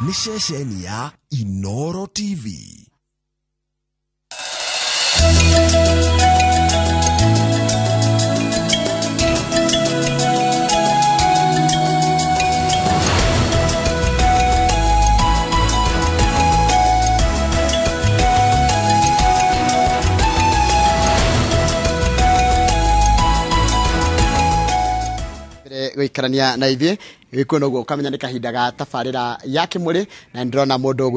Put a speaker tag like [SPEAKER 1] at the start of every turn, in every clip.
[SPEAKER 1] ni ceceni ya Inoro TV.
[SPEAKER 2] Gwikarania na ithuĩ wĩkuo noguo ũkamenya nĩ kahinda ga tabarĩra ya Kimuri na ndĩrona mũndũ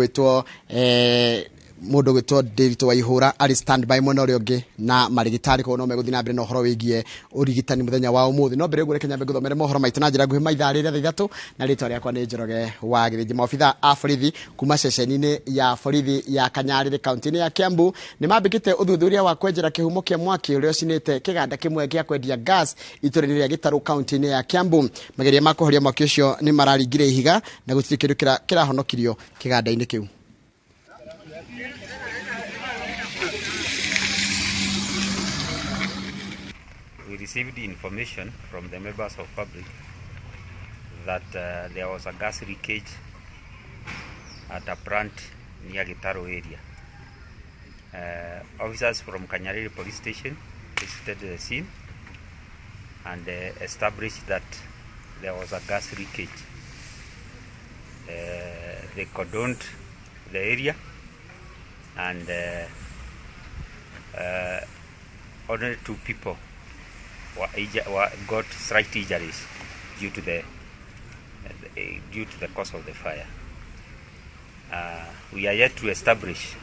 [SPEAKER 2] gwĩtwo David Waihũra arĩ standby mwena ũrĩa ũngĩ na marigitari koguo no megũthiĩ na mbere na ũhoro wĩgiĩ ũrigitani mũthenya wa ũmũthĩ. No mbere ũguo reke nyambe ngũthomere mohoro maitũ na njĩra nguhĩ maithaa rĩrĩa thaa ithatũ, na rĩtwa rĩakwa nĩ Njoroge wa Gĩthĩnji. Maobithaa a borithi kuma ceceni-inĩ ya borithi ya Kanyarĩrĩ kaunti-inĩ ya Kiambu nĩ mambĩkĩte ũthuthuria wa kwenjera kĩhumo kĩa mwaki ũrĩa ũcinĩte kĩganda kĩmwe gĩa kwendia gas itũũra-inĩ rĩa Gĩtarũ kaunti-inĩ ya Kiambu. Mageria ma kũhoria mwaki ũcio nĩ mararingire ihiga na gũtirĩ kĩndũ kĩrahonokirio kĩganda-inĩ kĩu.
[SPEAKER 3] We received information from the members of public that there was a gas leakage at a plant near Gitaro area. Officers from Kanyariri police station visited the scene and established that there was a gas leakage. They cordoned the area and only 2 people got slight injuries due to the cause of the fire. We are yet to establish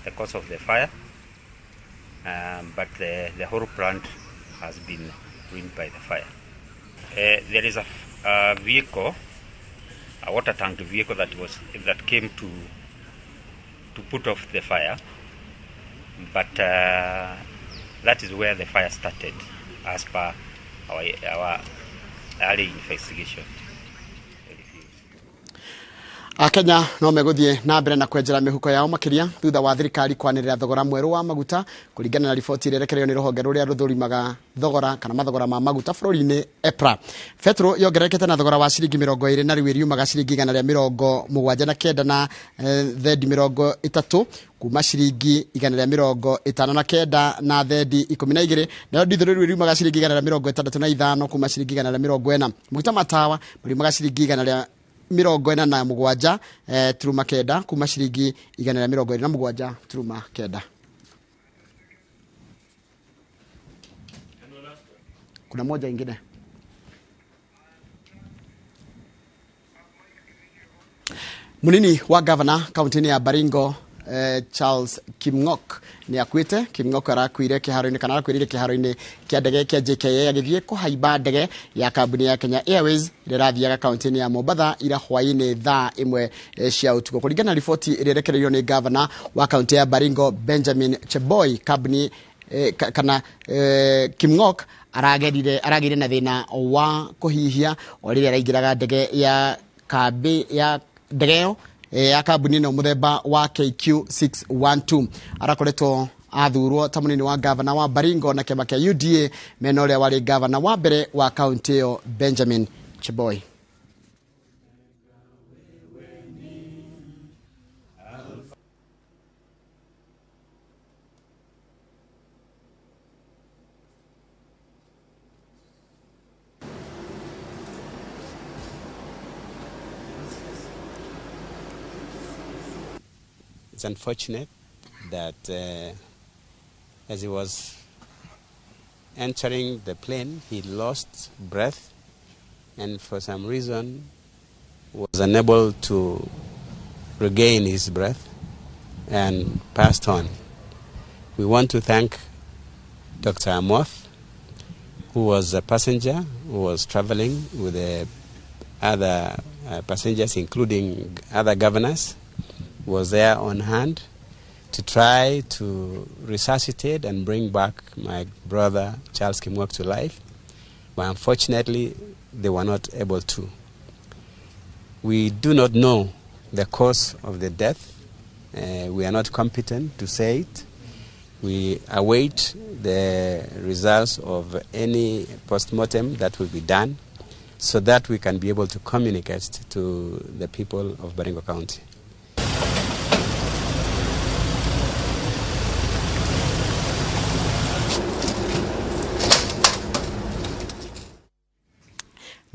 [SPEAKER 3] the cause of the fire, but the whole plant has been ruined by the fire. There is a vehicle, a water tank vehicle that came to put off the fire, but that is where the fire started, as per our early investigation.
[SPEAKER 2] Akenya no megũthiĩ na mbere na kwenjera mĩhuko yao makĩria thutha wa thirikari kwanĩrĩra thogora mwerũ wa maguta kũringana na riboti ĩrĩa ĩrekereirio nĩ rũhonge rũrĩa rũthũrimaga thogora kana mathogora ma maguta bũrũri-inĩ EPRA. Petro yongererekete na thogora wa ciringi 20 na rĩu ĩriumaga ciringi 179 na thendi 30 kuma ciringi 159 na thendi 12, nayo ndithũrũ rĩu ĩriumaga ciringi 165 kuma ciringi 140. Maguta matawa ĩriumaga ciringi 147 turuma kenda kuma ciringi 127 turuma kenda. Kuna moja ingine. Munini wa governor kaunti ya Baringo Charles Kipng'ok ni akuite. Kipng'ok arakuire kiharo-inĩ kana arakuire kiharo-inĩ kia ndege kia JKA agithie kuhaiba ndege ya kambuni ya Kenya Airways ĩrĩa rathiaga kaunti-inĩ ya Mombasa ira hwaĩ-inĩ thaa 1 cia ũtukũ. Kũringana na riboti ĩrĩa ĩrekereirio nĩ governor wa kaunti ya Baringo Benjamin Cheboy, kambuni Kipng'ok aragire na thina wa kuhihia o rĩrĩa araingĩraga ndege ya ndege ya kambuni no muthemba wa KQ612. Arakoretwo athurwo ta munini wa governor wa Baringo na kĩama kĩa UDA mena ũrĩa warĩ governor wa mbere wa kaunti ĩyo Benjamin Cheboy.
[SPEAKER 4] It's unfortunate that as he was entering the plane, he lost breath and for some reason was unable to regain his breath and passed on. We want to thank Dr. Amoth, who was a passenger who was traveling with other passengers, including other governors, was there on hand to try to resuscitate and bring back my brother Charles Kipng'ok to life, but unfortunately they were not able to. We do not know the cause of the death. We are not competent to say it. We await the results of any post-mortem that will be done so that we can be able to communicate to the people of Baringo County.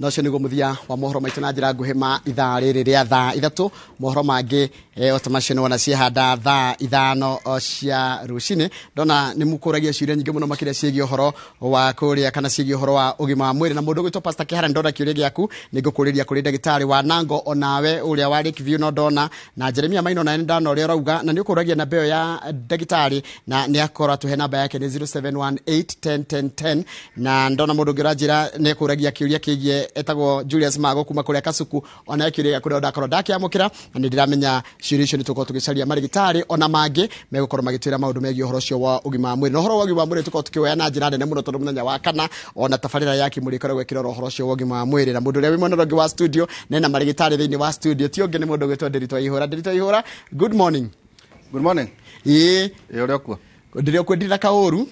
[SPEAKER 2] no cio niguo muthia wa mohoro maitu na njira nguhi ma ithaa riri ria thaa ithatu mohoro mangi automation wana ciehanda thaa ithano cia rucini ndona ni mukuragia ciuria nyingi muno makiria ciegi uhoro wa kuria kana ciegi uhoro wa ugima wa mwiri na mundu gwitwo Pastor Kihara ndona kiuria giaku ningukuriria kuri ndagitari wa Nango onawe uria wa Lakeview no ndona na Jeremia Maino na ndana uria rauga na ni ukuragia na mbeo ya ndagitari na ni akora tuhe namba yake ni 0718101010 na ndona mundu ngirajira ni ukuragia kiuria kigie etagwo Julius Mago kuma kuria Kasuku ona yakiria kuria ndakoro ndakiamukira na ndiramenya ciuria ni tuko tugicaria marigitari ona mangi megukoro magitwira maundu megi uhoro cio wa ugima wa mwiri no uhoro wa ugima wa mwiri tuko tukiwea na njira nene muno tondu muthenya wa kana ona tafarira ya Kimuri korwo gwikira uhoro cio wa ugima wa mwiri na mundu ria wi monorongi wa studio nena marigitari thiini wa studio ti ungi ni mundu gwitwo Ndirito Ihura good morning
[SPEAKER 5] uria kuo
[SPEAKER 2] ndirio kwendira kauru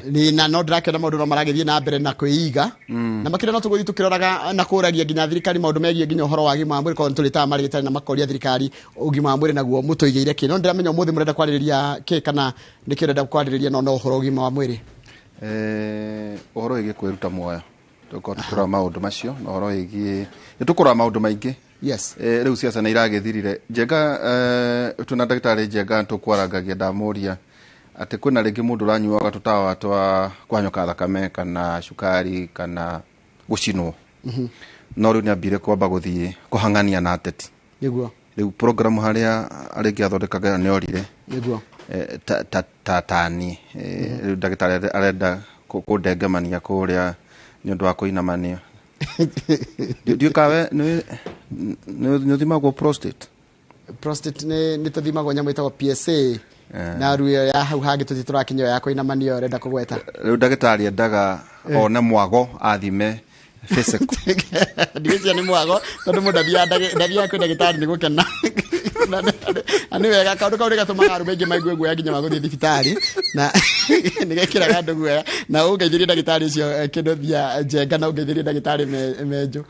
[SPEAKER 2] ni na no ndirakiona maundu no maragithie na mbere na kwiiga na makira no tuguthi tukiroraga na kuragia nginya thirikari maundu megie nginya uhoro wa gima mwiri ko tulita marigitari na makoria thirikari ugima mwiri naguo mutoigeire ki no ndiramenya umuthi murenda kwaririria ki kana nikirenda kwaririria no uhoro ugima wa mwiri
[SPEAKER 5] uhoro igi kwiruta muoyo tuko tukura maundu macio no uhoro igi tukura maundu maingi
[SPEAKER 2] yes
[SPEAKER 5] riu ciaca na iragithirire njega tuna ndagitari njega tukwarangagia ndamuria ati kwina ringi mundu ranyuaga tutawa twa kwanyoka thakame kana shukari kana gucinwo no riu ni ambire kwamba guthie kuhangania na ateti
[SPEAKER 2] niguo
[SPEAKER 5] riu program haria aringi athondekaga ni orire
[SPEAKER 2] niguo
[SPEAKER 5] tani riu ndagitari arenda kundengemania kuria ni undu wa kuinamania ndio kawe ni thimagwo prostate
[SPEAKER 2] ni tuthimagwo nyamu itagwo PSA na ruyo ya hau hangi tutiturakinyo ya kuinamanio renda kugweta
[SPEAKER 5] riu ndagitari endaga one mwago athime physical
[SPEAKER 2] ndigicia ni mwago tondu mundu ndathiaga kwi ndagitari ni gukena ani wega kaundu kau gatuma aru bengi maigue guoya nginya maguthie thibitari na nigekiraga andu guoya na ungeithirie ndagitari ucio kindu thia njenga na ungeithirie ndagitari menjo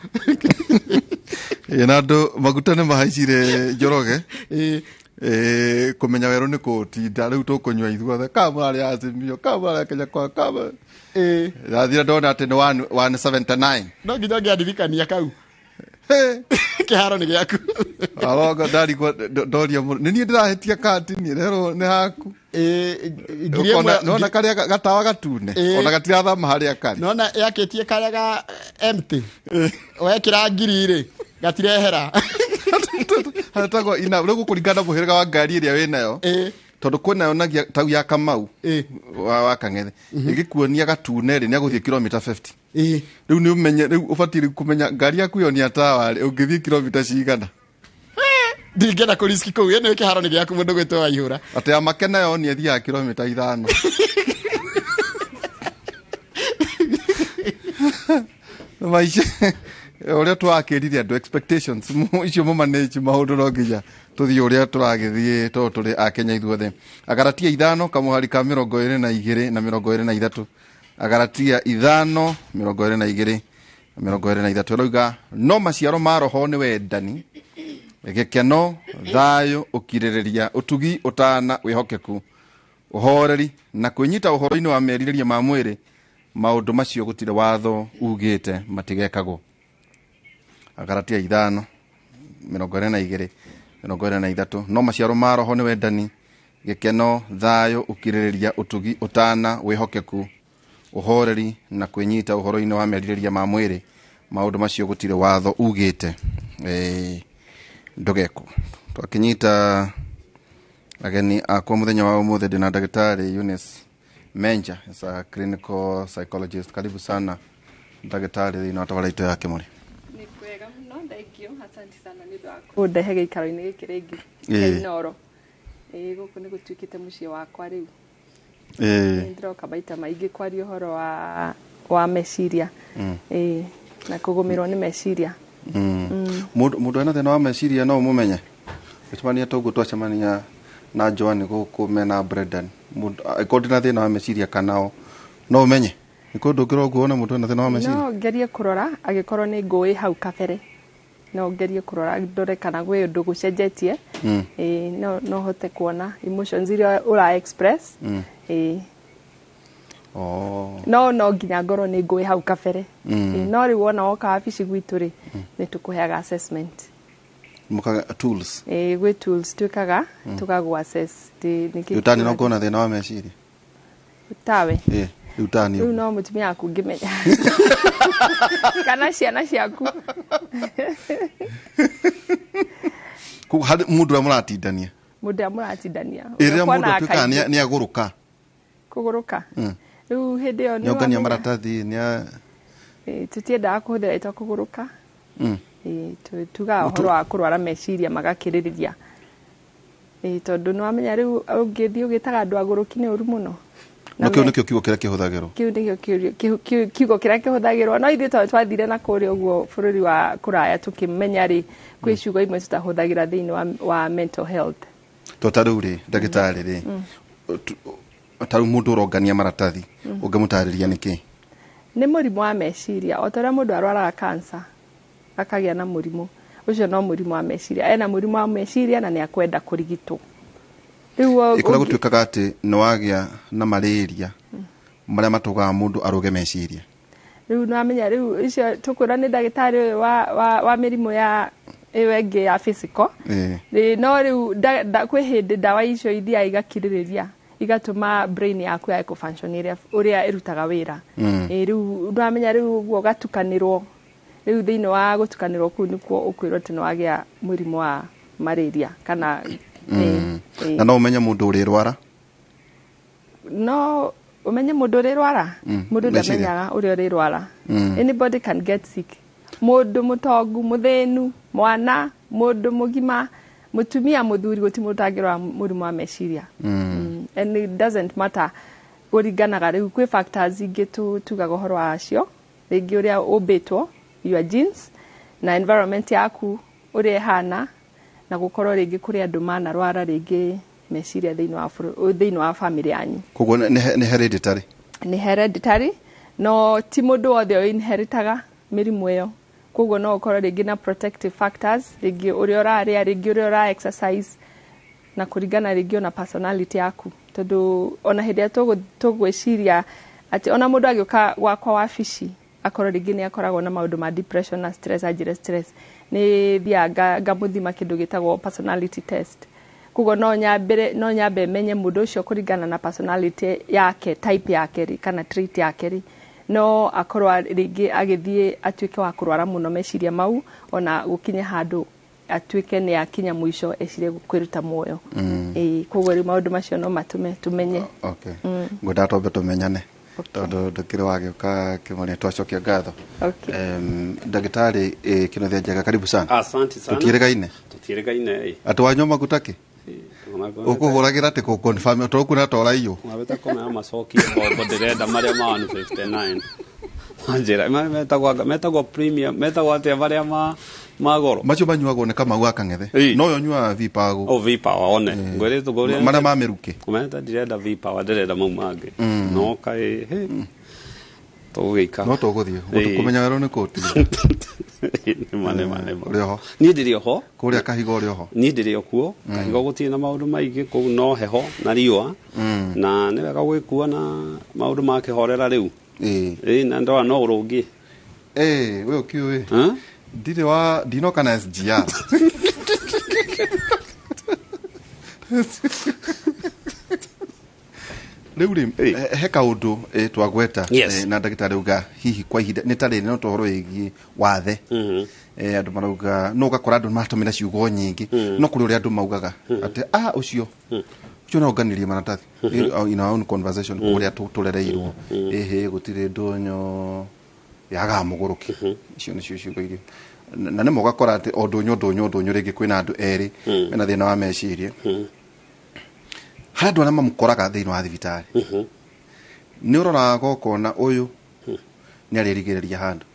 [SPEAKER 5] na andu maguta ni mahaicire njoroge kumenya wero ni kutinda riu tukunywa ithuothe kamari Azimio kamari Kenya kwa kama rathira ndona ati ni 179
[SPEAKER 2] no nginya ngiadirikania kau kiharo ni giaku
[SPEAKER 5] aroga ndari kwa ndoria ni ni ndirahetia kati ni rero ni haku nona karia gatawa gatune ona gatirathama haria kari
[SPEAKER 2] nona yaketie karia ga empty wekira ngiri ri gatirehera
[SPEAKER 5] hatago ina rego kuringana muhirega wa ngari iria we nayo tondu kwina yonagia tau ya Kamau wa Kang'ethe igikuonia gatune ri ni aguthie kilomita 50 riu ni umenye riu ubatiri kumenya ngari yaku yo ni atawa ungithie kilomita cigana
[SPEAKER 2] ndingena ku risk ku yene kiharo ni giaku mundu gwitwo wa Ihura
[SPEAKER 5] ati ya makena yo ni athia kilomita 5 maisha uria twakirire andu expectations icio mo manage maundu no nginya tuthie uria turagithie to turi a Kenya ithuothe agaratia 5 kamuhari ka 22 na 23 agaratia 5 22 na 23 roiga no maciaro ma roho ni wendani gikeno thayo ukiririria utugi utana wihokeku uhoreri na kunyita uhoro-ini wa meririria ma mwiri maundu macio gutire watho ugite matigekagwo agaratia 5 22 23 no maciaro ma roho ni wendani gikeno thayo ukiririria utugi utana wihokeku uhoreri na kwinyita uhoro-ini wa meririria ma mwiri maundu macio gutire watho ugite ndogeko twakinyita ageni akwa muthenya wa umuthe ndina ndagitari Eunice Menja as a clinical psychologist. Karibu sana ndagitari thina tawalaito ya Kimuri.
[SPEAKER 6] Ni kwega muno thank you asante sana ni ndako ndehe gikaro-ini giki ringi Inoro guku ni gutuikite mucii wakwa riu ndiroka baita maingi kwaria uhoro wa meciria na kugumirwo ni meciria
[SPEAKER 5] mundu ena thina wa meciria no mumenye gicemania toguo twacemania na Joan guku mena Brendan mundu according na thina wa meciria kanao no umenye Niko ndukiro kuona mutu na thina wa meciria.
[SPEAKER 6] No ngerie kurora agikorwo ni ngui hau kabere. No ngerie kurora ndore kana gwe undu gucenjetie. No hote kuona emotions iria ura express. No nginya ngoro ni ngui hau kabere. No ri wona woka afici gwitu ri ni tukuheaga assessment.
[SPEAKER 5] Mukaga tools.
[SPEAKER 6] Gwe tools tukaga tukagu assess
[SPEAKER 5] utani no kuona thina wa meciria.
[SPEAKER 6] Utawe.
[SPEAKER 5] Utani.
[SPEAKER 6] No mutumia aku ngimenya. Kana ciana ciaku.
[SPEAKER 5] Ku hadi mundu amuratindania.
[SPEAKER 6] Mundu amuratindania.
[SPEAKER 5] Ira mundu tuka ni aguruka.
[SPEAKER 6] Kuguruka. Riu hindi yo
[SPEAKER 5] ni ogania maratathi ni
[SPEAKER 6] tutienda kuhuthira ita kuguruka. Tuga horo wa kurwara meciria magakiririria. Tondu no amenya riu ungithi ugitaga andu aguruki ni uru muno.
[SPEAKER 5] Nakio nikio kiugo kiria kihuthagirwo.
[SPEAKER 6] Kiu nikio kiugo kiria kihuthagirwo. No ithuĩ twathire na kũrĩa ũguo bũrũri wa kũraya tukimenya ri kwĩ ciugo imwe tutahuthagira thĩinĩ wa mental health.
[SPEAKER 5] Totaru ri ndagĩtarĩ ri. Taru mundu urongania maratathi ungemutariria niki?
[SPEAKER 6] Ni mũrimũ wa meciria. O ta ũrĩa mũndũ arwaraga cancer akagĩa na mũrimũ ucio no mũrimũ wa meciria. Ena mũrimũ wa meciria na nĩ akwenda kũrigitwo.
[SPEAKER 5] Ikora gutuikaga ati no wagia na malaria maria matugaga mundu aruge meciria.
[SPEAKER 6] Riu no amenya riu icio tukwira ni ndagitari wa mirimu ya ewenge ya physical. No riu kwi hindi dawa icio ithia igakiririria igatuma brain yaku ya function uria irutaga wira. Riu no amenya riu guo gatukanirwo riu thiini wa gutukanirwo ku nikuo ukwirwo ati no wagia mũrimũ wa malaria kana
[SPEAKER 5] na no umenya mundu uri rwara.
[SPEAKER 6] No umenya mundu uri rwara. Mundu ndamenyaga uri uri rwara. Anybody can get sick. Mundu mutongu muthenu mwana mundu mugima mutumia muthuri guti mutangirwa mũrimũ wa meciria. And it doesn't matter uringanaga riu kwi factors ingi tugaga horo wacio ringi uria ubitwo your genes na environment yaku uria hana na gukorwo ringi kuri andu manarwara ringi meciria thiini wa family yanyu.
[SPEAKER 5] Koguo ni hereditary.
[SPEAKER 6] Ni hereditary. No ti mundu wothe o inheritaga mirimu iyo. Koguo no ukorwo ringi na protective factors ringi uria uraria ringi uria ura exercise na kuringana ringi na personality yaku. Tondu ona hindi tugwiciria ati ona mundu agioka gwakwa wabici akorwo ringi ni akoragwo na maundu ma depression na stress ajire stress ni thiaga ngamuthima kindu gitagwo personality test. Kugo no nyambe menye mundu ucio kuringana na personality yake type yake kana trait yake no akorwa ringi agithie atuike wa kurwara muno meciria mau ona gukinya handu atuike ni akinya mwisho ecire kwiruta muoyo. Kugo ri maundu macio no matume tumenye.
[SPEAKER 5] Okay. Ngoda tobe tumenyane. Tondu ndukire wagioka Kimuri twacokia ngatho. Ndagitari kinothia njega karibu sana.
[SPEAKER 7] Asante sana. Tutiregaine.
[SPEAKER 5] Atwanywa magutaki. Ukuhuragira ati ku confirm tukuna tora iyo.
[SPEAKER 7] Wabeta kona macoki bo ndirenda maria ma 159. Anjira metagwa premium metagwa ate maria magoro.
[SPEAKER 5] Macio banyuagwo ne kama uaka ng'ethe. No yo nyua vipago.
[SPEAKER 7] Vipawa one. Ngwere tugore.
[SPEAKER 5] Maria ma miruke.
[SPEAKER 7] Kumeta ndirenda vipawa ndirenda mau mangi. No kai tugika.
[SPEAKER 5] No tuguthie. Kumenya wero ni koti.
[SPEAKER 7] Mane.
[SPEAKER 5] Rioho.
[SPEAKER 7] Ni ndirioho.
[SPEAKER 5] Kuria kahigo rioho.
[SPEAKER 7] Ni ndirio kuo. Kahigo gutie na maundu maigi ku no heho na riua. Na ni wega gwikua na maundu makihorera riu. Na ndo no urungi.
[SPEAKER 5] We ukiwe. Dino kana SGR. Riu heka undu twagweta na ndagitari uga hihi kwa ihinda ni tari no tohoro igi wathe andu marauga no gakora andu matumira ciugo nyingi no kuri uri andu maugaga ati ucio no ganirie maratathi in our own conversation kuria turereirwo gutire ndonyo yaga muguruki icio ni ciugo irio na nimo gakora ati ndonyo ringi kwina andu eri mena thina wa meciria handu na mamukoraga thiini wa thibitari ni urora gokona uyu ni aririgireria handu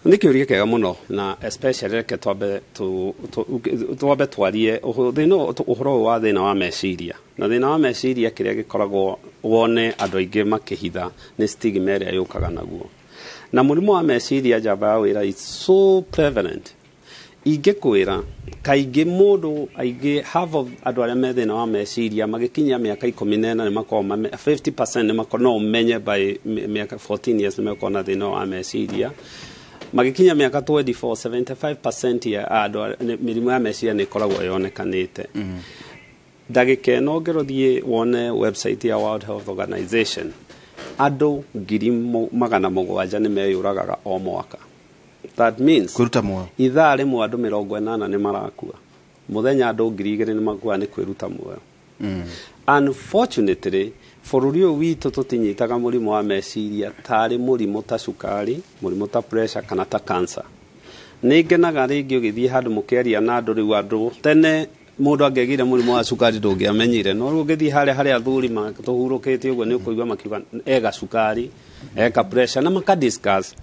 [SPEAKER 7] ni kiuria kega muno na especially ke twabe twarie thina uhoro wa thina wa meciria na thina wa meciria kiria gikoragwo wone andũ aingĩ makĩhitha nĩ stigma ĩrĩa yũkaga naguo. Na mũrimũ wa meciria njamba ya wĩra is so prevalent. Ingĩkwĩra kaingĩ mũndũ aingĩ half of andũ arĩa me thĩna wa meciria magĩkinyia mĩaka 14 nĩ makoragwo 50% nĩ makoragwo no ũmenye by mĩaka 14 years nĩ makoragwo na thĩna wa meciria. Magikinya mĩaka 24 75% ya andũ mĩrimũ ya meciria nĩ ĩkoragwo yonekanĩte. Ndagĩka ĩno ũngĩrothiĩ wone website ya World Health Organization, andũ 700,000 nĩ meyũragaga o mwaka. That means
[SPEAKER 5] kwĩruta muoyo
[SPEAKER 7] ithaa rĩmwe andũ 80 nĩ marakua, mũthenya andũ 2,000 nĩ makua nĩ kwĩruta muoyo. Unfortunately bũrũri ũyũ witũ tũtinyitaga mũrimũ wa meciria tarĩ mũrimũ ta cukari, mũrimũ ta pressure kana ta cancer. Nĩ ngenaga rĩngĩ ũgĩthiĩ handũ mũkĩaria na andũ rĩu andũ tene mũndũ angĩagire mũrimũ wa cukari ndũngĩamenyire, no rĩu ũgĩthiĩ harĩa athũrima tũhurũkĩte ũguo nĩ ũkũigua makiuga ega cukari, ega pressure na makadiscuss.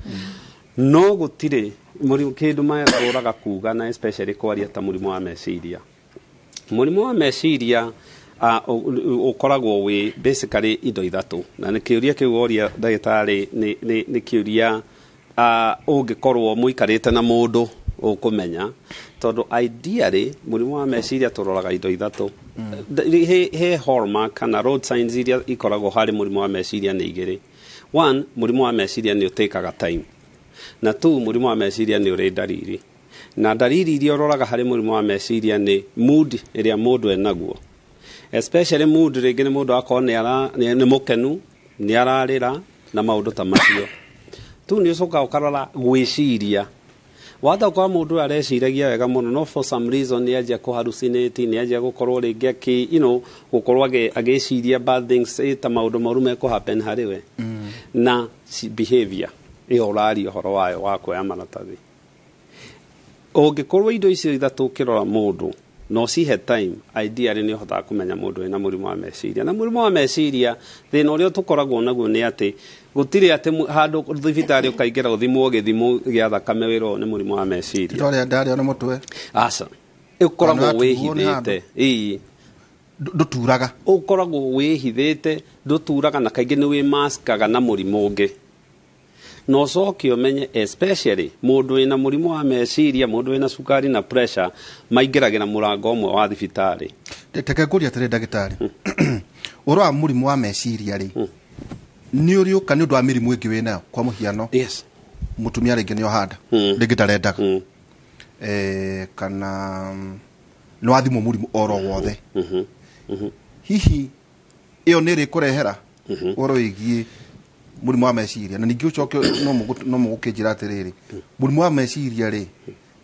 [SPEAKER 7] No gũtirĩ mũrimũ kĩndũ maũraga kuga na especially kwaria ta mũrimũ wa meciria. Mũrimũ wa meciria ũkoragwo wĩ basically indo ithatũ, na nĩ kĩũria kĩu woria ndagĩtarĩ nĩ kĩũria ũngĩkorwo mũikarĩte na mũndũ ũkũmenya, tondũ ideally mũrimũ wa meciria tũroraga indo ithatũ. He hallmark kana road signs iria ikoragwo harĩ mũrimũ wa meciria nĩ igĩrĩ. One, mũrimũ wa meciria nĩ ũtĩkaga time, na two, mũrimũ wa meciria nĩ ũrĩ ndariri. Na ndariri iria ũroraga harĩ mũrimũ wa meciria nĩ mood ĩrĩa mũndũ enaguo, especially mood rĩngĩ nĩ mũndũ akorwo nĩ mũkenu, nĩ ararĩra na maũndũ ta macio. Tu nĩ ũcoka ũkarora gwĩciria. Wata kwa mũndũ areciragia wega mũno, no for some reason nĩ anjia kũhallucinate, nĩ anjia gũkorwo rĩngĩ gũkorwo agĩciria bad things, ta maũndũ moru mekũhappen harĩ we. Na behavior ĩyo ũraria ũhoro wayo wa kuoya maratathi. Ũngĩkorwo indo icio ithatũ ũkĩrora mũndũ no cihe time, ideally nĩ ũhotaga kũmenya mũndũ wĩna mũrimũ wa meciria. Na mũrimũ wa meciria thĩna ũrĩa tũkoragwo naguo nĩ atĩ gũtirĩ atĩ handũ thibitarĩ ũkaingĩra ũthimwo gĩthimo gĩa thakame wĩrwo nĩ mũrimũ wa meciria.
[SPEAKER 5] Ndorĩa ndarĩa nĩ mũtwe.
[SPEAKER 7] Aca. Ũkoragwo wĩhithĩte. Ĩĩ.
[SPEAKER 5] Ndũturaga.
[SPEAKER 7] Ũkoragwo wĩhithĩte, ndũturaga na kaingĩ nĩ wĩmaskaga na mũrimũ ũngĩ. No coke ũmenye especially mũndũ wĩna mũrimũ wa meciria, mũndũ wĩna cukari na pressure maingĩragĩra mũrango ũmwe wa thibitarĩ.
[SPEAKER 5] Teke ngũria atĩrĩ ndagĩtarĩ. Ũhoro wa mũrimũ wa meciria rĩ, nĩ ũrĩũka nĩ ũndũ wa mĩrimũ ĩngĩ wĩnayo kwa mũhiano?
[SPEAKER 7] Yes.
[SPEAKER 5] Mũtumia rĩngĩ nĩ ohanda rĩngĩ ndarendaga, kana nĩ wathimwo mũrimũ oro wothe. Hihi ĩyo nĩ ĩrĩkũrehera ũhoro wĩgiĩ mũrimũ wa meciria? Na ningĩ ũcoke no mũgũkĩnjĩra atĩrĩrĩ, mũrimũ wa meciria rĩ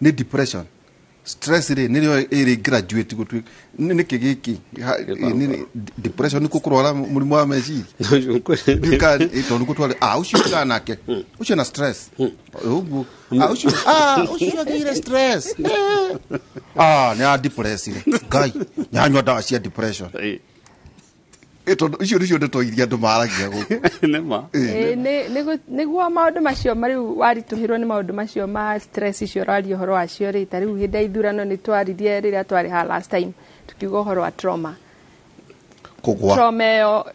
[SPEAKER 5] nĩ depression, stress rĩ nĩrĩo ĩrĩ graduate gũtuĩka nĩkĩ gĩkĩ depression nĩ kũkũrwara mũrimũ wa meciria? Tondũ gũtwara ũcio nake ũcio na stress ũguo ũcio agĩire stress nĩ a depressed ngai nyanyua ndawa cia depression. Icio nĩcio ndeto iria andũ maragia gũkũ.
[SPEAKER 6] Nĩguo maũndũ macio rĩu waritũhĩrwo nĩ maũndũ macio ma stress icio ũraria ũhoro wacio rĩ, ta rĩu hĩndĩ ya ithurano nĩ twaririe rĩrĩa twarĩ ha last time tukiuga ũhoro wa trauma. Trauma ĩyo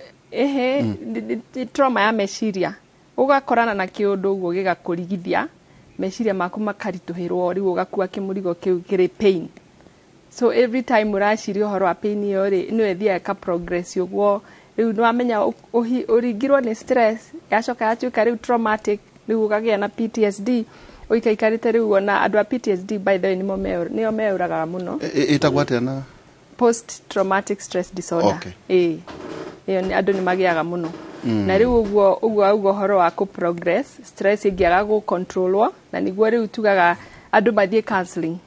[SPEAKER 6] trauma ya meciria, ũgakorana na kĩũndũ ũguo gĩgakũrigithia meciria maku makaritũhĩrwo, rĩu ũgakua kĩmũrigo kĩu kĩrĩ pain. So every time ũraciria ũhoro wa pain ĩyo rĩ, nĩ wethiaga ka progress ũguo, rĩu nĩ wamenya ũringirwo nĩ stress yacoka yatuĩka rĩu traumatic, rĩu ũkagĩa na PTSD, ũikaikarĩte rĩu ona andũ a PTSD by the way nĩo meũragaga mũno.
[SPEAKER 5] Ĩtagwo atĩa na
[SPEAKER 6] post traumatic stress disorder. Ĩyo andũ nĩ magĩaga mũno. Na rĩu ũguo ũhoro wa progress stress ĩngĩaga gũcontrolwo, na nĩguo rĩu tugaga andũ mathiĩ counseling.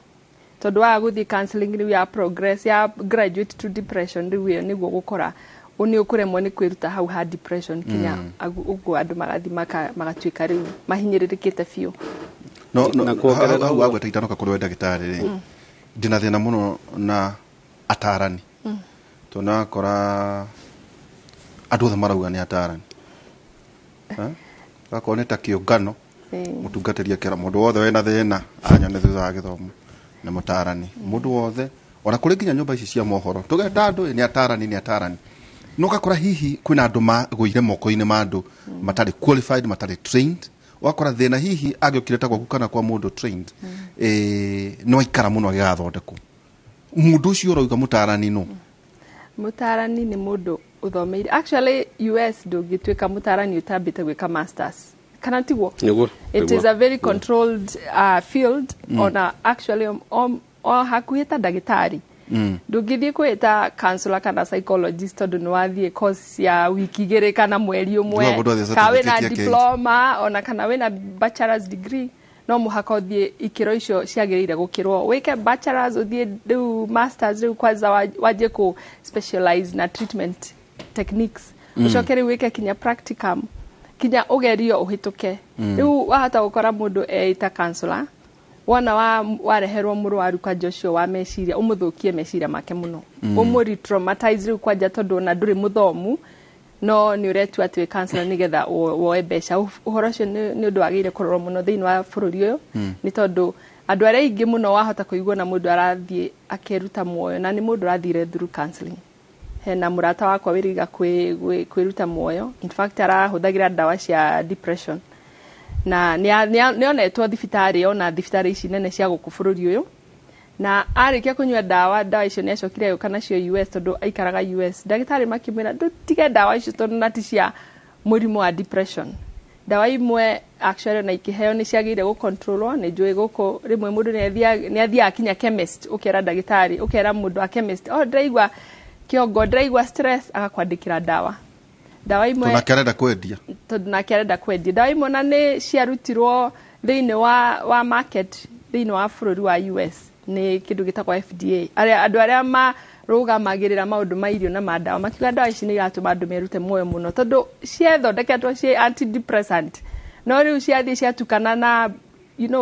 [SPEAKER 6] Tondũ wa gũthiĩ counseling rĩu ya progress ya graduate to depression, rĩu ĩyo nĩguo gũkora nĩ ũkũremwo nĩ kwĩruta hau ha depression kinya ũguo andũ magathi magatuĩka rĩu mahinyĩrĩrĩkĩte biũ.
[SPEAKER 5] Hau wagweta itanoka kũrĩ ndagĩtarĩ rĩ, ndĩna thĩna mũno na atarani. Tũnakora andũ othe marauga nĩ atarani. Gakorwo nĩ ta kĩũngano mũtungatĩria kĩra mũndũ wothe wĩna thĩna anyone thutha wa gĩthomo na mũtarani mũndũ wothe, ona kũrĩ nginya nyũmba ici cia mohoro tũgeta andũ nĩ atarani. no gakora hihi kwina andu magũire moko-inĩ ma andu matari qualified matari trained wakora thina hihi agiokireta gwaku kana kwa mundu trained no ikara muno agigathondekwo mundu ucio uroiga mutarani no
[SPEAKER 6] mutarani ni mundu uthomeire actually US ndungituika mutarani utambite gwika masters kana tiguo it is a very controlled field ona actually hakuita dagitari ndungithie kwita counselor kana psychologist tondu ni wathie course ya wiki igiri kana mweri umwe kawe na diploma ona kana wena bachelor's degree no muhaka uthie ikiro icio ciagirire gukirwo wike bachelor's uthie do masters riu kwanza waje ku specialize na treatment techniques ucokeri wike kinya practicum kinya ugerio uhituke riu wahata gukora mundu eita counselor wana wareherwo murwaru kwa Joshua wa meciria umuthukie meciria make muno umuri traumatize riu kwanja tondu na nduri muthomu no ni uretu atwe counselor nigetha woe besha uhoro ucio ni undu wagire kurorwo muno thiini wa bururi uyu ni tondu andu aria ingi muno wahota kuigwa na mundu arathie akeruta muoyo na ni mundu arathire through counseling hena murata wakwa wiriga kwiruta muoyo in fact arahuthagira dawa cia depression na ni onetwo thibitari ona thibitari ici nene cia guku bururi uyu na arikia kunywa dawa icio ni acokire yo kana cio US tondu aikaraga US dagitari makimwira ndutige dawa icio tondu nati cia murimu wa depression dawa imwe actually na ikiheo ni ciagire go controlwa ni njui guku rimwe mundu ni athia akinya chemist ukera dagitari ukera mundu a chemist ndaigwa kiongo ndaigwa stress akakwandikira dawa imwe tunakerenda kwendia dawa imwe na ni ciarutirwo thiini wa market thiini wa bururi wa US ni kindu gitagwo FDA andu aria marugamagirira maundu ma irio na madawa makiuga dawa ici ni iratuma andu merute muoyo muno tondu ciethondeketwo ci antidepressant no riu ciathie ciatukana na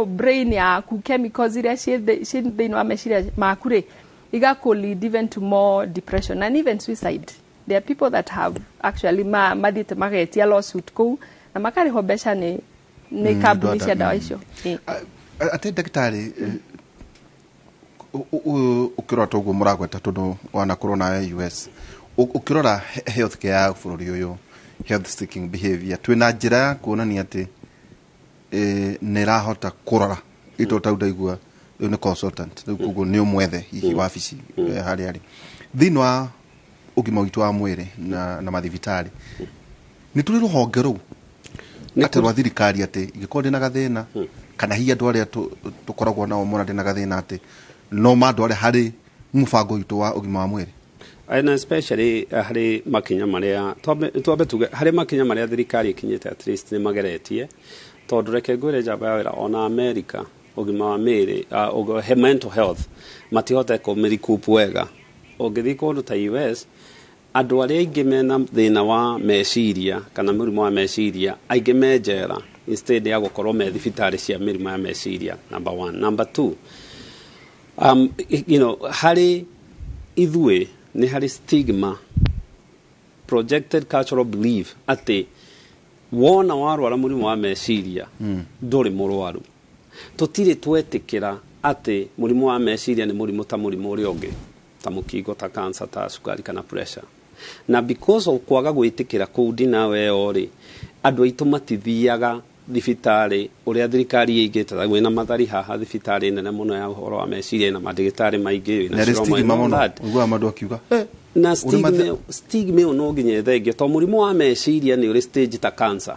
[SPEAKER 6] brain yaku chemicals iria ci thiini wa meciria maku ri igaku lead even to more depression and even suicide. There are people that have actually madite magetia lawsuit ku na makariho mbeca ni kambuni cia dawa icio
[SPEAKER 5] ate daktari ukirora toguo muragweta tondu wana corona US ukirora health care ya bururi uyu health seeking behavior twina njira ya kuonania ati ni rahota kurora ito taudaigua ni consultant kugo ni umwethe hihi wabici hari thini wa ugima witu wa mwiri na mathibitari ni turi ruhonge ru ati rwa thirikari ati igikorwo na gathina kana hiya andu aria tukoragwo nao mona ndina gathina ati no mandu aria hari mubango witu wa ugima wa mwiri
[SPEAKER 7] and especially hari makinya maria twambe tuge hari makinya maria thirikari ikinyite at least ni mageretie tondu reke ngwire jaba wira ona America ugima wa mwiri mental health matihote ko merikupu wega ogithi kundu ta US andu aria ingi mena thina wa meciria kana murimu wa meciria aingi menjera instead ya gukorwo me thibitari cia mirimu ya meciria number 1 number 2 hari ithue ni hari stigma projected cultural belief ati wona warwara murimu wa meciria nduri murwaru tutire twetikira ati murimu wa meciria ni murimu ta murimu uri ungi ta mukingo ta cancer ta sukari kana pressure na because of kwaga gwitikira kudi nawe ori andu aitu matithiaga thibitari uria thirikari igita gwina mathari haha thibitari nene muno ya uhoro wa meciria na madigitari maingi na
[SPEAKER 5] stigma muno ugwa mandu akiuga
[SPEAKER 7] na stigma no nginye thengio to murimu wa meciria ni uri stage ta cancer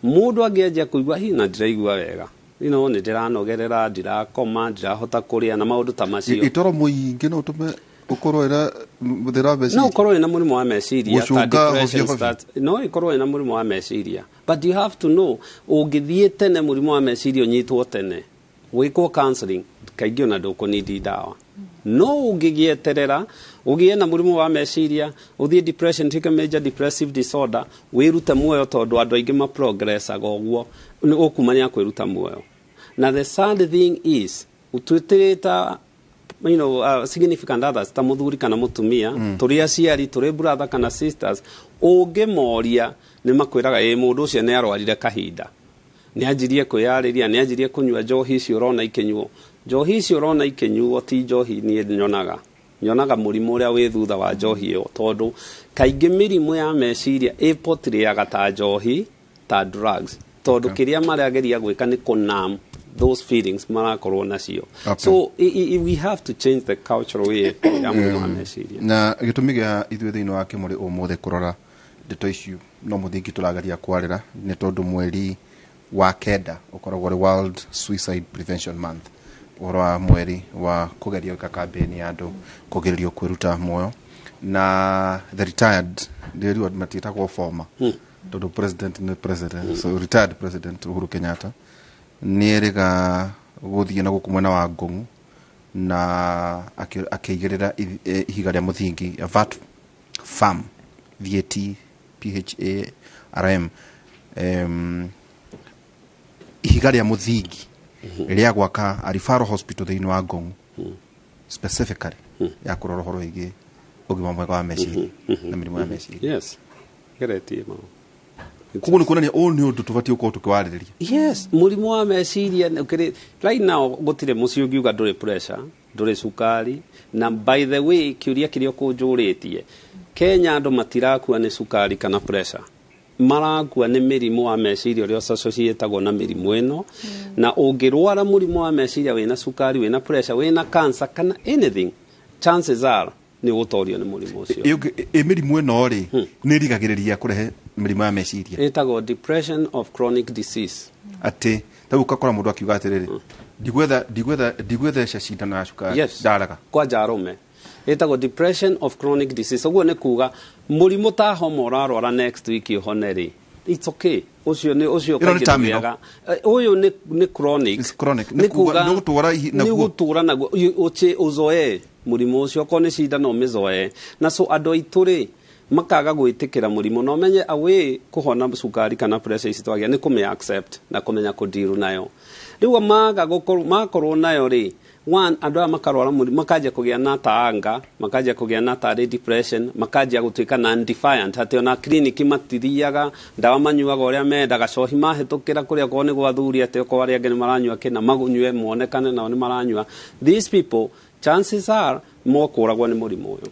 [SPEAKER 7] mundu angiaja kuigwa hina ndiraigwa wega ni ndiranogerera ndirakoma ndirahota kuria na maundu ta macio
[SPEAKER 5] itoro muingi no tume ukorwo ira muthira meciria
[SPEAKER 7] no ukorwo ina murimu wa meciria ta depression no ikorwo ina murimu wa meciria but you have to know ungithie tene murimu wa meciria unyitwo tene wiko counseling kaingĩ ona ndũkũnidi dawa no ungigieterera ugie na murimu wa meciria uthie depression tika major depressive disorder wirute muoyo tondu andu aingi ma progress agoguo ni ukumanya kwiruta muoyo na the sad thing is utwitirita significant others ta muthuri kana mutumia turi aciari turi brother kana sisters ungemoria ni makwiraga mundu ucio ni arwarire kahinda ni anjirie kwiyariria ni anjirie kunywa njohi icio urona ikinyuo njohi icio urona ikinyuo ti njohi ni nyonaga nyonaga murimu uria wi thutha wa njohi iyo tondu kaingi mirimu ya meciria ipotiriaga ta njohi ta drugs tondu kiria marageria gwika ni kunam those feelings marakorwo nacio. So we have to change the cultural way ya murimu wa meciria.
[SPEAKER 5] Na gitumi gia ithuĩ thĩinĩ wa Kimuri ũmũthĩ kũrora ndeto icio no mũthingi tũrageria kwarĩra nĩ tondũ mweri wa kenda ũkoragwo rĩ World Suicide Prevention Month, ũhoro wa mweri wa kũgeria gwĩka kambĩni ya andũ kũgirĩrĩrio kwĩruta muoyo, na the retired nĩrĩo matĩtagwo former tondũ president nĩ president, so retired president Uhuru Kenyatta nĩerĩga gũthiĩ na gũkũ mwena wa Ngong'u na akĩigĩrĩra ihiga rĩa mũthingi VAT farm VAT PHARM ihiga rĩa mũthingi rĩa gwaka a referral hospital thĩinĩ wa Ngong'u specifically ya kũrora ũhoro wĩgiĩ ũgima mwega wa meciria na mĩrimũ ya meciria.
[SPEAKER 7] Yes, geretie ma
[SPEAKER 5] kuko nĩ kuonania ũũ nĩ ũndũ tũbatiĩ gũkorwo tũkĩwarĩrĩria.
[SPEAKER 7] Yes, mũrimũ wa meciria right now gũtirĩ mũciĩ ũngiuga ndũrĩ pressure, ndũrĩ cukari, na by the way kĩũria kĩrĩa ũkũnjũrĩtie Kenya andũ matirakua nĩ cukari kana pressure, marakua nĩ mĩrimũ wa meciria ũrĩa associatagwo na mĩrimũ ĩno. Na ũngĩrwara mũrimũ wa meciria wĩna cukari, wĩna pressure, wĩna cancer kana anything, chances are nĩ ũgũtorio nĩ mũrimũ ũcio.
[SPEAKER 5] Mĩrimũ ĩno rĩ nĩ ĩrigagĩrĩria kũrehe mĩrimũ ya meciria.
[SPEAKER 7] Ĩtagwo depression of chronic disease.
[SPEAKER 5] Atĩ ta ũkakora mũndũ akiuga atĩrĩrĩ ndigwetha cindano ya cukari ndaraga
[SPEAKER 7] kwanja arũme. Ĩtagwo depression of chronic disease. Ũguo nĩ kuga mũrimũ ta homa ũrarwara next week ũhone rĩ, it's okay. Ũcio kaingĩ ũyũ nĩ chronic. Nĩ gũtũra naguo ũzoe mũrimũ ũcio, okorwo nĩ cindano ũmĩzoe. Na so andũ aitũ rĩ makaga gwĩtĩkĩra mũrimũ, no menye away kũhona cukari kana pressure ici twagia nĩ kũmĩ accept na kũmenya kũdeal nayo. Rĩu makorwo nayo rĩ, one andũ aya makarwara mũrimũ makajia kũgĩa na ta anga, makajia kũgĩa na ta depression, makajia gũtuĩka non-defiant, atĩ ona clinic matithiaga, ndawa manyuaga ũrĩa mendaga, cohi mahĩtũkĩra kũrĩa kwao nĩ gwathuri atĩ okorwo arĩa angĩ nĩ maranyua kĩna magunyue monekane nao nĩ maranyua. These people chances are mokũragwo nĩ mũrimũ ũyũ.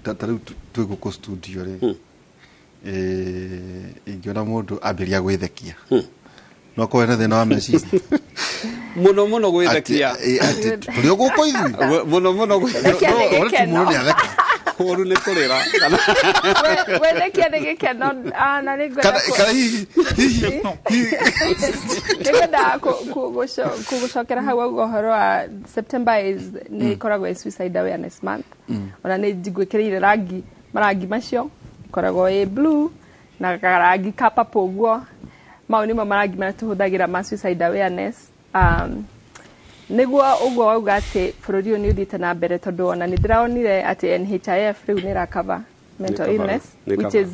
[SPEAKER 5] Ta rĩu twĩ gũkũ studio rĩ ingĩona mũndũ ambĩria gwĩthekia no kũwe na thĩna wa meciria
[SPEAKER 7] mũno gwĩthekia
[SPEAKER 5] tũrĩ o gũkũ ithuĩ
[SPEAKER 7] mũno gwĩthekia kũru nĩ kũrĩra
[SPEAKER 6] gwĩthekia nĩ gĩkeno na nĩ ngwenda kũgũcokera hau ũhoro wa September nĩ ikoragwo suicide awareness month. Ona nĩ njigwĩkĩrĩire marangi macio ikoragwo blue na karangi ka purple ũguo. Mau nĩmo marangi marĩa tũhũthagĩra ma suicide awareness. Nĩguo ũguo wauga atĩ bũrũri ũyũ nĩ ũthiĩte na mbere, tondũ ona nĩ ndĩraonire atĩ NHIF rĩu nĩ ĩrakava mental illness, which is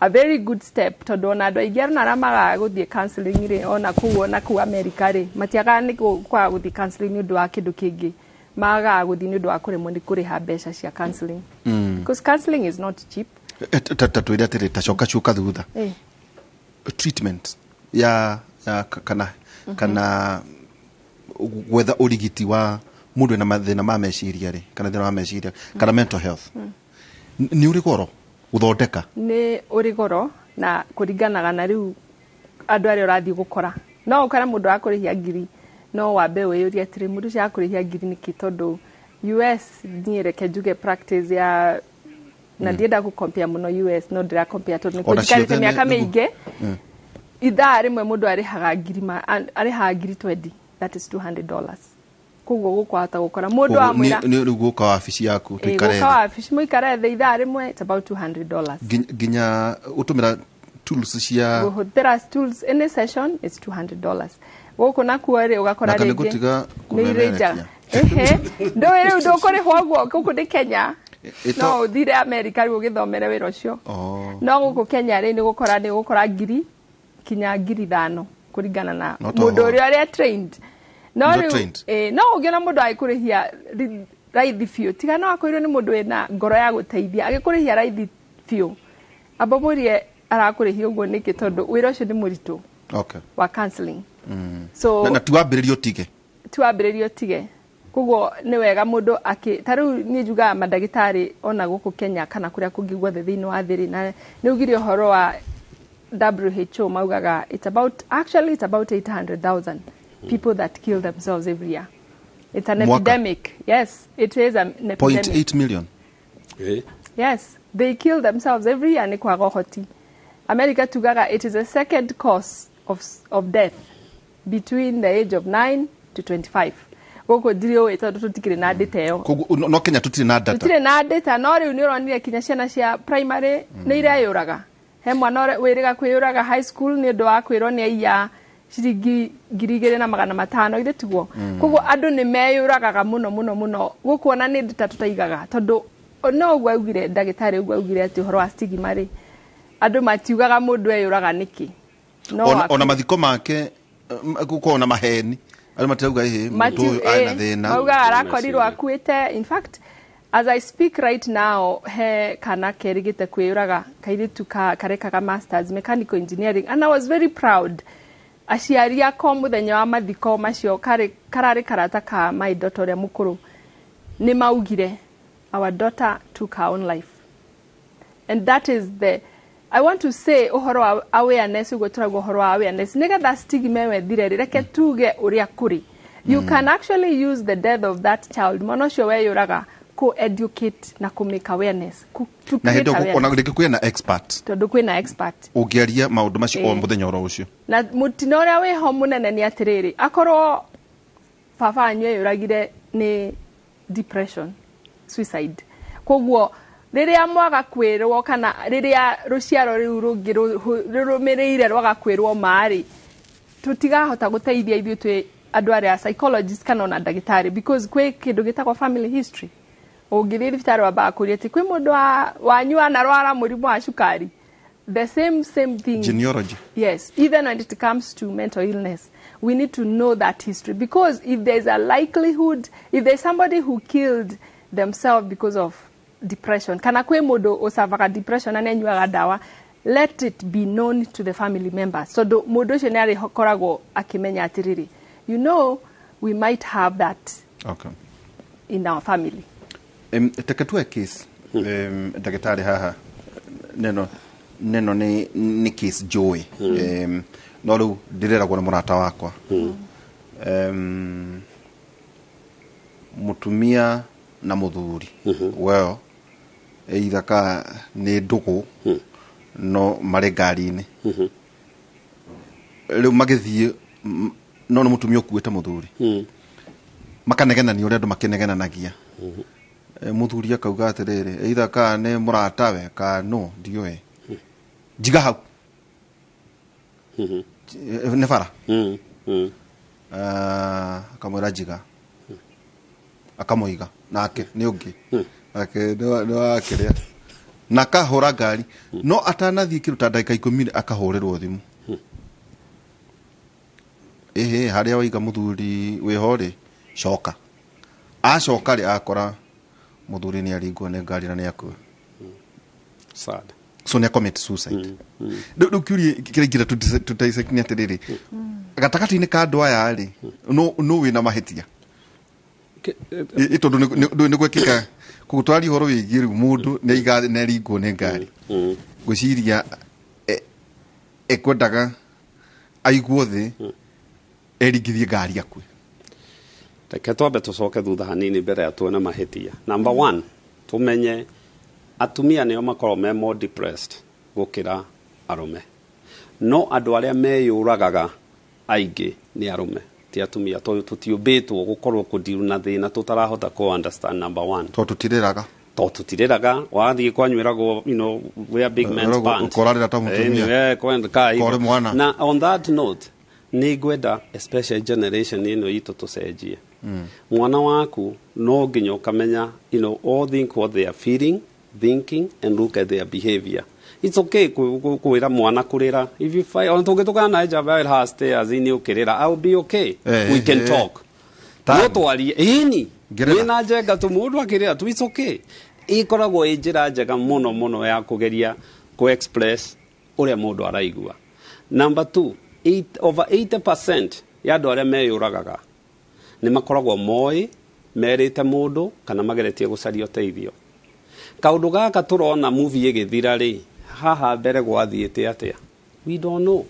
[SPEAKER 6] a very good step, tondũ ona andũ aingĩ arĩa magaga gũthiĩ counselling rĩ, ona kũu America rĩ matiagaga nĩ kwaga gũthiĩ counselling nĩ ũndũ wa kĩndũ kĩngĩ, magaga gũthiĩ nĩ ũndũ wa kũremwo nĩ kũrĩha mbeca cia counselling, because counselling is not cheap.
[SPEAKER 5] Twĩre atĩrĩ tacoka cuka thutha treatment ya kana gwetha ũrigiti wa mũndũ na mathĩna ma meciria rĩ, kana thĩna wa meciria kana mental health nĩ ũrĩ goro gũthondeka? Nĩ
[SPEAKER 6] ũrĩ goro, na kũringanaga na rĩu andũ arĩa ũrathiĩ gũkora. No ũkora mũndũ akũrĩhia ngiri, no wambe wĩyũrie atĩrĩ mũndũ ũcio akũrĩhia ngiri nĩkĩ, tondũ US niĩ reke njuge practice ya na ndienda gũcompare mũno US, no ndĩra compare tondũ nĩ kũjikarĩte mĩaka mĩingĩ. Ithaa rĩmwe mũndũ arĩhaga ngiri 20, that is $200. Koguo gũkwahota gũkora mũndũ amwĩra
[SPEAKER 5] nĩ gũka wabici yaku tũikare
[SPEAKER 6] gũka wabici mũikare thĩ ithaa rĩmwe, it's about $200.
[SPEAKER 5] Nginya ũtũmĩra tools cia
[SPEAKER 6] gũhũthĩra tools in a session is $200. Gũkũ nakuo rĩ ũgakora rĩngĩ nĩ irenja ndũĩ rĩu ndũkũrĩhwo ũguo gũkũ nĩ Kenya. No ũthire America rĩu ũgĩthomere wĩra ũcio. No gũkũ Kenya rĩ nĩ gũkora ngiri kinya ngiri 5 kũringana na mũndũ ũrĩa trained. No rĩu no ũngĩona mũndũ agĩkũrĩhia raithi biũ, tiga no akwĩrwo nĩ mũndũ wĩna ngoro ya gũteithia agĩkũrĩhia raithi biũ, amba mũrie arakũrĩhia ũguo nĩkĩ, tondũ wĩra ũcio nĩ mũritũ wa counseling. So
[SPEAKER 5] na tuambĩrĩrio tige
[SPEAKER 6] koguo ni wega mundu taru ni juga madagitari ona guku Kenya kana kuria kungi guothe thiini wa thiri na ni ugire horo wa WHO maugaga it's about 800,000 people that kill themselves every year. It's an epidemic. Yes, it is an epidemic.
[SPEAKER 5] 0.8 million.
[SPEAKER 6] Yes, they kill themselves every year. Ni kwa gohoti. America tugaga it is the second cause of death between the age of 9 to 25. Goko dirio etodo tutikire na data yo.
[SPEAKER 5] No Kenya tutire na data.
[SPEAKER 6] Tutire na data no riu ni uronire kinya ciana cia primary ni ira yuraga. He mwana wiriga kwiyuraga high school ni ndo wa kwirwo ni aiya ciringi 2,500 ithe tugo. Koguo andu ni meyuragaga muno gukuona ni data tutaigaga tondu no ugwa ugire ndagitari ugwa ugire ati horo wa stigma ri andu matiugaga mundu eyuraga niki
[SPEAKER 5] no ona mathiko make guko na maheni andu matauga mundu aina thina
[SPEAKER 6] auga arakorirwo akuite. In fact, as I speak right now, he kana kerigite kwiyuraga kairitu karekaga masters mechanical engineering, and I was very proud. Aciari ako muthenya wa mathiko macio karari karata ka my daughter ya mukuru ni maugire our daughter took her own life, and that is I want to say uhoro wa awareness ugo turago uhoro wa awareness nega that stigma we dire reke tuge uria kuri. You can actually use the death of that child monocio we yuraga ko educate na ku make awareness to
[SPEAKER 5] na hendo ona reke kwena expert
[SPEAKER 6] tondu kwena expert
[SPEAKER 5] ugiaria maundu macio o muthenya oro ucio
[SPEAKER 6] na mutino ria we ho munene ni atiriri akorwo baba anywe yuragire ni depression, suicide. Koguo riria mwaga kwirwo kana riria ruciaro riu rungi rurumirire rwaga kwirwo mari tutigahota guteithia ithuĩ twi andu aria psychologist kana ona ndagitari, because kwi kindu gitagwo family history. Ungithii thibitari wambaga kuria ati kwi mundu wanyu anarwara murimu wa cukari, the same thing,
[SPEAKER 5] genealogy.
[SPEAKER 6] Yes, even when it comes to mental illness, we need to know that history, because if there's a likelihood, if there's somebody who killed themselves because of depression, kana kwe mundu osavaga depression na nenyuaga dawa, let it be known to the family members. So mundu ucio ni ari koragwo akimenya atiriri, you know, we might have that in our family.
[SPEAKER 5] Tekatue case ndagitari haha neno ni case joy no riu ndireragwo na murata wakwa mutumia na muthuri weo eithaka ni ndugu no mare ngari-ini riu magithie no mutumia ukuite muthuri makanegena ni uria andu makenegenanagia muthuri akauga atiriri either ka ni muratawe ka no ndiwe jiga hau ne fara akamwira jiga akamoiga nake ni ungi ake no akiria na kahura ngari no atanathie kiruta ndagika 10 akahurirwo thimu haria waiga muthuri wihori coka acoka ri akora muthuri ni aringwo ne ngari na ni akua
[SPEAKER 7] sad,
[SPEAKER 5] so ne commit suicide. Do kuri kiringira tutaisekini atiriri gatakati ni ka andu aya ri no wina mahitia ito ndo ni gwekika kugutwari horo wigie ri mundu ne iga ne ringwo ne ngari gwiciria ekwendaga aigwo thi erigithie ngari akue.
[SPEAKER 7] Reke twambe tucoke thutha hanini mbere ya tuone mahitia. Number 1, tumenye atumia nio makorwo me more depressed gukira arume. No andu aria meyuragaga aingi ni arume ti atumia tutiumbitwo gukorwo kudiru na thina tutarahota ku understand. Number 1, tutiriraga wathie kwanywiragwo we are big man's pants
[SPEAKER 5] korarira ta mutumia
[SPEAKER 7] kore mwana. Na on that note ni gwenda especially generation ino itu tucenjie mwana waku no nginya ukamenya all think what they are feeling, thinking and look at their behavior. It's okay kuira mwana kurira if you fight on tugituka na java has stairs in ukirira I'll be okay, we can talk no twari ini wina njega tumudu akirira tu it's okay. Ikoragwo njira njega muno ya kugeria ku express uria mundu araigua. Number 2, over 80% ya andu aria meyuragaga ni makoragwo moi merite mundu kana mageretie gucaria uteithio. Kaundu gaka turona movie igithira ri haha mbere gwathiite atia, we don't know.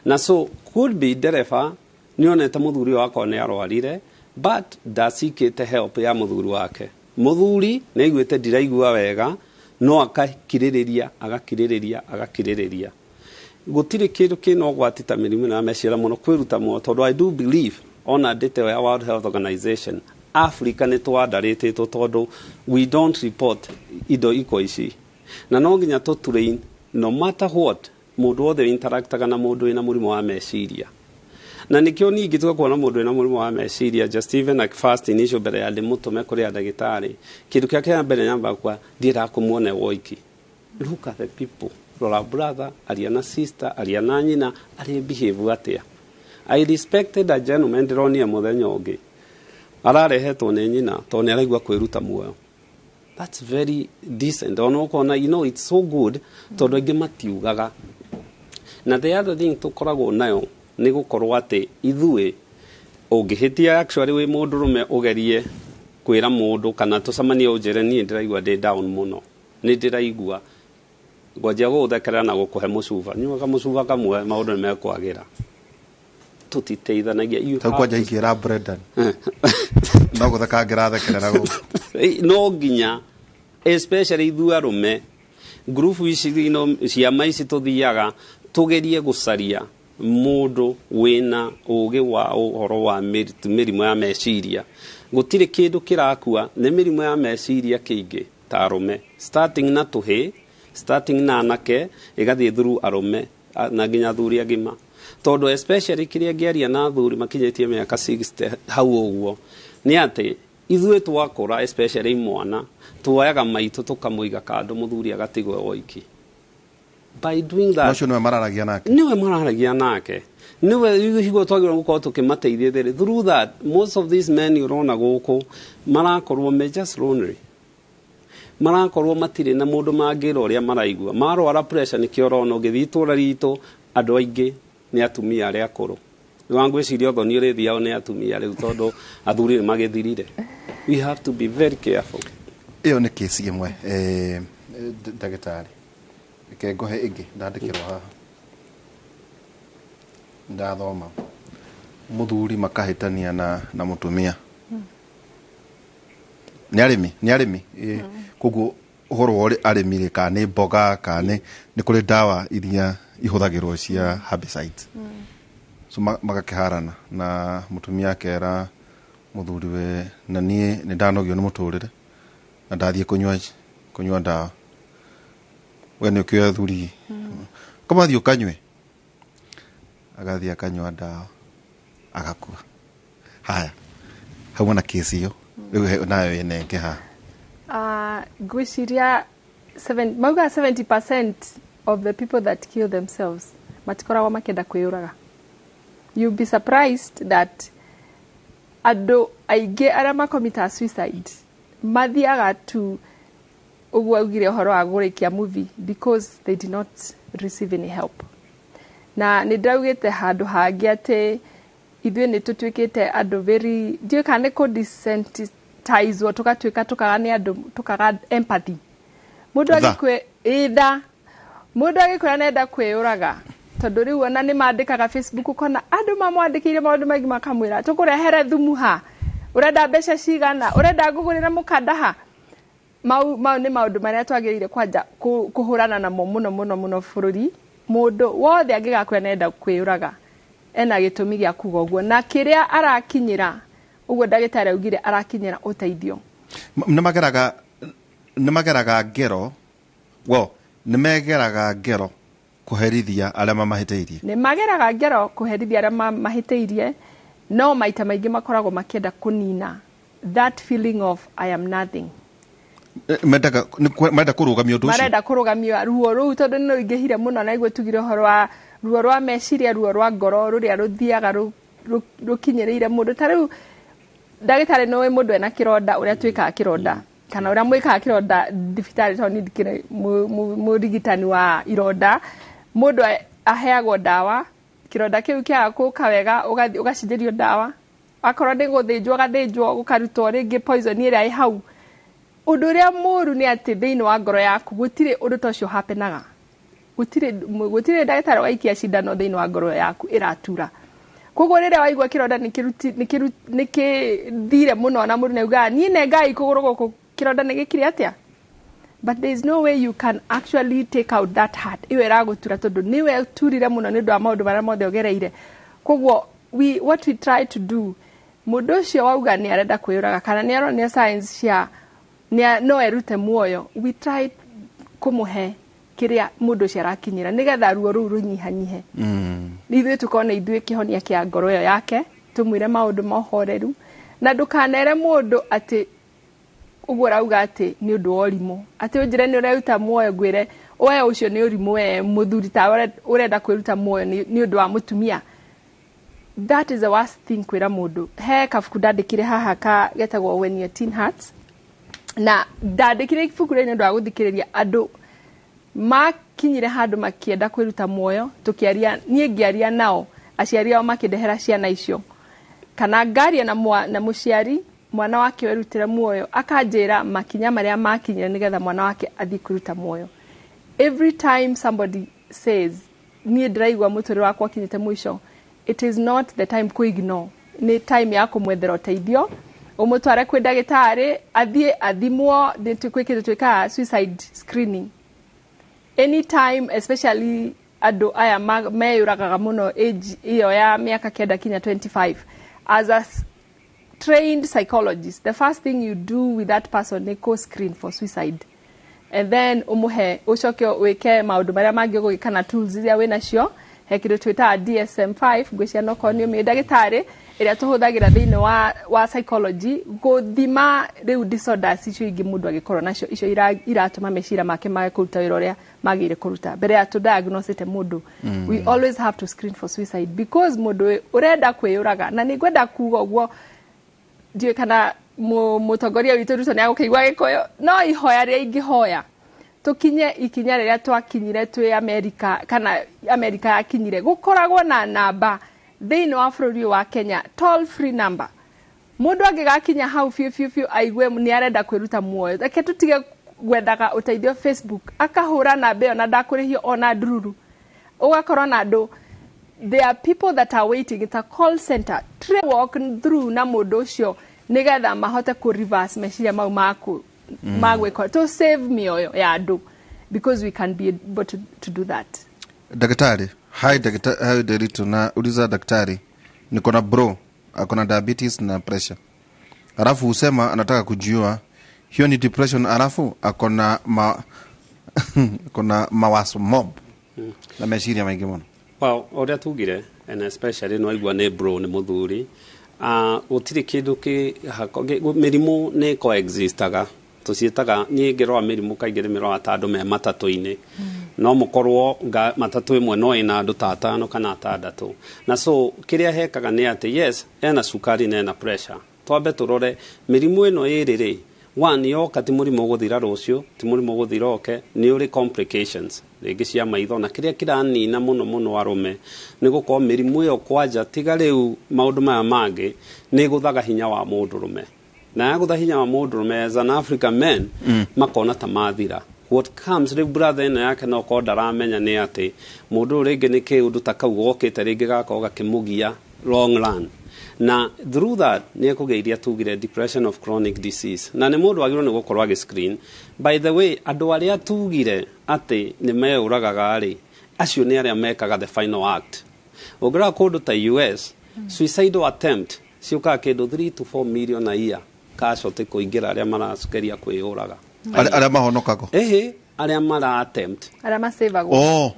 [SPEAKER 7] Na so could be dereva nionete muthuri wako ni arwarire, but ndasikite help ya muthuri wake. Muthuri neiguite ndiraigua wega, no akakiririria gutiri kindu kino gwatita mirimu na meciria muno kwiruta muno tondu I do believe on a detail ya World Health Organization Africa ni twandarititwo tondu we don't report indo iko ici, na no nginya tutrain no matter what mundu wothe interactaga na mundu ina murimu wa meciria. Na nikio ningi tukakuona mundu ina murimu wa meciria just even like first initial mbere ya mutume kuri ndagitari kindu kia kia mbere nyamba kwa ndira kumuone woiki. Look at the people, rora brother, aliana sister, aliana nyina, ali behave atia. I respected a gentleman ndronia muthenya ungi ararehetwo ni nyina toni araigua kwiruta muoyo. That's very decent. Ono kona, you know, it's so good tondu ingi matiugaga. Na the other thing tukoragwo nayo ni gukorwo ati ithui ungihitia actually we mundu rume ugerie kwira mundu kana tucamanie unjire nie ndiraigua ndi down muno, ni ndiraigua ngwajia guthekera na gukuhe mucuba nyuaga mucuba kamwe maundu ni mekwagira tutiteithanagia. You have
[SPEAKER 5] to ingira Brendan no gutheka ngirathekerera guku
[SPEAKER 7] no nginya especially ithu arume group ici ciama ici tuthiaga tugerie gucaria mundu wina ugi wa uhoro wa mirimu ya meciria. Gutire kindu kirakua ni mirimu ya meciria kiingi ta arume, starting na tuhi, starting na anake igathie through arume na nginya thuri agima, tondu especially kiria ngiaria na thuri makinyetie miaka 60 hau uguo ni ati ithuĩ twakũra especially mwana tuoyaga maitũ tukamuiga kando muthuri agatigwo woiki. By doing that
[SPEAKER 5] nocio niwe mararagia nake
[SPEAKER 7] niwe higo twagĩrĩirwo gũkorwo tũkĩmateithia. Through that most of these men urona gũkũ marakorwo me just lonely, marakorwo matirĩ na mũndũ mangĩra ũrĩa maraigua, marwara pressure. Nĩkĩo ũrona ũgĩthiĩ itũũra ritũ andũ aingĩ nĩ atumia arĩa akũrũ. Wangwĩciria ũthoni ũrĩthiao nĩ atumia rĩu tondu athuri nĩ magĩthirire. We have to be very careful.
[SPEAKER 5] Iyo nĩ kesi ĩmwe ndagĩtarĩ ke ngohe ĩngĩ ndandĩkĩrwo haha ndathoma muthuri makahĩtania na mutumia nĩ arĩmi koguo ũhoro wa arĩmi ka nĩ mboga ka nĩ kũrĩ ndawa iria ihũthagĩrwo cia herbicides. So magakĩharana na mutumia akera muthuri we na niĩ nĩ ndanogio nĩ mũtũrĩre na ndathiĩ kũnyua ndawa. We nĩ ũkĩoya thuri kamathi ũkanyue, agathiĩ akanyua ndawa agakua. Haya hau na kesi iyo rĩu nayo yenenge ha
[SPEAKER 6] ngwĩciria mauga 70% of the people that kill themselves matikoragwo makĩenda kwĩyũraga. You'll be surprised that ado aige arĩa makomita suicide mathiaga tu uguo augire ũhoro wa gũrĩkia movie because they did not receive any help. Na nĩ ndaugĩte handũ hangĩ atĩ ithuĩ nĩ tũtuĩkĩte andũ very ndiũ kana nĩ kũ-desensitize tũgatuĩka tũkaga nĩ andũ tũkaga empathy. Mũndũ agĩkwĩra nenda kwĩyũraga tondu riu ona ni mandikaga Facebook kona andu mamwandikire maundu maingĩ makamwira tukurehere thumu ha, urenda mbeca cigana, urenda ngugurira mukanda ha. Mau ni maundu maria twagirire kwanja kuhurana namo muno bururi. Mundu wothe angigakwira nenda kwiyuraga ena gitumi gia kuga uguo na kiria arakinyira uguo ndagitari augire arakinyira uteithio.
[SPEAKER 5] Nimageraga ngero nimegeraga ngero kuherithia arĩa mamahĩtĩirie. Nĩ
[SPEAKER 6] mageraga ngero kuherithia arĩa mamahĩtĩirie, no maita maingĩ makoragwo makĩenda kũnina that feeling of I am nothing.
[SPEAKER 5] Marenda kũrũgamia ũndũ ũcio.
[SPEAKER 6] Marenda kũrũgamia ruo rũu tondu nĩ rũingĩhire mũno na igwe tugire ũhoro wa ruo rwa meciria, ruo rwa ngoro rũrĩa rũthiaga rũkinyĩrĩire mũndũ. Ta rĩu ndagĩtarĩ nĩ mũndũ ena kĩronda ũrĩa twĩkaga kĩronda kana ũrĩa mwĩkaga kĩronda thibitarĩ to nĩ mũrigitani wa ironda. Mundu aheagwo dawa, kironda kiu kia kuka wega ugacinjirio dawa akorwo ndi guthinjwo gathinjwo gukarutwo ringi poison ira i hau undu uria muru ni ati thiini wa ngoro yaku gutire undu tocio hapenaga gutire ndagitari waikia cindano thiini wa ngoro yaku iratura koguo riria waigua kironda nikithire muno na muru nauga nie ne ngai kuguru guku kironda nigikire atia but there is no way you can actually take out that heart iwe iragutura tondu niwe turire muno ni ndu wa maundu maria mothe ogereire koguo what we try to do mundu ucio wauga ni arenda kwiyuraga kana ni aronia science cia no erute muoyo we try kumuhe kiria mundu ucio arakinyira nigetha ruo ruu runyihanyihe ithuĩ tukona ithuĩ kihonia kia ngoro yo yake tumwire maundu mahoreru na ndukanere mundu ati uguo rauga ati ni undu wa urimu ati unjire ni ureruta muoyo ngwire oya ucio ni urimu we muthuri ta urenda kwiruta muoyo ni undu wa mutumia. That is the worst thing kwira mundu. He kafuku ndandikire haha ka getagwo When Your Teen Hearts na ndandikire ibuku ri ni undu wa guthikiriria andu makinyire handu makienda kwiruta muoyo tukiaria nie ngiaria nao aciari ao makindehera ciana icio kana ngaria na muciari mwana wake werutire muoyo akanjira makinya maria makinyire nigetha mwana wake athi kuruta muoyo. Every time somebody says nie ndiraigwa muture wakwa kinyite mwisho, it is not the time ku ignore, ni time ya kumwethera uteithio umutware kwi ndagitari athie athimwo ndikwikite twika suicide screening anytime, especially ado aya meyuragaga muno age iyo ya miaka kenda kinya 25. As a trained psychologist, the first thing you do with that person ni ko screen for suicide, and then umuhe ucoke wike maundu maria mangi gugikana tools iria wina cio hekindo twita DSM-5 gwicia no konio mi ndagitari iria tuhuthagira thiini wa psychology guthima riu disorders icio ingi mundu agikorwo nacio icio iratuma mecira make mage kuruta wira uria magire kuruta mbere ya to diagnose mundu. We always have to screen for suicide because mundu urenda kwiyuraga na ni gwenda kuga uguo ndiye kana mutongoria witu ruto ni agukeigwa gikoyo no ihoya ria ingihoya tukinye ikinya riria twakinyire twi America kana America yakinyire gukoragwo na namba thiini wa bururi wa Kenya, toll free number. Mundu angigakinya hau fiu aigwe ni arenda kwiruta muoyo reke tutige gwethaga uteithio Facebook akahura namba iyo na ndakurihio ona ndururu ugakorwo na andu. There are people that are waiting. It's a call center. Try walking through na mundu ucio nigetha mahote ku reverse meciria mau maku magweko to save mioyo ya andu because we can be able to do that.
[SPEAKER 5] Daktari, hi Derito, na uliza daktari, niko na bro akona diabetes na pressure, alafu usema anataka kujua hiyo ni depression, alafu akona mawazo mob na meciria maingi muno.
[SPEAKER 7] Well, oria tugire and especially no igwa ne bro ne muthuri gutiri kindu ki mirimu ne coexistaga tucietaga ni ngirwa mirimu kaingire mirwa ta andu me matatu-ini no mukorwo matatu imwe no ina andu ta 5 kana 6 na so kiria hekaga ni ati yes ena sukari na ena pressure twambe turore mirimu ino iriri one yoka ti murimu guthira rucio ti murimu guthira oke ni uri complications ringi cia maitho na kiria kiranina muno arume ni gukorwo mirimu iyo kwanja tiga riu maundu maya mangi ni guthaga hinya wa mundu rume na gutha hinya wa mundu rume as an African man makona ta mathira. What comes riu brother ino yake no ko ndaramenya ni ati mundu ringi ni kiundu ta kau gokite ringi gako gakimugia long run na through that ni kugeiria tugire depression of chronic disease na ni mundu agirwo ni gukorwa agi screen. By the way, andu aria tugire ati ni meuragaga ari acio ni aria mekaga the final act. Ugira kundu ta US suicidal attempt ciuka kindu 3 to 4 million a year kacote kuingira aria maracukeria kwiyuraga
[SPEAKER 5] aria mahonokago
[SPEAKER 7] aria mara attempt
[SPEAKER 6] aria masevagwo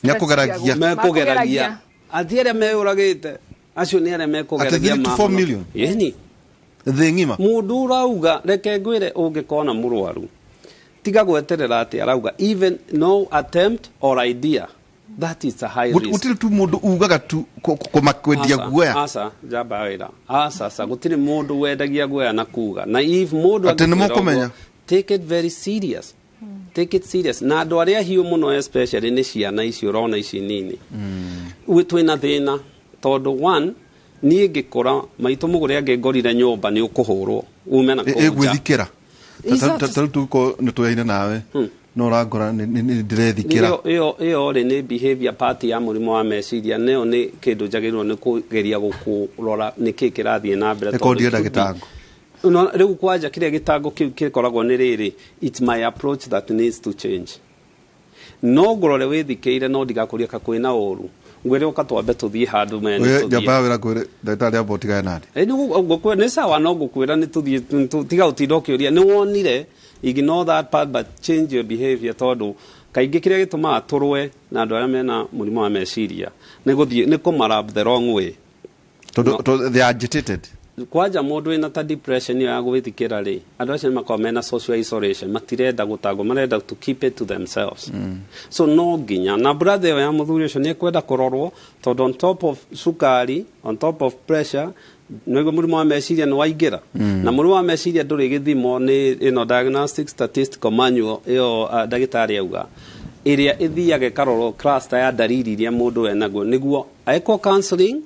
[SPEAKER 7] mekugeragia athi aria meuragite acio ni aria mekugeragia
[SPEAKER 5] 4 million
[SPEAKER 7] yeni
[SPEAKER 5] thingima
[SPEAKER 7] mundu urauga reke ngwire ungikona murwaru tiga gweterera ati arauga even no attempt or idea that is a high risk.
[SPEAKER 5] Gutiri tu mundu ugaga tu kumakwendia guoya
[SPEAKER 7] asa jaba wira asa gutiri mundu wendagia guoya na kuga na if mundu
[SPEAKER 5] atenemo
[SPEAKER 7] take it very serious. Take it serious. Na andu aria hiu muno especially ni ciana icio rona ici nini twina thina tondu one niä ngä kora maitå må gå rä angä ngorire nyåmba nä å kå hå rwo ume na
[SPEAKER 5] gwä thikä ra tarä tuko nä twyaine nawe no rangora nä ndä rethikä ra
[SPEAKER 7] ä yo rä nä behavior party ya må rimå wa meciria nä yo nä kä ndå njagä rwo nä kå geria gå kå rora nä kä kä rathiä na mbere
[SPEAKER 5] ndagä tango
[SPEAKER 7] rä u kwanja kä rä a gä tango kä u kä koragwo nä rä rä it's my approach that needs to change no ngå rore wä thikä ire no ndigakå ria kakwä na å ru ngwire ukatwambe tuthie handu mene
[SPEAKER 5] jamba wira kwire ndagitari abotigae nandi
[SPEAKER 7] nä sawa no ngukwira nä tuthie tiga utinda ukiuria nä wonire ignore that part but change your behavior tondu kaingä kä rä a gä tå maga tå rwe na andå arä a mena må rimå wa meciria nä kå marab the wrong way
[SPEAKER 5] they are agitated
[SPEAKER 7] kwanja må ndå wä na ta depression ä yo ya gå wä thikä ra rä andå acio nä makorwo mena social isolation matirenda gå tangwo marenda to keep it to themselves so no nginya na brother ä yo ya må thuri å cio nä ekwenda kå rorwo tondå on top of sukari on top of pressure nĩguo mũrimũ wa meciria nĩ waingĩra na mũrimũ wa meciria ndũrĩ gĩthimo nĩ ĩno diagnostic statistical manual ĩyo ndagĩtarĩ auga ĩrĩa ĩthiaga ĩkarorwo cluster ya ndariri iria mũndũ enaguo nĩguo aĩkwo counseling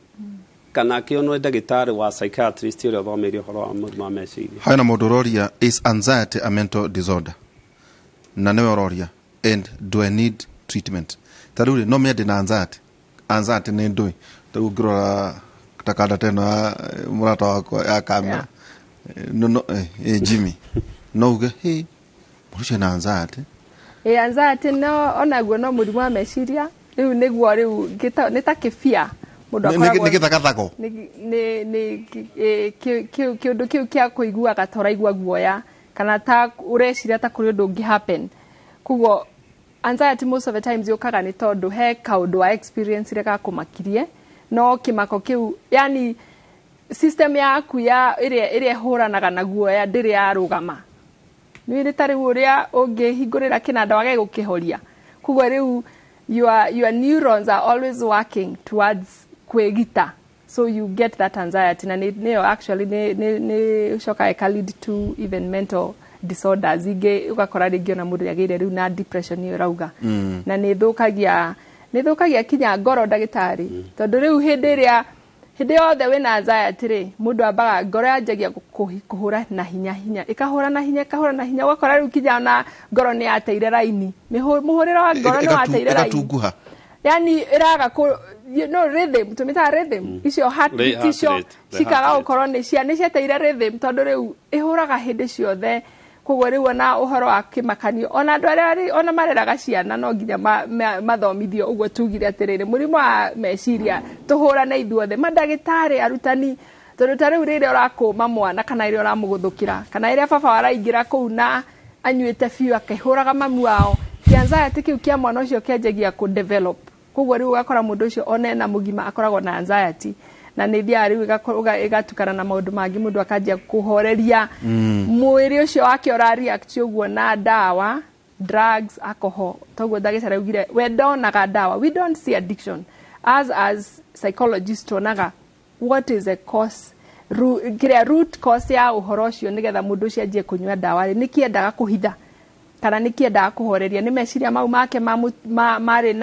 [SPEAKER 7] kana akĩonwo ndagĩtarĩ wa psychiatrist ũrĩa ũthomeire ũhoro wa mũrimũ wa meciria.
[SPEAKER 5] Hena mũndũ ũroria is anxiety a mental disorder na nĩwe ũroria and do I need treatment tarĩu no mĩende na anxiety nĩ ndũĩ tarĩu ngĩrora takada tena murata wako ya kamera no Jimmy no uge he murisha na anxiety
[SPEAKER 6] anxiety no onaguo no mũrimũ wa meciria riu nĩguo riu nĩ ta kĩbia mũndũ akoragwo
[SPEAKER 5] nĩ gĩthagathagwo
[SPEAKER 6] nĩ kĩũndũ kĩu kĩa kũiguaga ta ũraigua guoya kana ta ũreciria ta kũrĩ ũndũ ũngĩ happen koguo anxiety most of the times yũkaga nĩ tondũ he kaũndũ wa experience reka kũmakirie no kimako kiu yani system yaku ya ĩrĩa hũranaga na guoya ndĩrĩ yarũgama nĩ rĩ tarĩ ũrĩa ũngĩhingũrĩra kĩnanda wage gũkĩhoria koguo rĩu your neurons are always working towards kwĩgita so you get that anxiety na nĩyo actually nĩ coka ĩka lead to even mental disorders ingĩ ũgakora rĩngĩ ona mũndũ agĩire rĩu na depression ĩyo rauga na nĩ thũkagia kinya ngoro ndagĩtarĩ tondũ rĩu hĩndĩ yothe wĩna anxiety rĩ mũndũ ambaga ngoro yanjagia kũhũra na hinya ĩkahũra na hinya ũgakora rĩu kinya ona ngoro nĩ yateire raini mũhũrĩre wa ngoro nĩ wateire raini yani ĩraga no rhythm tumĩtaga rhythm icio heartbeat icio cikaga gũkorwo nĩ ciateire rhythm tondũ rĩu ĩhũraga hĩndĩ ciothe koguo rĩu ona ũhoro wa kĩmakanio ona andũ arĩa ona mareraga ciana no nginya mathomithio ũguo tugire atĩrĩrĩ mũrimũ wa meciria tũhũrane ithuothe mandagĩtarĩ arutani tondũ ta rĩu rĩrĩa ũrakũma mwana kana rĩrĩa ũramũgũthũkĩra kana rĩrĩa baba waraingĩra kũu na anyuĩte biũ akĩhũraga mamu wao anxiety kĩu kĩa mwana ũcio kĩanjagia kũdevelop koguo rĩu ũgakora mũndũ ũcio ona ena mũgima akoragwo na anxiety na nĩ thiaga rĩu ĩgatukana na maũndũ mangĩ mũndũ akanjia kũhoreria mwĩrĩ ũcio wake ũra react ũguo na ndawa drugs alcohol toguo ndagĩtarĩ augire we ndonaga ndawa we don't see addiction as psychologists tuonaga what is the cause root cause ya ũhoro ũcio nĩgetha mũndũ ũcio anjie kũnyua ndawa nĩ kĩendaga kũhitha kana nĩ kĩendaga kũhoreria nĩ meciria mau make marĩ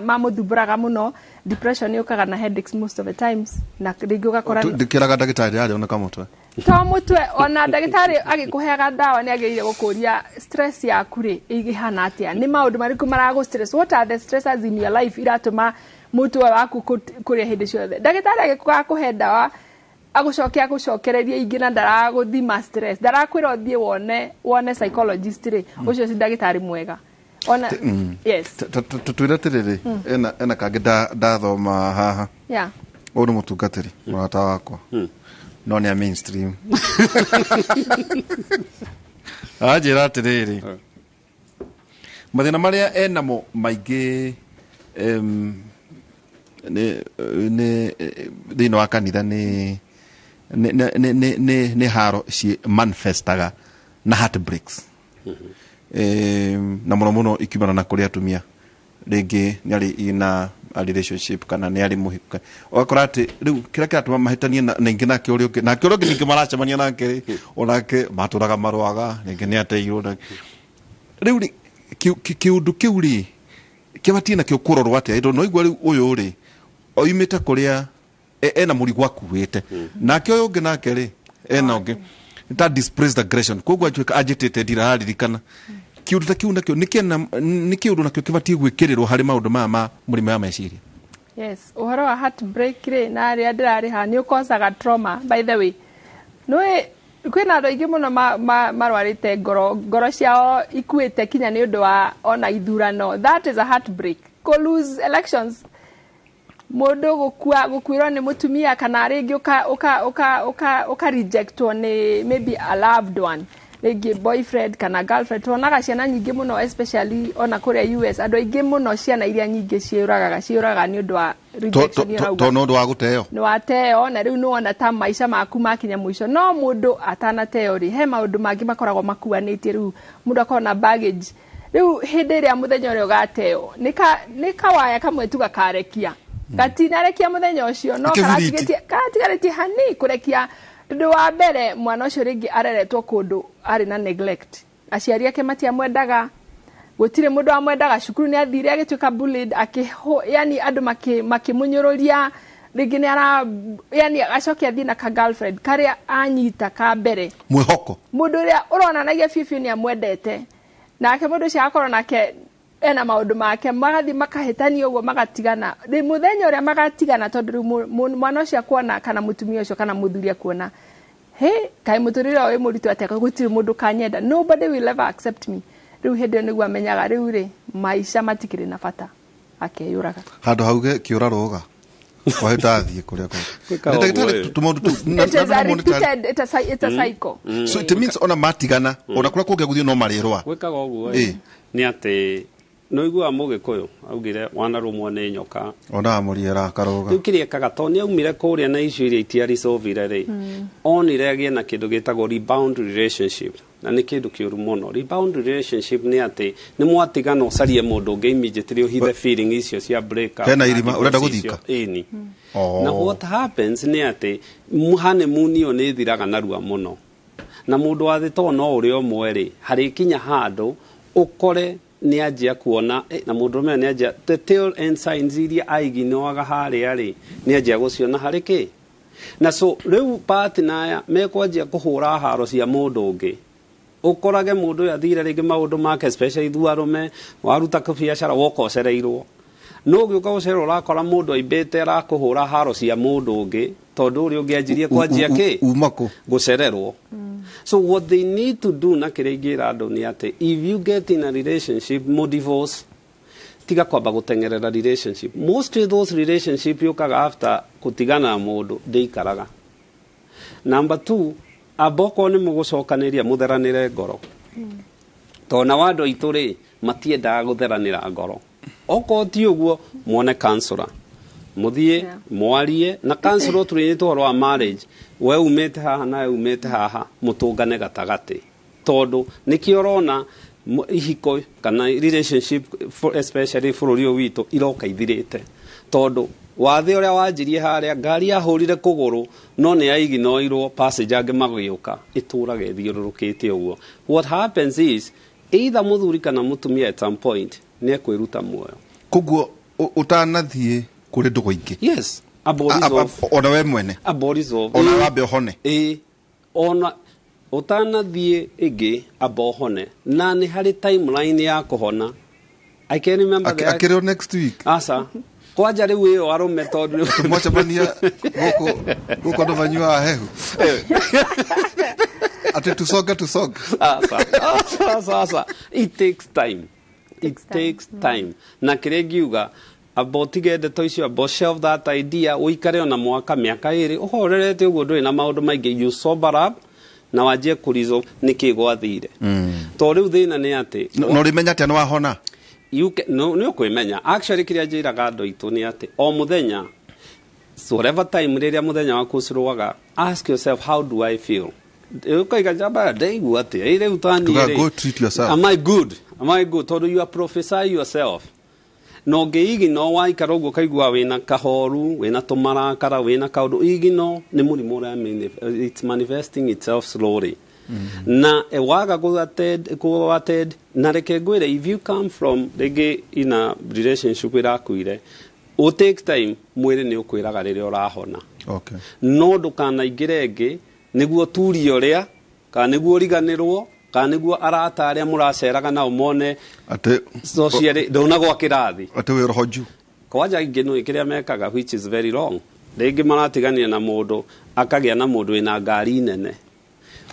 [SPEAKER 6] ma mũthumbũraga mũno depression yũkaga na headaches most of the times na rĩngĩ ũgakora
[SPEAKER 5] ndĩkĩraga ndagĩtarĩ arĩ ona kamũtwe
[SPEAKER 6] to mũtwe ona ndagĩtarĩ agĩkũheaga ndawa nĩ agĩrĩire gũkũria stress yaku rĩ ĩhana atĩa nĩ maũndũ marĩkũ maragũ stress what are the stresses in your life iratũma mũtwe waku kũrĩa hĩndĩ ciothe ndagĩtarĩ agĩkũhe ndawa agũcokereria ingĩ na ndaragũthima stress ndarakwĩra ũthiĩ wone psychologist rĩ ũcio si ndagĩtarĩ mwega ona yes
[SPEAKER 5] twĩra atĩrĩrĩ ena kangĩ ndathoma haha ũyũ nĩ mũtungatĩri mũrata wakwa no nĩ a mainstream anjĩra atĩrĩrĩ mathĩna marĩa enamo maingĩ thĩinĩ wa kanitha nĩ haro ciĩ manifestaga na heartbreaks na mũno mũno ikiumana na kũrĩ atumia rĩngĩ nĩ arĩ na relationship kana nĩ arĩ mũhika ũgakora atĩ rĩu kĩrĩa kĩratũma mahĩtanie na ingĩ nake ũrĩa ũngĩ ningĩ maracemania nake onake matũraga marwaga rĩngĩ nĩ ateirwo rĩu kĩũndũ kĩu rĩ kĩbatie nakĩo kũrorwo atĩa tondũ no igua rĩu ũyũ rĩ oimĩte kũrĩa ena mũrigo akuĩte nake ũyũ ũngĩ nake rĩ ena ũngĩ ta displaced aggression koguo atuĩka agitated iraririkana kiũndũ ta kĩu nakĩo nĩ kĩũndũ nakĩo kĩbatiĩ gwĩkĩrĩrwo harĩ maũndũ maya ma mũrimũ wa meciria.
[SPEAKER 6] Yes, uhoro wa heartbreak rĩ na rĩa ndĩrarĩ ha nĩ ũkosaga trauma by the way. Nĩ kwĩna andũ aingĩ mũno marwarĩte ngoro ciao ikuĩte kinya nĩ ũndũ wa ona ithurano. That is a heartbreak. Ko lose elections. Mũndũ gũkuĩrwo nĩ mũtumia kana rĩngĩ ũka rejectwo nĩ maybe a loved one. Rĩngĩ boyfriend kana girlfriend. Tuonaga ciana nyingĩ mũno especially ona kũrĩa US. Andũ aingĩ mũno ciana iria nyingĩ ciũraga nĩ ũndũ wa rejection
[SPEAKER 5] to no ũndũ wa gũteo.
[SPEAKER 6] Nĩ wateo na rĩu nĩwona ta maica maku makinya mũico. No mũndũ atanateo rĩ he maũndũ mangĩ makoragwo makuanĩtie rĩu mũndũ akorwo na baggage. Rĩu hĩndĩ ĩrĩa mũthenya ũrĩa ũgateo nĩ kawaya kamwe tu gakarekia. Gatinarekia mũthenya ũcio no karatigarĩtie hani kũrekia tondũ wa mbere mwana ũcio rĩngĩ areretwo kũndũ arĩ na neglect. Aciari ake matiamwendaga gũtirĩ mũndũ amwendaga cukuru nĩ athire agĩtuĩka bullied yani andũ makĩmunyũrũria rĩngĩ nĩ yani acokia thiĩ na ka girlfriend karĩa anyita ka mbere
[SPEAKER 5] mwĩhoko
[SPEAKER 6] mũndũ ũrĩa ũronanagia biũ nĩ amwendete nake mũndũ ũcio akorwo nake ena maũndũ make magathi makahĩtania ũguo magatigana mũthenya ũrĩa magatigana tondũ mwana ũcio akuona kana mũtumia ũcio kana mũthuri akuona kaĩ mũtũrĩre ũyũ mũritũ atĩa gũtirĩ mũndũ kanyenda nobody will ever accept me rĩu hĩndĩ ĩyo nĩguo amenyaga rĩu rĩ maica matikĩrĩ na bata akeyũraga
[SPEAKER 5] handũ hauge kĩũra rũga wahetathiĩ kũrĩa
[SPEAKER 6] it's a cycle
[SPEAKER 5] so it means ona matigana ona kũrĩa kũngĩagũthio no marĩrwa
[SPEAKER 7] gwĩkaga ũguo nĩ atĩ no igua mũgĩkũyũ augire wana rũmwo nĩ nyoka
[SPEAKER 5] ona amũriera karoga
[SPEAKER 7] rĩu kĩrĩa ekaga to nĩ aumire kũrĩa na icio iria itiarisovire rĩ onire agĩe na kĩndũ gĩtagwo rebound relationship na nĩ kĩndũ kĩũru mũno rebound relationship nĩ atĩ nĩ mwatigana ũcarie mũndũ ũngĩ immediately ũhithe feeling icio cia break up
[SPEAKER 5] hena irima ũrenda gũthika
[SPEAKER 7] ĩni na what happens nĩ atĩ honeymoon ĩyo nĩ ĩthiraga narua mũno na mũndũ wa thĩ to no ũrĩ ũmwe rĩ harĩ kinya handũ ũkore nĩ anjia kuona na mũndũ ũmwe nĩ anjia the tail end signs iria aiginoaga harĩa rĩ nĩ anjia gũciona harĩ kĩ na so rĩu partner aya mekwanjia kũhũra haro cia mũndũ ũngĩ ũkorage mũndũ ũyũ athire rĩngĩ maũndũ make especially thuarũme waruta kĩbiacara woka ũcereirwo no ũgĩũka gũcererwo ũrakora mũndũ aimbĩte arakũhũra haro cia mũndũ ũngĩ tondũ ũrĩa ũngĩ anjirie kwanjia kĩ gũcererwo. So what they need to do na kĩrĩa ingĩra andũ nĩ atĩ if you get in a relationship mo divorce tiga kwamba gũteng'erera relationship most of those relationship yũkaga after gũtigana na mũndũ ndĩikaraga. Number 2 aboko nĩ mũgũcokanĩria mũtheranĩre ngoro tona wa andũ aitũ rĩ matiendaga gũtheranĩra ngoro oko ti ũguo muone counselor muthie mwarie na counselor tũrĩnyĩtwo ũhoro wa marriage we umĩte haha na umĩte haha mũtũngane gatagatĩ tondũ nĩkĩo ũrona ihiko kana relationship especially bũrũri ũyũ witũ iroka ithirĩte tondũ wathe ũrĩa wanjirie harĩa ngari yahũrire kũgũrũ no nĩ yaiginoirwo passenger angĩ magĩũka itũraga ithiũrũrũkĩte ũguo. What happens is either mũthuri kana mũtumia at some point nĩ ekwĩruta muoyo
[SPEAKER 5] koguo ũtanathiĩ kũrĩ ndũgũ ingĩ.
[SPEAKER 7] Yes,
[SPEAKER 5] ona we mwene ona wambe ũhone
[SPEAKER 7] ona ũtanathiĩ ĩngĩ amba ũhone na nĩ harĩ timeline ya kũhona. I can remember that
[SPEAKER 5] akĩrĩo next week
[SPEAKER 7] asa kwanja rĩu ĩyo arũme tondũ
[SPEAKER 5] mwacemania gũkũ andũ manyuaga hehu ati tusoga
[SPEAKER 7] asa it takes time na kĩrĩa ngiuga abotige ndeto icio abo shelf that idea ũikare ona mwaka mĩaka ĩrĩ ũhorerete ũguo ndũrĩ na maũndũ maingĩ you sober up na wanjie kũrizo nĩkĩ gwathire to rĩu thĩna nĩ atĩ
[SPEAKER 5] no ũrĩmenya atĩ nĩ wahona
[SPEAKER 7] nĩ ũkwĩmenya actually kĩrĩa njĩraga andũ aitũ nĩ atĩ o mũthenya so whatever time rĩrĩa mũthenya waku ũcirũaga ask yourself how do I feel ũkaiga jamba ndaigua atĩ rĩu tani
[SPEAKER 5] go treat yourself
[SPEAKER 7] am I good tondũ you are prophesy yourself no ngĩigino waikara ũguo kaigua wĩna kahoru wĩna tũmarakara wĩna kaũndũ igino nĩ mũrimũ ũrĩa it's manifesting itself slowly na waga gũated na reke ngwĩre if you come from rĩngĩ in a relationship ĩrakuire take time mwĩrĩ nĩ ũkwĩraga rĩrĩa ũrahona
[SPEAKER 5] Okay.
[SPEAKER 7] No ndukanaingire ngi niguo turio ria ka niguo riganirwo ka niguo arata aria muraceraga na umone
[SPEAKER 5] ate
[SPEAKER 7] socially ndona gwa kirathi
[SPEAKER 5] ate we rohoju
[SPEAKER 7] kwaja ingi no ikiria mekaga which is very wrong. Rĩngĩ maratigania na mũndũ akagĩa na mũndũ wĩna ngari nene.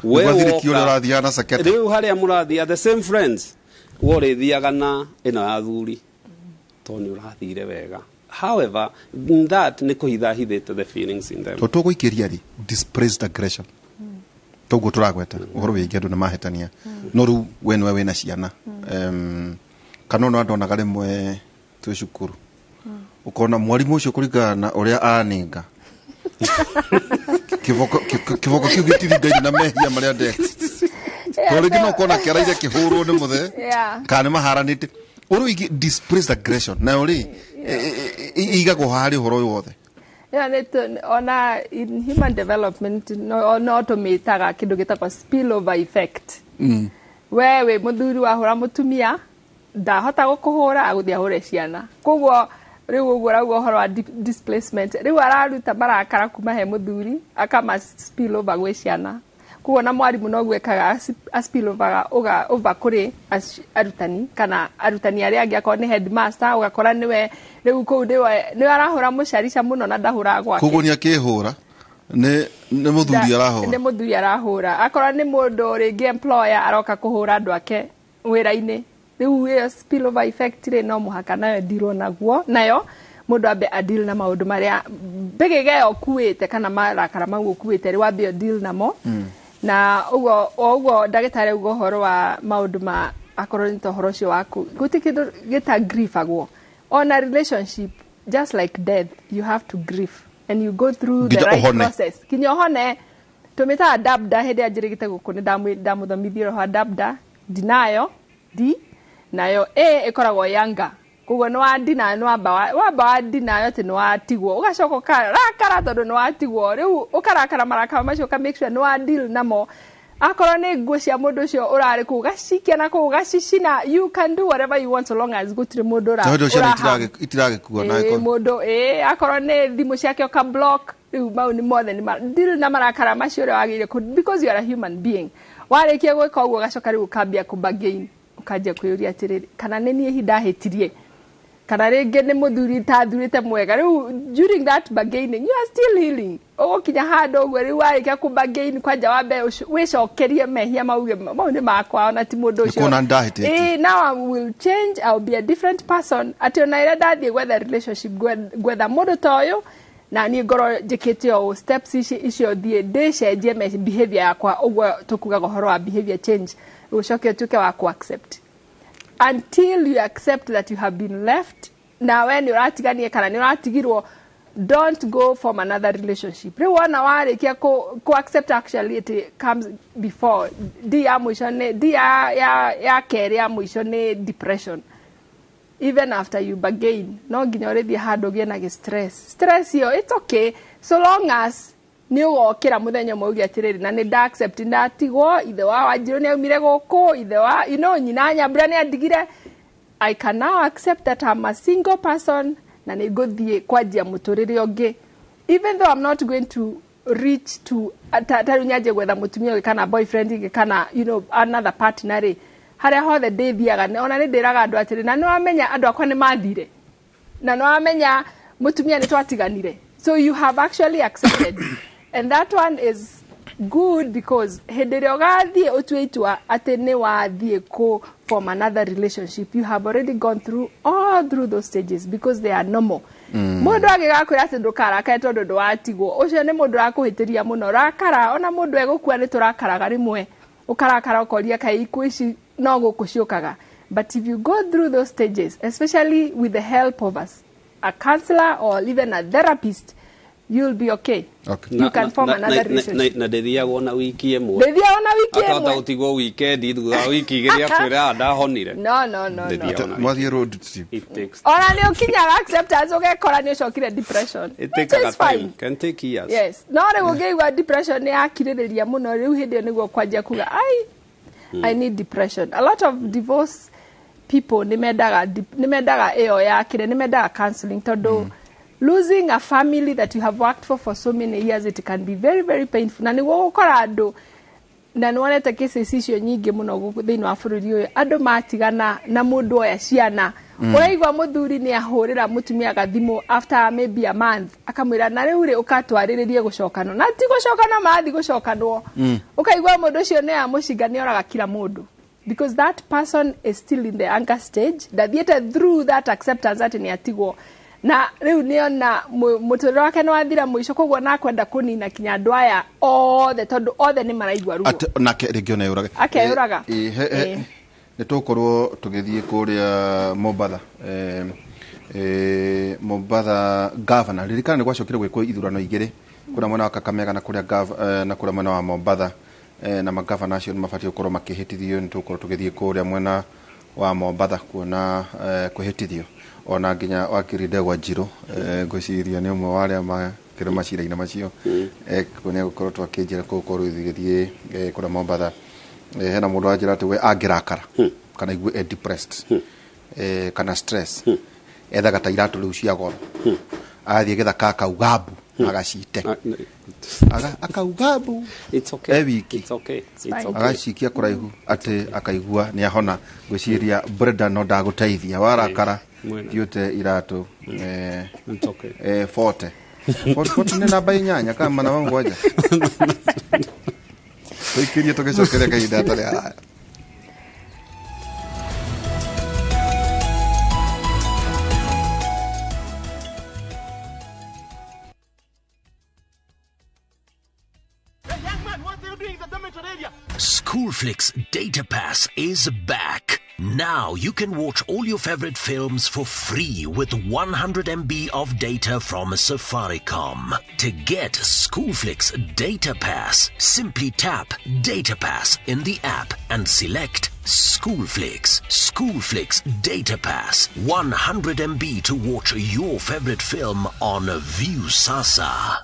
[SPEAKER 7] Rĩu harĩa mũrathia the same friends worĩthiaga na ĩno ya thuri tondũ nĩ ũrathire wega. However, in that nĩ kũhithahithĩte the feelings in them.
[SPEAKER 5] Tũgũikĩria rĩ displaced aggression. Toguo tũragweta ũhoro wĩgiĩ andũ nĩ mahĩtania. No rĩu we nĩwe wĩna ciana. Kana no ndonaga rĩmwe twĩ cukuru. Ukona mwalimu ucio kuringana na uria aninga kivoko kiu gitiringaine na mehia maria ndeka tolegi no kona keraire kihurwo ni muthe kana maharanite uru displaced aggression na uri igagwo hari horo wothe
[SPEAKER 6] ona in human development no tumitaga kindu gitagwo spillover effect wewe muthuri wahura mutumia ndahota gukuhura aguthia hure ciana koguo riu uguo raugo horo wa displacement riu araruta marakara kuma he muthuri akama spill over gwe ciana koguo na mwarimu no gwekaga spill over kuri arutani kana arutani aria angi akora ni headmaster ugakora niwe riu kou ni arahura mucarica muno na ndahura gwake
[SPEAKER 5] koguo ni akihura ni muthuri arahura akora ni mundu ringi employer aroka kuhura andu ake wira-ini riu spillover effect ri no muhaka nayo ndiro naguo nayo mundu ambe deal na maundu maria begege okuite kana marakara mau okuite ri wambe deal namo na ugo ndagitari ugo horo wa maundu ma akorwo ni to horo cio waku gutikindu gita grief agwo on a relationship just like death you have to grieve and you go through the right process kinyo hone tumita adabda hede ajirigite guku ni ndamuthomithio ho adabda denial nayo ikoragwo yanga koguo no adina no wamba adina yote no atigwo ugacoka karakara tondu no atigwo riu ukarakara maraka macio ka make sure no deal namo akorwo ni nguo cia mundu cio urari ku gacikia na ku gacicina you can do whatever you want so long as gutire mundu itiragikuwa na
[SPEAKER 6] mundu akorwo ni thimu ciake ka block riu mau ni more than deal na marakara macio uri wagire because you are a human being warikia gwika uguo gacoka riu ukambia kubagain ukajia kuyuria atiriri kana ni nie hindahitirie kana ringi ni muthuri tathurite mwega riu during that bargaining you are still healing ugukinya handu uguo riu warikia kubagain kwanja wambe wicokerie mehia mauge mau ni makwa ona ti mundu ucio now I will change I will be a different person ati ona ira ndathie gwetha relationship gwetha mundu toyo na ni ngoro njikite o steps icio thie ndicenjie behavior yakwa uguo tukuga horo wa behavior change ucoke tuke wa ku accept until you accept that you have been left na when you ratiganie kana ni ratigirwo don't go from another relationship riu wana warikia ku accept actually it comes before ya mwisho ni ya keri ya mwisho ni depression even after you bargain no nginya already handu gie na stress yo it's okay so long as ni ugokira muthenya maugi atiriri na ni nda accept ndatigwo ithe wa Wanjiru ni aumire guku ithe wa nyina Nyambura ni andigire I can now accept that I'm a single person na ni guthie kwanjia muturire ungi even though I'm not going to reach to tarunyaje gwetha mutumia kana boyfriend kana another partner haria hothe ndithiaga ona ni ndiraga andu atiri na ni wamenya andu akwa ni mathire na no wamenya mutumia ni twatiganire so you have actually accepted and that one is good because henderio gathie utweitua ati ni wathie ko from another relationship you have already gone through all through those stages because they are normal mundu agigakwira ati ndukaraka tondu ndwatigwo ucio ni mundu akuhitiria muno rakara ona mundu egukua ni turakaraga rimwe ukarakara ukoria kai ici no gukuciukaga but if you go through those stages especially with the help of a counselor or even a therapist you'll be okay. You can form another relationship.
[SPEAKER 7] Na ndethiagwo na wiki imwe. Akahota gutigwo weekend thutha wiki igiri akwira ndahonire.
[SPEAKER 6] No.
[SPEAKER 5] Mwathie road trip.
[SPEAKER 6] Ona ni ukinya acceptance ugekora ni ucokire depression.
[SPEAKER 7] It takes a time. Can take years.
[SPEAKER 6] Yes. No re ugeigwa depression ni akiririria muno riu hindi niguo kwanjia kuga I need depression. A lot of divorce people ni mendaga iyo yakire ni mendaga counseling tondu losing a family that you have worked for so many years, it can be very, very painful. Na niguo gukora andu na nĩwonete cases icio nyingĩ mũno gũkũ thĩinĩ wa bũrũri ũyũ andũ matigana na mũndũ oya ciana ũraigua mũthuri nĩ ahũrĩra mũtumia gathimũ after maybe a month akamwĩra na rĩu rĩ ũkatwarĩrĩrie gũcokanwo na ti gũcokanwo mathi gũcokanwo ũkaigua mũndũ ũcio nĩ amũcinga nĩ oraga kila mũndũ because that person is still in the anger stage thathiĩte through that acceptance atĩ nĩ atigwo na riu niona muturiro wake ni wathira muico koguo na kwenda kunina kinya andu aya othe tondu othe ni maraigwa ruo
[SPEAKER 5] nake ringi ona yuraga
[SPEAKER 6] akeyuraga
[SPEAKER 5] ni tukorwo tugithie kuria Mombatha Mombatha governor ririkana ni gwacokire gwikwo ithurano igiri kuna mwena wa Kakamega na kuria na kuria mwena wa Mombatha na magavana acio ni mabatie gukorwo makihitithio ni tukorwo tugithie kuria mwena wa Mombatha kuona kuhitithio ona nginya wakirinde gwa Njiro ngociria ni umwe waria makire macira-ina macio kunia gukorwo twakinjira gukorwo igithie kuria Mombatha hena mundu anjira ati we angirakara kana igue depressed kana stress ethaga ta iratu riu cia goro athie githaka akaugambu agacite akaugambu
[SPEAKER 7] it's okay
[SPEAKER 5] wiki
[SPEAKER 7] it's okay
[SPEAKER 5] agacikia kuraihu ati akaigua ni ahona ngociria Brenda no ndaguteithia warakara yote iratu
[SPEAKER 7] it's okay
[SPEAKER 5] 40 ni namba inyanya kama na wangu aja tuikirie tugicokeria kahinda atari araya
[SPEAKER 1] Schoolflix Data Pass is back. Now you can watch all your favorite films for free with 100 MB of data from Safaricom. To get Schoolflix Data Pass, simply tap Data Pass in the app and select Schoolflix. Schoolflix Data Pass, 100 MB to watch your favorite film on View Sasa.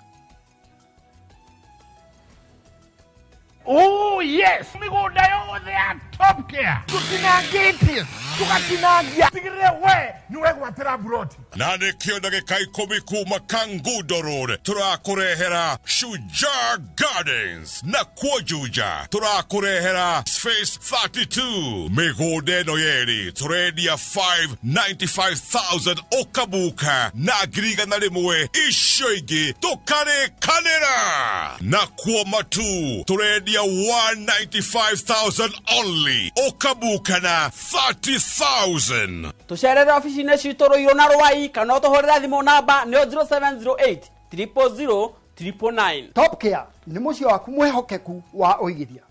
[SPEAKER 8] Oh yes! Migunda yothe ya Top Care. Tutinangite, tukatinangia. Tigire we, niwe gwatira buroti.
[SPEAKER 9] Na nikio ndagika 10 kuma Kangundo Road. Turakurehera Shujaa Gardens na Kwojuja. Turakurehera Space 32. Migunda no yeri. Turedia 595,000 okabuka. Na griga na rimwe ishoigi tokare kanera. Na Kwomatu. Turedia 195,000 only. Okabuka na 30,000.
[SPEAKER 10] Tusherere ofisi-inĩ citũ Ruiru na Rwai kana ũtũhũrĩre thimũ namba nĩ 0708 000 999.
[SPEAKER 11] Top Care nĩ mũciĩ waku mwehokeku wa ũigithia.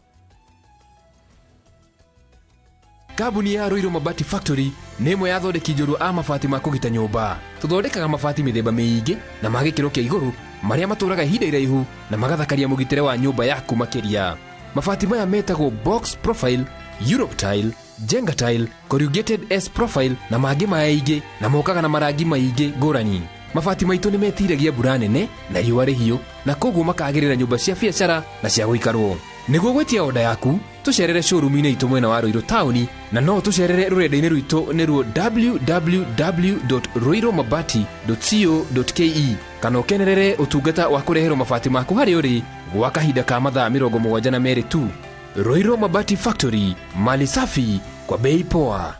[SPEAKER 12] Kambuni ya Ruiru Mabati Factory nĩ ĩmwe ya athondeki njorua a mabati ma kũgita nyũmba. Tũthondekaga mabati mĩthemba mĩingĩ na ma gĩkĩro kĩa igũrũ marĩa matũraga ihinda iraihu na magathakaria mũgitĩre wa nyũmba yaku makĩria. Mabati maya metagwo box profile, Europe tile, Jenga tile, corrugated S profile na mangĩ maingĩ na mokaga na marangi maingĩ ngũrani. Mabati maitũ nĩ metiragia mbura nene na riũa rĩhiũ na koguo makagĩrĩra nyũmba cia biacara na cia gũikarwo. Nĩguo gwĩtia oda yaku, tũcerere showroom-inĩ itũ mwena wa Ruiru taũni na no tũcerere rũrenda-inĩ rwitũ nĩruo www.ruirumabati.co.ke kana ũkenerere ũtungata wa kũreherwo mabati maku harĩ ũrĩ gwa kahinda ka mathaa 72 tu. Ruiru Mabati Factory, mali safi kwa bei poa.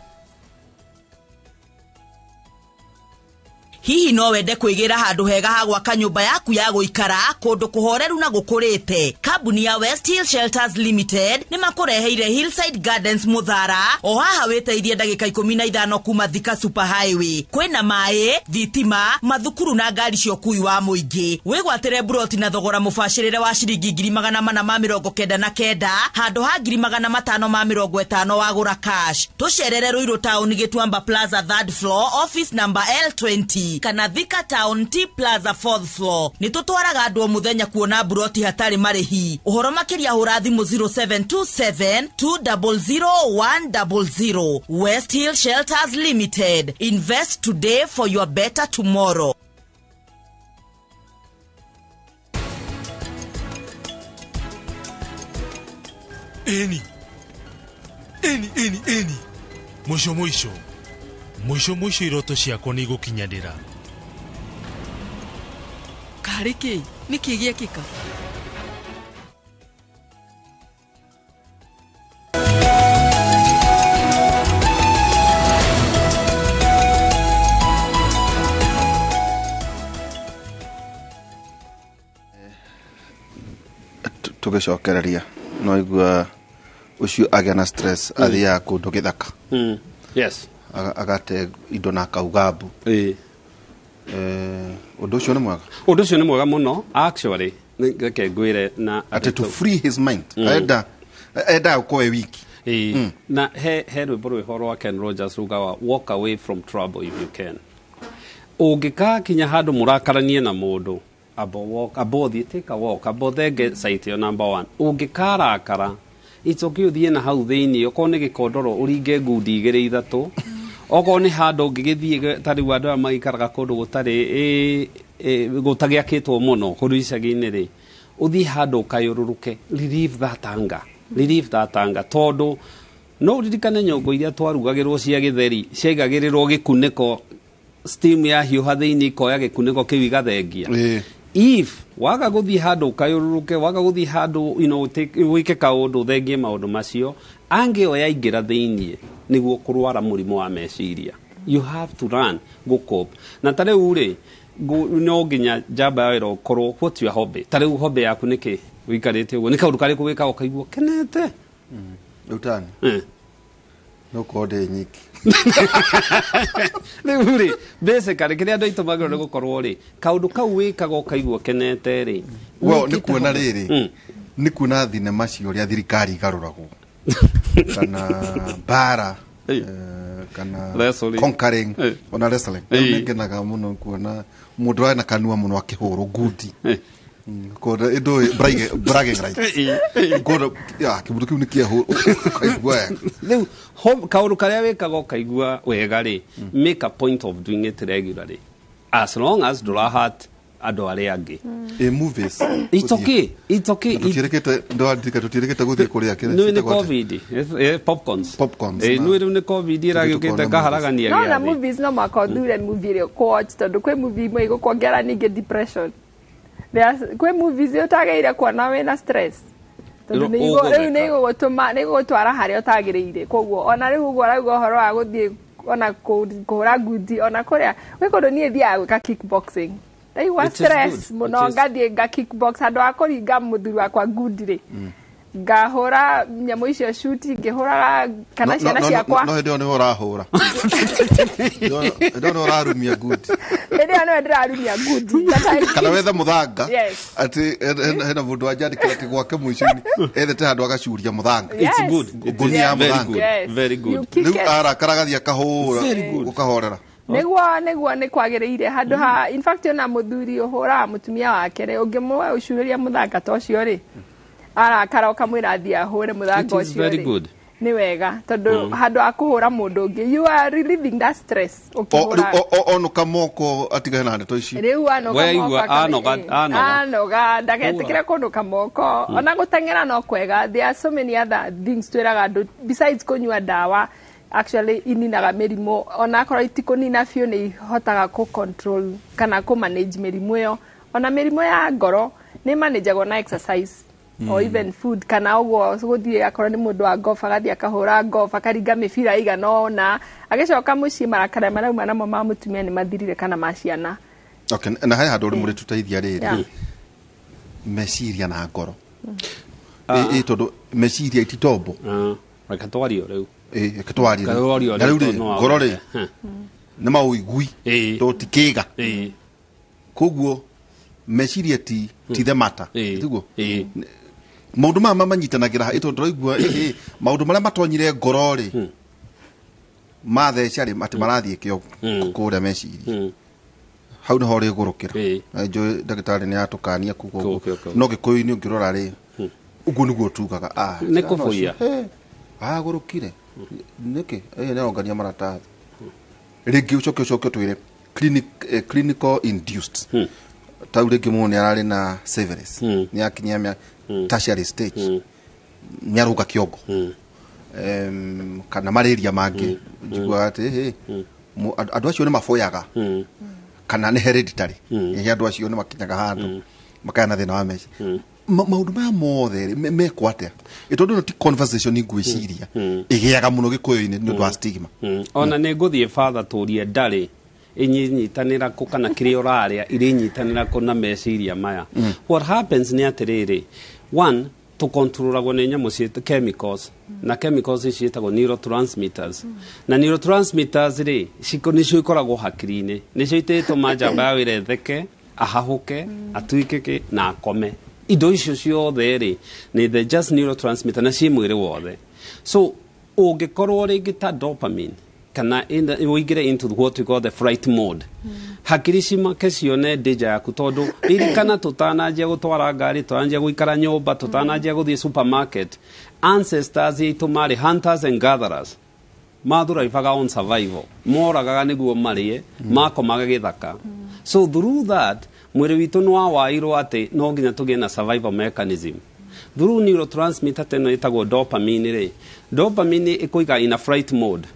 [SPEAKER 13] Hihi no wende kwĩgira handũ hega ha gwaka nyũmba yaku ya gũikara kũndũ kũhoreru na gũkũrĩte. Kambuni ya West Hill Shelters Limited nĩ makũreheire Hillside Gardens Muthara o haha wĩteithie ndagĩka 15 kuma Thika Super Highway. Kwĩna maĩ, thitima, mathukuru na ngari cia ũkui wa mũingĩ. Wĩgwatĩre buroti na thogora mũbacĩrĩre wa ciringi 499 handũ ha 550 wagũra cash. Tũcerere Ruiru Town Gĩtuamba Plaza 3rd floor office number L20 kana Thika Town T Plaza 4th floor. Nĩ tũtwaraga andũ o mũthenya kuona buroti hatarĩ marĩhi. Ũhoro makĩria hũra thimũ 0727 200 100. West Hill Shelters Limited. Invest today for your better tomorrow.
[SPEAKER 14] Eni mwisho iroto ciakwa nĩ igũkinyanĩra. hariki niki giekika
[SPEAKER 5] tugicokereria no igua ucio agena stress athia kundu githaka
[SPEAKER 7] yes
[SPEAKER 5] agate indo na kaugambu undu ucio ni mwega
[SPEAKER 7] muno actually ngeke ngwire na
[SPEAKER 5] to free his mind enda ukoe wiki
[SPEAKER 7] na he rwimbo rwiho rwa Ken Rogers rugawa walk away from trouble if you can ungika kinya handu murakaranie na mundu abo take a walk abo thenge site yo number 1 ungikarakara icoke uthie na hau thiini oko ni gikondoro uringe ngundi igiri ithatu oko ni handu ngigithie tari wandu amaikaraga kundu gutari gutagiakitwo muno kundu icagi-ini ri uthie handu kayururuke relieve that anger tondu no ririkane nyongo iria twarugagirwo cia githeri ciaigagirirwo gikuniko steam ya hiuha thiini koya gikuniko kiu igathengia if waga guthie handu kayururuke waga guthie handu wike kaundu thengie maundu macio angio yaingira thiini niguo kurwara murimu wa meciria you have to run go cope na tare ure no nginya jamba wero korwo what your hobby tare hobby yaku niki wikarite ugo ni kaundu kari kuwika ukaigua kenete
[SPEAKER 5] utani no kode nyiki
[SPEAKER 7] ni uri basically kiri andu itumagiro ni gukorwo ri kaundu kau wikaga ukaigua kenete ri
[SPEAKER 5] well ni kuona riri ni kuna thinema cio ria thirikari igaruragwo kana bara kana conquering ona wrestling ngenaga muno kuona mundu ana kanua muno akihuru ngundi koda indo bragging right koda ya kibudu kiu nikiehuru kaigua
[SPEAKER 7] riu kaundu karia wikaga ukaigua wega ri make a point of doing it regularly as long as durahat ado aria angi
[SPEAKER 5] movies
[SPEAKER 7] it's okay
[SPEAKER 5] tutirekete ndo andika tutirekete guthie kuria kile
[SPEAKER 7] no ni covid popcorns no ni covid iragiukite kaharagania
[SPEAKER 6] no na movies no makodure movie rio watch tondu kwe movie mo igukwongera ninge depression kwe movies utageire kuona wena stress tondu ni gutwara haria utagiriire koguo ona riu guo arauga horo wa guthie ona kuhura ngundi ona kuria we kondo nie thia gwika kickboxing They were stress muno ngathie nga kickbox handu akuringa muthuri wakwa ngundire ngahura nyamu icio shoot ngihuraga kana ciana ciakwa
[SPEAKER 5] no ndio ni urahura ndio urarumia ngundi
[SPEAKER 6] ndio ndirarumia ngundi
[SPEAKER 5] kana wetha muthanga ati hena mundu ajandikira ti gwake muicini ethete handu agacuria muthanga
[SPEAKER 7] it's good
[SPEAKER 5] ngunia ya muthanga
[SPEAKER 7] very good
[SPEAKER 5] riu arakaraga kahura ukahorera
[SPEAKER 6] niguo ni kwagiriire handu ha in fact ona muthuri uhura mutumia wake ri ungimwe ucuriria muthanga tocio ri arakara ukamwira thia hure muthanga ucio ri ni wega tondu handu akuhura mundu ungi you are relieving that stress
[SPEAKER 5] ono kamoko atiga na ndeto ici
[SPEAKER 6] riu anoga ndagetikire kundu kamoko ona gutengera no kwega there are so many other things twiraga andu besides kunyua dawa actually ininaga merimu ona korwo itikunina biu ni hotaga ku control kana ku manage merimu yo ona merimu ya ngoro ni manageagwo na exercise or even food kana uguo guthie akorwo ni mundu wa golf agathie akahura golf akaringa mibira igana ona agicoka mucii marakara marauma namo ma mutumia ni mathirire kana maciana
[SPEAKER 5] okay na haya handu muri tuteithia riri meciria na ngoro tondu meciria ititombo
[SPEAKER 7] rekatwario riu
[SPEAKER 5] katwario na riu ngoro ri ni mauigui to tikiga koguo meciria ti the matter tiguo maundu mama manyitanagira ito ndoigua maundu maria matonyire ngoro ri matheci ri ati marathie kio kuria meciria hau ni hori gurukira njo ndagitari ni atukania kugo no gikuyu-ini ungirora ri uguo niguo tugaga
[SPEAKER 7] ni kubuia
[SPEAKER 5] gurukire niki ne ongania maratathi rigi ucoke twire clinical induced tau rigi mune arari na severus ni akinyia tertiary stage ni aruga kiongo kana malaria mangi njigwa ati andu acio ni mafoyaga kana nĩ hereditary andũ acio nĩ makinyaga handũ makaya na thĩna wa meciria maũndũ maya mothe mekwo atĩa ĩtondũ ti conversation ngwĩciria ĩgĩaga mũno gĩkũyũ-inĩ nĩ ũndũ wa stigma
[SPEAKER 7] ona nĩ ngũthiĩ father tũrie ndarĩ inyitanĩra kũ kana kĩrĩa ũrarĩa irinyitanĩra kũ na meciria maya what happens nĩ atĩrĩrĩ one tũkontrolagwo nĩ nyamũ ciĩtagwo chemicals na chemicals ici ciĩtagwo neurotransmitters na neurotransmitters rĩ nĩcio ikoragwo hakiri-inĩ nĩcio itĩtũma njamba ya wĩra etheke ahahũke atuĩke na akome indo icio ciothe rĩ nĩ the just neurotransmitter na ciĩ mwĩrĩ wothe so ũngĩkorwo rĩngĩ ta dopamine kana ũingĩre into what we call the fright mode hakiri cimake cione danger yaku tondũ ririkana tũtananjia gũtwara ngari tũtananjia gũikara nyũmba tũtananjia gũthiĩ supermarket ancestors aitũ marĩ hunters and gatherers mathuraibaga on survival moragaga nĩguo marĩe makomaga gĩthaka so through that mwĩrĩ witũ nĩ wawairwo atĩ no nginya tũgĩe na survival mechanism through neurotransmitter teno ĩtagwo dopamine rĩ dopamine ĩkũiga in a fright mode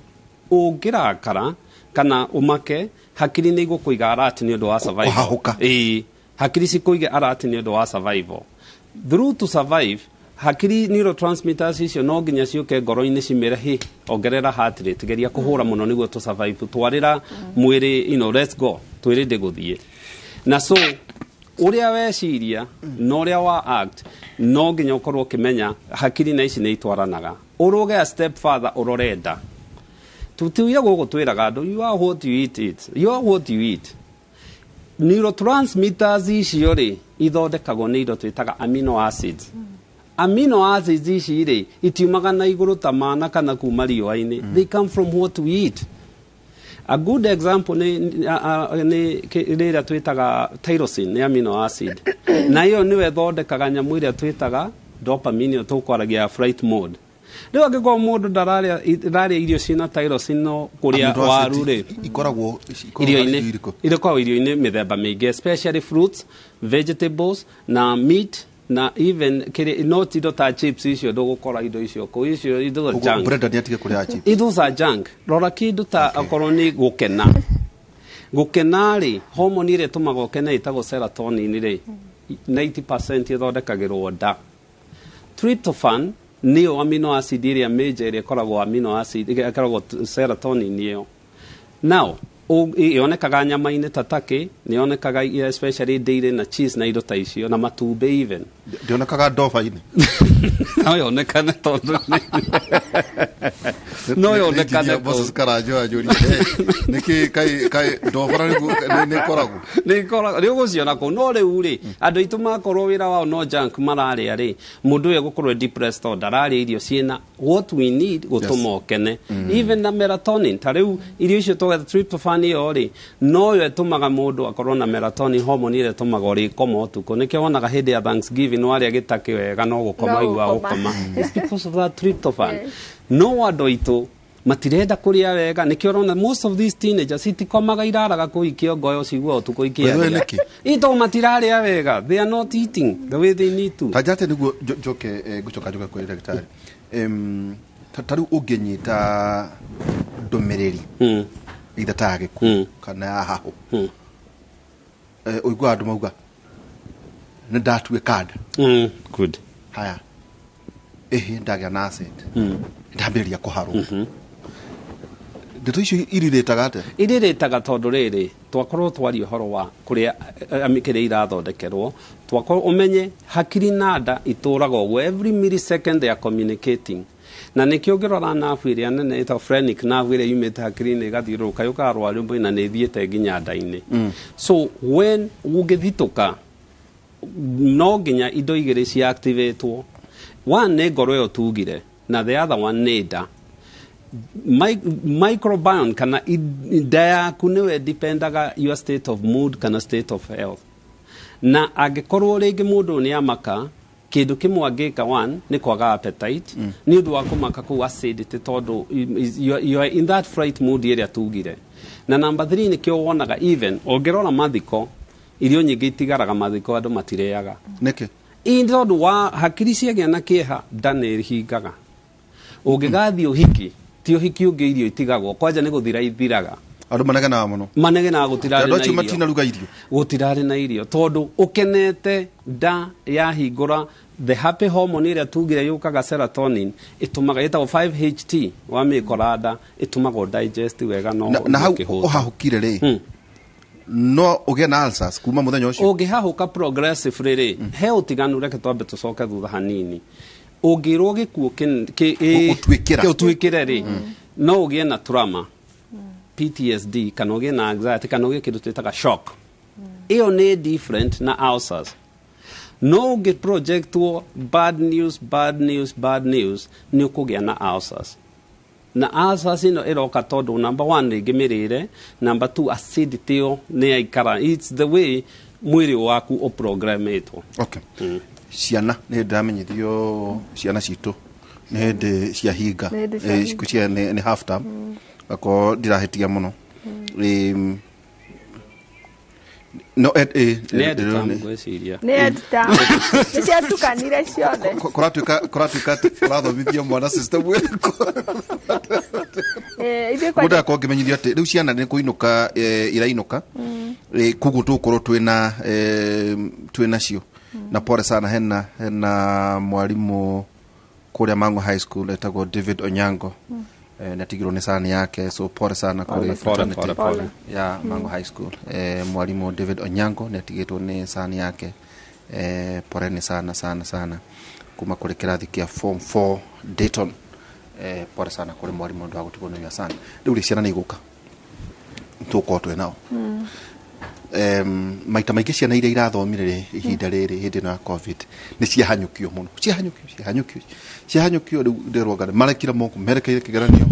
[SPEAKER 7] ũngĩrakara kana ũmake hakiri nĩ igũkũiga alert nĩ ũndũ wa survival hakiri cikũiga alert nĩ ũndũ wa survival through to survive hakiri neurotransmitters icio no nginya ciũke ngoro-inĩ cimĩre hi ongerera heart rate geria kũhũra mũno nĩguo to survive twarĩra mwĩrĩ let's go twĩrĩndĩ gũthiĩ na so ũrĩa weciria na ũrĩa wa act no nginya ũkorwo ũkĩmenya hakiri na ici nĩ itwaranaga ũrũge a step further ũrorenda tutiuya gũgũ twĩraga andũ you are what you eat you are what you eat neurotransmitters icio rĩ ithondekagwo nĩ indo twĩtaga amino acids amino acids ici rĩ itiumaga na igũrũ ta mana kana kuma riũa-inĩ they come from what we eat a good example nĩ rĩrĩa twĩtaga tyrosine nĩ amino acid na ĩyo nĩwe ĩthondekaga nyamũ ĩrĩa twĩtaga dopamine ĩyo tũkwaragia fright mode rĩu angĩkorwo mũndũ ndararĩa irio ciĩna tyrosine no kũrĩa waru rĩ
[SPEAKER 5] ikoragwo
[SPEAKER 7] irio-inĩ mĩthemba mĩingĩ especially fruits vegetables na meat na even not indo ta chips icio ndũgũkora indo icio kũ icio indo za junk indo za junk rora kĩndũ ta akorwo nĩ gũkena rĩ hormone ĩrĩa ĩtũmaga ũkene ĩtagwo serotonin rĩ 90% ĩthondekagĩrwo nda tryptophan nĩyo amino acid ĩrĩa major ĩrĩa ĩkoragwo amino acid ĩkoragwo serotonin ĩyo now yonekaga nyama-inĩ ta turkey nĩ yonekaga especially dairy na cheese na indo ta icio na matumbĩ even
[SPEAKER 5] ndionekaga ndoba-inĩ
[SPEAKER 7] no yonekane tondũ no yonekane
[SPEAKER 5] boss karanjo ajuri nĩkĩ kai ndobara nĩ koragwo
[SPEAKER 7] rĩu gũciona kũ no rĩu rĩ andũ aitũ makorwo wĩra wao no junk mararĩa rĩ mũndũ ũyũ gũkorwo depressed tondũ ndararĩa irio ciĩna what we need gũtũma ũkene even na melatonin ta rĩu irio icio tũgetha tryptophan ĩyo rĩ no yo ĩtũmaga mũndũ akorwo na melatonin hormone ĩrĩa ĩtũmaga ũrĩkoma ũtukũ nĩkĩo wonaga hĩndĩ ya Thanksgiving warĩa gĩtakĩ wega no gũkoma igua gũkoma it's because of that tryptophan no andũ aitũ matirenda kũrĩa wega nĩkĩo ũrona most of these teenagers itikomaga iraraga kũikio ngoyo cigua ũtukũ ikĩaria ito matirarĩa wega they are not eating the way they need to
[SPEAKER 5] tajate nĩguo njoke ngũcoka kwĩ ndagĩtarĩ tarĩu ũngĩnyita ndũmĩrĩri either ta gĩkuũ kana ya hahũ ũigua andũ mauga nĩ ndatuĩka nda
[SPEAKER 7] good
[SPEAKER 5] haya ndagĩa na acid ndambĩrĩria kũharwo ndeto icio irirĩtaga atĩa
[SPEAKER 7] irirĩtaga tondũ rĩrĩ twakorwo twaria ũhoro wa kũrĩa kĩrĩa irathondekerwo twakorwo ũmenye hakiri na nda itũraga ũguo every millisecond they are communicating na nĩkĩo ũngĩrora nabu ĩrĩa nene ĩtagwo phrenic nerve ĩrĩa yumĩte hakiri-inĩ ĩgathiũrũrũka yũkaga rwarĩmbũ na nĩ ĩthiĩte nginya nda-inĩ so when ũngĩthitũka no nginya indo igĩrĩ cia activatwo one nĩ ngoro ĩyo tugire na the other one nĩ nda microbiome kana nda yaku nĩwe dependaga your state of mood kana state of health na angĩkorwo rĩngĩ mũndũ nĩ amaka kĩndũ kĩmwe angĩka one nĩ kwaga appetite nĩ ũndũ wa kũmaka kũu acidity tondũ you are in that fright mood ĩrĩa tugire na number 3 nĩkĩo wonaga even ũngĩrora mathiko irio nyingĩ itigaraga mathiko andũ matirĩaga
[SPEAKER 5] nĩkĩ
[SPEAKER 7] tondũ wa hakiri ciagĩa na kĩeha nda nĩ hingaga ũngĩgathiĩ ũhiki ti ũhiki ũngĩ irio itigagwo kwanja nĩ gũthira ithiraga
[SPEAKER 5] andu manegena muno
[SPEAKER 7] manegena gutirari na irio
[SPEAKER 5] matina ruga irio
[SPEAKER 7] gutirari na irio tondu ukenete nda ya hingura the happy hormone ira tugire yukaga serotonin itumaga ita 5-HT wa mikorada itumaga digest wega no
[SPEAKER 5] na hau uhahukire ri no uge na ulcers kuma muthenya ucio
[SPEAKER 7] ungihahuka progressively ri he utiganu reke twambe tucoke thutha hanini ungirwo gikuo utwikire ri no ugie na trauma PTSD kana ugie na anxiety kana ugie kindu twitaga shock iyo ni different na ulcers no ugie project wo bad news ni ukugia na ulcers na ulcers ino iroka tondu number 1 ringi mirire number 2 acidity yo ni aikara it's the way mwiri waku o programmetwo
[SPEAKER 5] okay ciana nä ndamenyithio ciana citå nä hä cia hinga ciku cia nä half term ako ndirahetia må no no
[SPEAKER 6] nĩciatukanire ciothe
[SPEAKER 5] kũrathomithia mwana system mũndũ akorwo ngĩmenyithio atĩ rĩu ciana nĩ kũinũka irainũka koguo tũgũkorwo twĩna cio na pole sana hena mwalimu kũrĩa Mangu High School etagwo David Onyango natigirwo nĩ sani yake so pole sana kũrĩ fraternity ya Mangu High School mwalimu David Onyango natigirwo nĩ sani yake pole ni sana kuma kũrĩ kĩrathi kĩa form 4 Dayton pole sana kũrĩ mwalimu ndo agutigwo nĩ sani rĩu ciana nĩ igũka tũkorwo twĩ nao maita maingĩ ciana iria irathomire ihinda rĩrĩ hĩndĩ ya covid nĩ ciahanyũkio mũno ciahanyũkio rĩu ndĩrwongane marekire moko merekeire kĩgeranio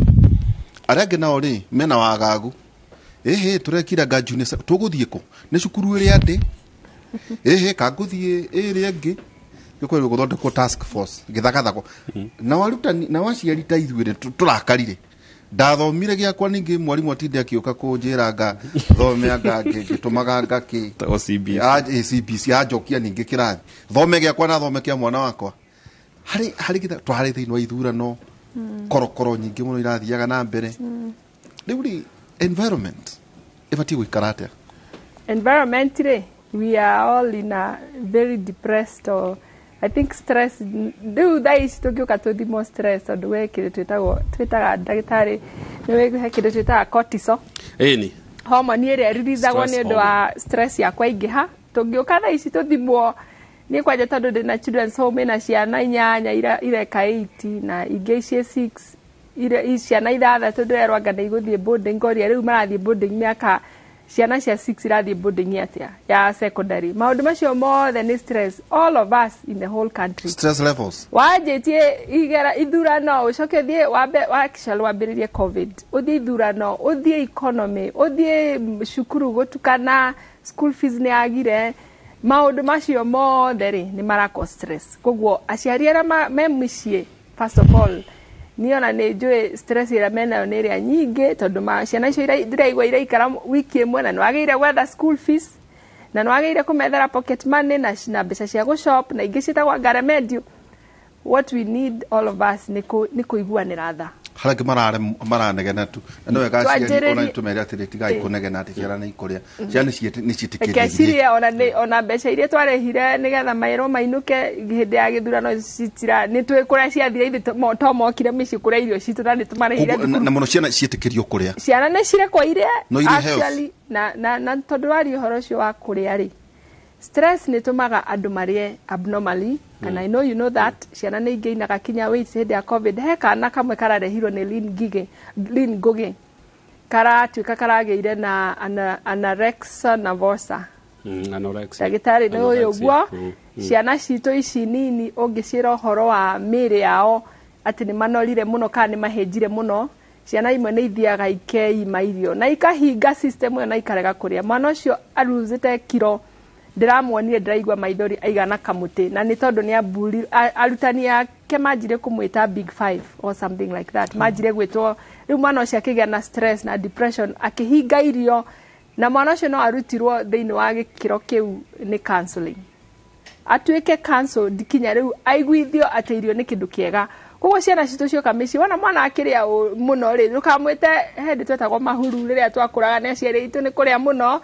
[SPEAKER 5] arĩa angĩ nao rĩ mena wagagu tũrekira ngajuni tũgũthiĩ kũ nĩ cukuru ĩrĩa ndĩ kangũthiĩ ĩrĩa ĩngĩ gĩkorwo gũthondekwo task force gĩthagathagwo na warutani na waciari ta ithuĩ tũrakarire ndathomire giakwa ningi mwalimu atinde akiuka kunjiranga thomeanga ngitumaga ngaki CBC ajokia ningi kirathi thome giakwa na thome kia mwana wakwa hari githa twari thiini wa ithurano korokoro nyingi muno irathiaga na mbere riu environment ibati guikara atia
[SPEAKER 6] environment we are all in a very depressed or I think stress do dais tukiuka tuthimo stress tondu wekire twitaga ndagitari ni wekire twitaga cortisol
[SPEAKER 7] ni
[SPEAKER 6] hormone ire releaseagwo ni undu wa stress ya kwaingiha tungiuka thaa ici tuthimwo ni kwaje tondu ndina children's home na ciana 8 ireka 8 na ingi cie 6 ire ciana 6 ndirerwa ngana iguthie boarding ngoria riu marathie boarding miaka ciana cia 6 irathie boarding atia ya secondary maundu macio mothe ni stress all of us in the whole country
[SPEAKER 5] stress levels
[SPEAKER 6] wajetie igera ithurano ucoke thie wakishal wambiririe covid uthie ithurano uthie economy uthie shukuru gutukana school fees ni agire maundu macio mothe ni marako stress koguo aciari ara memishie first of all niona nä njå stress ä rä a menayo nä ä rä a nyingä tondå ciana icio ndiraigua iraikara wiki ä mwe na nä wagä ire gwetha school fees na nä wagä ire kå methera pocket money na mbeca cia gå shop na ingä ciätagwo ngaremendio what we need all of us nä kå iguanä ra tha
[SPEAKER 5] harangä maranegena tu no wega ciana ona tumere atä tigai kunegena atä ciana nä ikårĩa ciana nä ciätĩkĩrĩirie
[SPEAKER 6] ona mbeca iria twarehire nä getha maĩro mainũke hĩndĩ ya gĩthurano citira nĩ twĩ kũrĩa ciathire ithe to mokire mĩciĩ kũrĩa irio citũ na nĩ tũmarehire
[SPEAKER 5] na mũno ciana ciĩtĩkĩrio kũrĩa
[SPEAKER 6] ciana nĩ cirekwo ire actually na tondũ wari ũhoro ũcio wa kũrĩa rĩ stress nĩ tũmaga andũ marĩe abnormally and I know you know that ciana nĩ ingĩinaga kinya weight hĩndĩ ya covid he kana kamwe kararehirwo nĩ lean ngugi karatuĩka karagĩire na anorexia nervosa ndagĩtarĩ nĩ ũyũ ũguo ciana citũ ici nini ũngĩciĩra ũhoro wa mĩĩrĩ yao atĩ nĩ manorire mũno kana nĩ mahĩnjire mũno ciana imwe nĩ ithiaga ikeima irio na ikahinga system ĩyo na ikarega kũrĩa mwana ũcio aruzĩte kiro ndiramuonire ndiraigua maithori aigana kamuti na ni tondu ni aburi arutani yake manjire kumwita big 5 or something like that manjire gwitwo riu mwana ucio akigia na stress na depression akihinga irio na mwana ucio no arutirwo thiini wa gikiro kiu ni counseling atuike cancel dikinya riu aiguithio ate irio ni kindu kiega koguo ciana citũ cioka mĩciĩ wona mwana akĩrĩa mũno rĩ ndũkamwĩte hĩndĩ twetagwo mahuru rĩrĩa twakũraga nĩ aciari aitũ nĩ kũrĩa mũno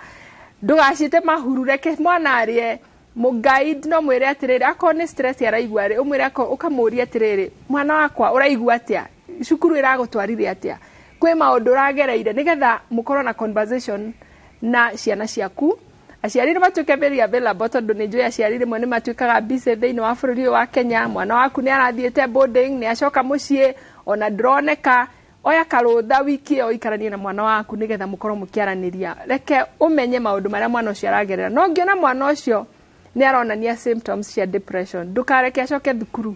[SPEAKER 6] ndũgacite mahuru reke mwana arĩe mũguide no mwĩre atĩrĩrĩ akorwo nĩ stress araigua rĩ ũmwĩre ũkamũria atĩrĩrĩ mwana wakwa ũraigua atĩa cukuru ĩragũtwarire atĩa kwĩ maũndũ ũragereire nĩgetha mũkorwo na conversation na ciana ciaku aciari nĩ matuĩke very available tondũ nĩ njũĩ aciari rĩmwe nĩ matuĩkaga busy thĩinĩ wa bũrũri ũyũ wa Kenya mwana waku nĩ arathiĩte boarding nĩ acoka mũciĩ ona ndroneka oya karũtha wiki ĩyo ikaranie na mwana waku nĩgetha mũkorwo mũkĩaranĩria reke ũmenye maũndũ marĩa mwana ũcio aragerera no ngĩona mwana ũcio nĩ aronania symptoms cia depression ndũkareke acoke thukuru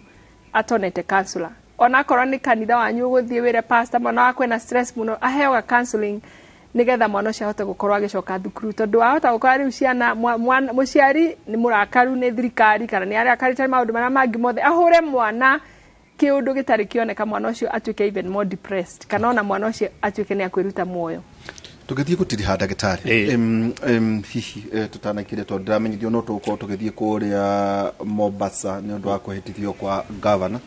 [SPEAKER 6] atonete counselor ona akorwo nĩ kanitha wanyu ũgũthiĩ wĩre pastor mwana waku ena stress mũno aheoga counseling nĩgetha mwana ũcio ahote gũkorwo agĩcoka thukuru tondũ wahota gũkora rĩu ciana mũciari nĩ mũrakaru nĩ thirikari kana nĩ arakarĩte maũndũ marĩa mangĩ mothe ahũre mwana kĩũndũ gĩtarĩ kĩoneka mwana ũcio atuĩke even more depressed kana ona mwana ũcio atuĩke nĩ akwĩruta muoyo
[SPEAKER 5] tũgĩthiĩ gũtiriha ndagĩtarĩ hihi tũtanakĩrĩa tondũ ndĩramenyithio no tũgũkorwo tũgĩthiĩ kũrĩa Mombasa nĩ ũndũ wa kũhĩtithio kwa governor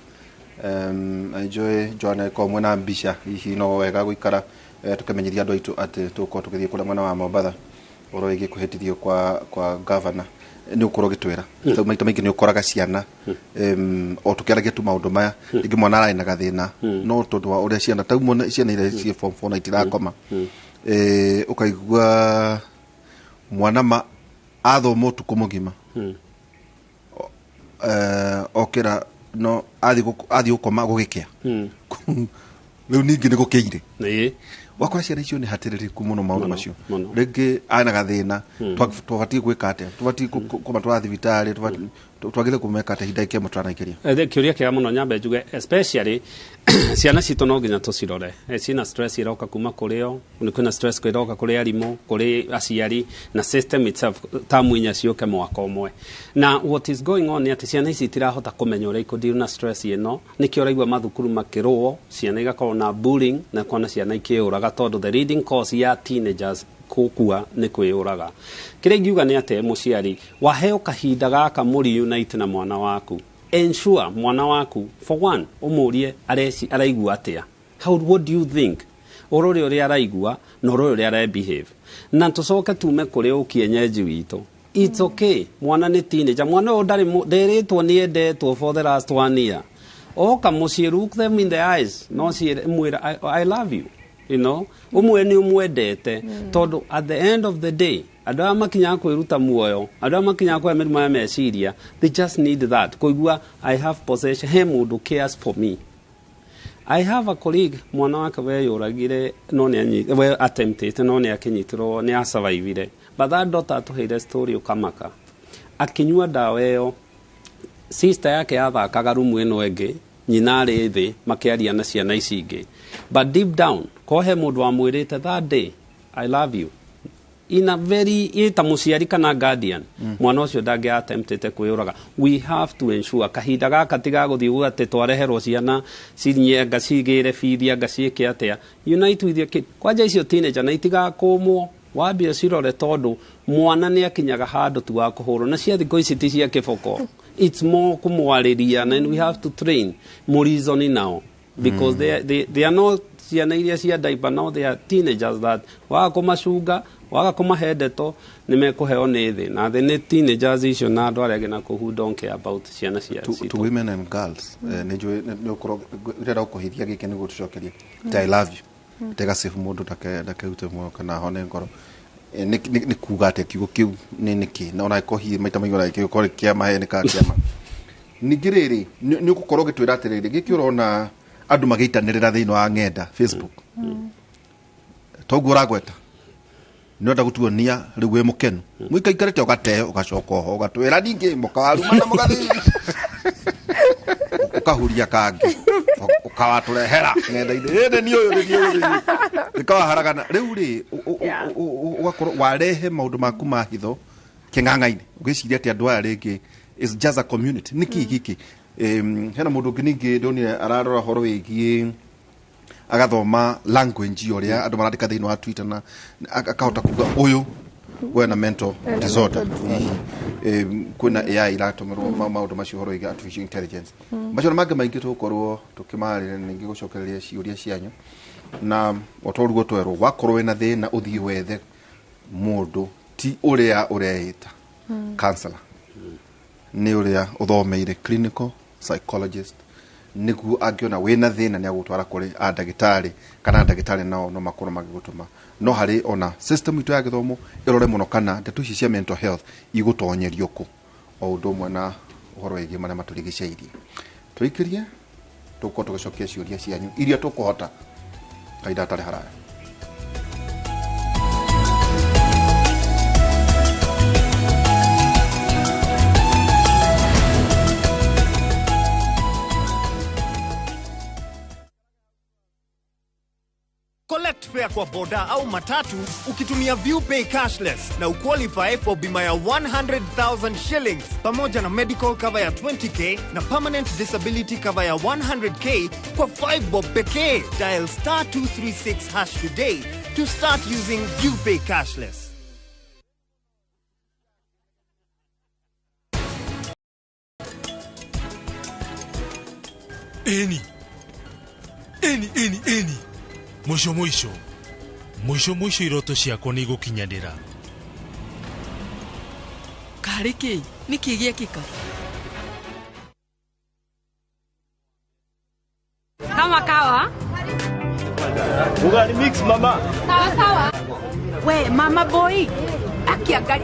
[SPEAKER 5] njũĩ Joana ko mwena mbica hihi no wega gũikara tukamenyithia andũ aitũ atĩ tũgũkorwo tũgĩthiĩ kũrĩa mwena wa Mombasa ũhoro wĩgiĩ kũhĩtithio kwa governor nĩ ũkorwo gĩtwĩra maita maingĩ nĩ ũkoraga ciana o tũkĩaragia tu maũndũ maya rĩngĩ mwana ararĩ na gathĩna no tondũ wa ũrĩa ciana taumona ciana iria ciĩ form 4 na itirakoma ũkaigua mwana athoma ũtukũ mũgima okĩra no athiĩ gũkoma gũgĩkĩa rĩu ningĩ nĩ gũkĩire wakora ciana icio nĩ hatĩrĩrĩku mũno maũndũ macio rĩngĩ ana gathĩna tũbatiĩ gwĩka atĩa tũbatiĩ kũmatwara thibitarĩ twagĩrĩire kũmeka atĩa hinda ikĩamwe tũranakĩria
[SPEAKER 7] kĩũria kĩega mũno nyambe njuge especially ciana citũ no nginya tũcirore ciĩna stress iroka kuma kũrĩ o kwĩna stress iroka kũrĩ arimũ kũrĩ aciari na system itself tamu inya ciũke mwaka ũmwe na what is going on nĩ atĩ ciana ici itirahota kũmenya ũrĩa ikũdeal na stress ĩno nĩkĩo ũraigua mathukuru makĩrũo ciana igakorwo na bullying na kwana ciana ikĩũraga tondũ the leading cause ya teenagers kukua nĩ kwĩyũraga kĩrĩa ingiuga nĩ atĩ mũciari waheo kahinda gaka mũri unite na mwana waku ensure mwana waku for one ũmũrie araigua atĩa what do you think ũrore ũrĩa araigua na ũrore ũrĩa arabehave na tũcoke tume kũrĩ ũkienyeji witũ it's okay mwana nĩ teenager mwana ũyũ nderĩtwo nĩ endetwo for the last 1 year oka mũciĩ look them in the eyes no mwĩra I love you you know umwe ni umwendete tondu at the end of the day andũ arĩa makinyaga kwĩruta muoyo andũ arĩa makinyaga kwa mĩrimũ ya meciria they just need that kuigua I have possession he mũndũ cares for me I have a colleague mwana wake weyũragire no nĩ attempted no nĩ akinyitirwo nĩ survivire but that daughter atuheire story ukamaka akinyua dawa ĩyo sister yake yathakaga rumu ĩno ĩngĩ nyina arĩ thĩ makĩaria na ciana ici ingĩ but deep down kohe mũndũ wamwĩrĩte that day I love you in a very ita mũciari kana guardian mwana ũcio ndangĩ attemptete kwĩyũraga we have to ensure kahinda gaka tiga gũthiĩ gwate twareherwo ciana cinyenga cigĩre bithi anga ciĩke atĩa unite with your kid kwanja icio teenager na itigakũmwo wambia cirore tondũ mwana nĩ akinyaga handũ tu wa kũhũrwo na cia thikũ ici ti cia kĩboko it's more kumwarĩria and we have to train more reasoning now because they are not ciana iria cia diaper now they are teenagers that waga kũmacunga waga kũmahe ndeto nĩ mekũheo nĩ thĩ na thĩ nĩ teenagers icio na andũ arĩa angĩ na who don't care about ciana cia
[SPEAKER 5] to women and girls nĩ njũĩ nĩ ũkorwo ũrenda gũkũhithia gĩkĩ nĩguo tũcokerie I love you tega safe mũndũ ndakehute muoyo kana hone ngoro nĩ kuga atĩ kiugo kĩu nĩ nĩkĩ na ona ĩkohi maita maigũ like gĩkorwo kĩama he nĩ ka kĩama ningĩ rĩrĩ nĩ ũgũkorwo gĩtwĩra atĩrĩrĩ gĩkĩ ũrona andũ magĩitanĩrĩra thĩinĩ wa ng'enda Facebook toguo ũragweta nĩ enda gũtuonia rĩu wĩ mũkenu mũikaikarĩte ũgateo ũgacoka oho ũgatwĩra ningĩ mũkawaruma na mũgathiĩ ũkahuria kangĩ ũkawatũrehera ng'enda-inĩ ĩndĩ nĩ ũyũ ĩkawaharagana rĩu rĩ ũgakorwo warehe maũndũ maku ma hitho kĩng'ang'a-inĩ ũgĩciria atĩ andũ aya rĩngĩ is just a community nĩkĩ gĩkĩ hena mũndũ ũngĩ ningĩ ndonire ararora horo wĩgiĩ agathoma language ũrĩa andũ marandĩka thĩinĩ wa Twitter na akahota kuga ũyũ wena mental disorder kuna AI iratomero maundu macio horo iga artificial intelligence macio mangĩ maingĩ tukorwo tukimarĩra ningĩ gucokereria ciũria cianyu na otorugo twerwo wakorwo wena thĩna uthii wethe mundu ti uria ureita counselor ni uria uthomeire clinical psychologist niguo angiona wena thina ni agutwara kuri ndagitari kana ndagitari nao no makoro magigutuma no hari ona system itu ya githomo irore muno kana ndeto ici cia mental health igutonyerio ku o undu mwe na uhoro wigi maria maturigiceirie tuikirie tuko tugicokia ciuria cianyu iria tukuhota kaida tare haraya.
[SPEAKER 15] Collect fare kwa boda au matatu ukitumia ViewPay cashless na uqualify for bima ya 100,000 shillings pamoja na medical cover ya 20k na permanent disability cover ya 100k kwa 5 bob pekee. Dial *236# today to start using ViewPay cashless.
[SPEAKER 16] Eni. Mwisho iroto ciakwa ni gukinyanira.
[SPEAKER 14] Kariki, niki giekika?
[SPEAKER 17] Kama kawa?
[SPEAKER 15] Ugali mix mama.
[SPEAKER 17] Sawa. We mama boy,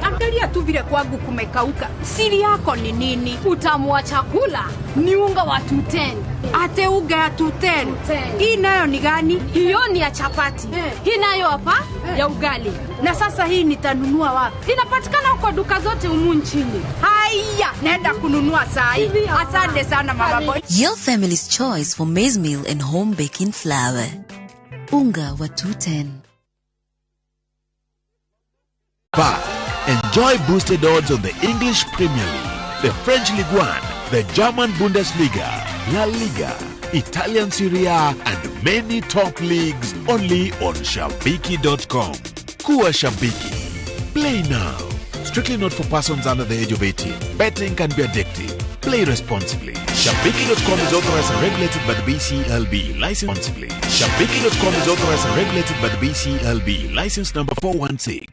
[SPEAKER 17] angalia tu vile kwangu kumekauka. Siri yako ni nini? Utamu wa chakula ni unga wa 210. Ate unga ya 210. Hii nayo ni gani? Hiyo ni ya chapati. Hii nayo hapa ya ugali. Na sasa hii nitanunua wapi? Inapatikana huko duka zote humu nchini. Haya, naenda kununua saa hii. Asante sana mama boy.
[SPEAKER 18] Your family's choice for maize meal and home baking flour. Unga wa 210.
[SPEAKER 19] Enjoy boosted odds on the English Premier League, the French Ligue 1, the German Bundesliga, La Liga, Italian Serie A, and many top leagues only on Shabiki.com. Kuwa Shabiki. Play now. Strictly not for persons under the age of 18. Betting can be addictive. Play responsibly. Shabiki.com is authorized and regulated by the BCLB. License responsibly. Shabiki.com is authorized and regulated by the BCLB. License number 416.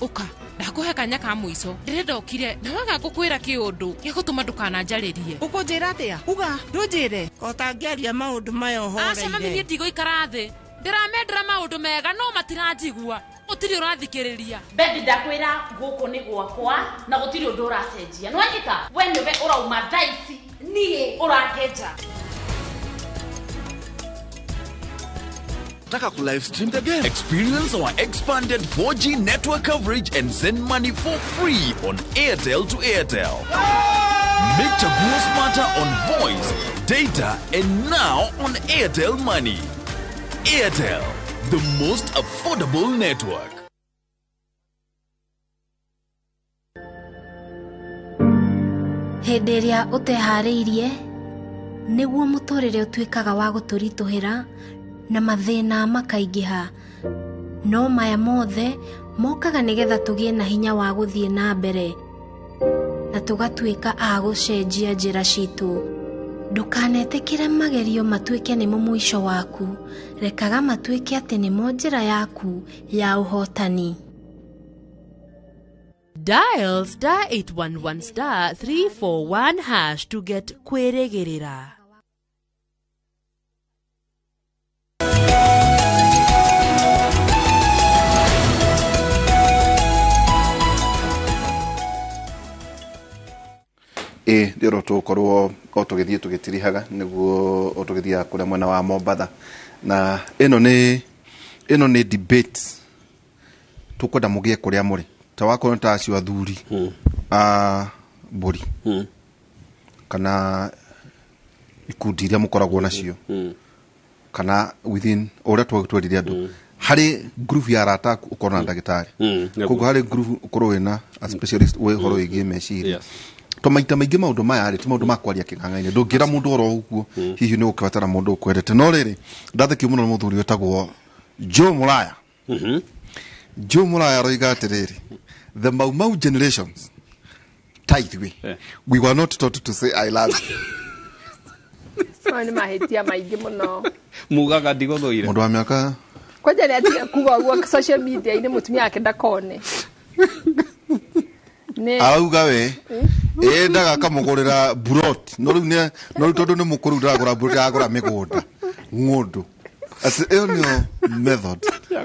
[SPEAKER 20] Uka, ndakuhe kanya ka muico. Ndirenda ukire na waga gukwira kiundu gigutuma ndukana njaririe.
[SPEAKER 21] Ukunjira atia? Uga, ndunjire. Otangiaria maundu mayo horeire.
[SPEAKER 20] Aca mami nie ndigo ikara thi. Ndiramendera maundu mega no matiranjigua. Utiri urathikiriria.
[SPEAKER 22] Bebi ndakwira guku ni gwakwa na gutiri undu uracenjia. Nwanyika, we niwe urauma daisi. Nie urageja.
[SPEAKER 19] Taka ku live stream the game. Experience our expanded 4G network coverage and send money for free on Airtel to Airtel. Make Chaguo smarter on voice, data, and now on Airtel Money. Airtel, the most affordable network.
[SPEAKER 23] Hĩndĩ ĩrĩa ũteharĩirie nĩguo mũtũrĩre ũtuĩkaga wa gũtũritũhĩra na mathĩna makaingĩha, no maya mothe mokaga nĩgetha tũgĩe na hinya wa gũthiĩ na mbere na tũgatuĩka a gũcenjia njĩra citũ. Ndũkanetĩkĩre magerio matuĩke nĩmo mũico waku, rekaga matuĩke atĩ nĩmo njĩra yaku ya ũhotani.
[SPEAKER 24] Dial *811*341# to get kwĩrĩgĩrĩra.
[SPEAKER 5] Ndiro tukorwo o tugithie tugitirihaga niguo o tugithia kuria mwena wa Mombatha na ino ni debate tukwenda mugie kuria muri ta wakorwo ta acio athuri mburi kana ikundi iria mukoragwo nacio kana within uria twagitwirire andu hari group ya arata ukorwo na ndagitari koguo hari group ukorwo wina a specialist we horo igi meciria to maita maingi maundu maya ri ti maundu makwaria king'ang'aine ndungira mundu oro uguo hihi ni ukibatara mundu ukwendete no riri ndathikio muno muthuri utagwo Joe Mulaya. Joe Mulaya roiga atiriri. The Mau generations tight we were not taught to say I love you.
[SPEAKER 6] Ni mahitia maingi muno.
[SPEAKER 7] Mugaga ndigothoire.
[SPEAKER 5] Mundu wa miaka
[SPEAKER 6] kwaja ni atiga kuga uguo social media ine mutumia yake ndakone. Ne
[SPEAKER 5] auga we endaga kamugurira brot no riu tondu ni mukuru ndagura brot agura migunda ngundu ati eonio method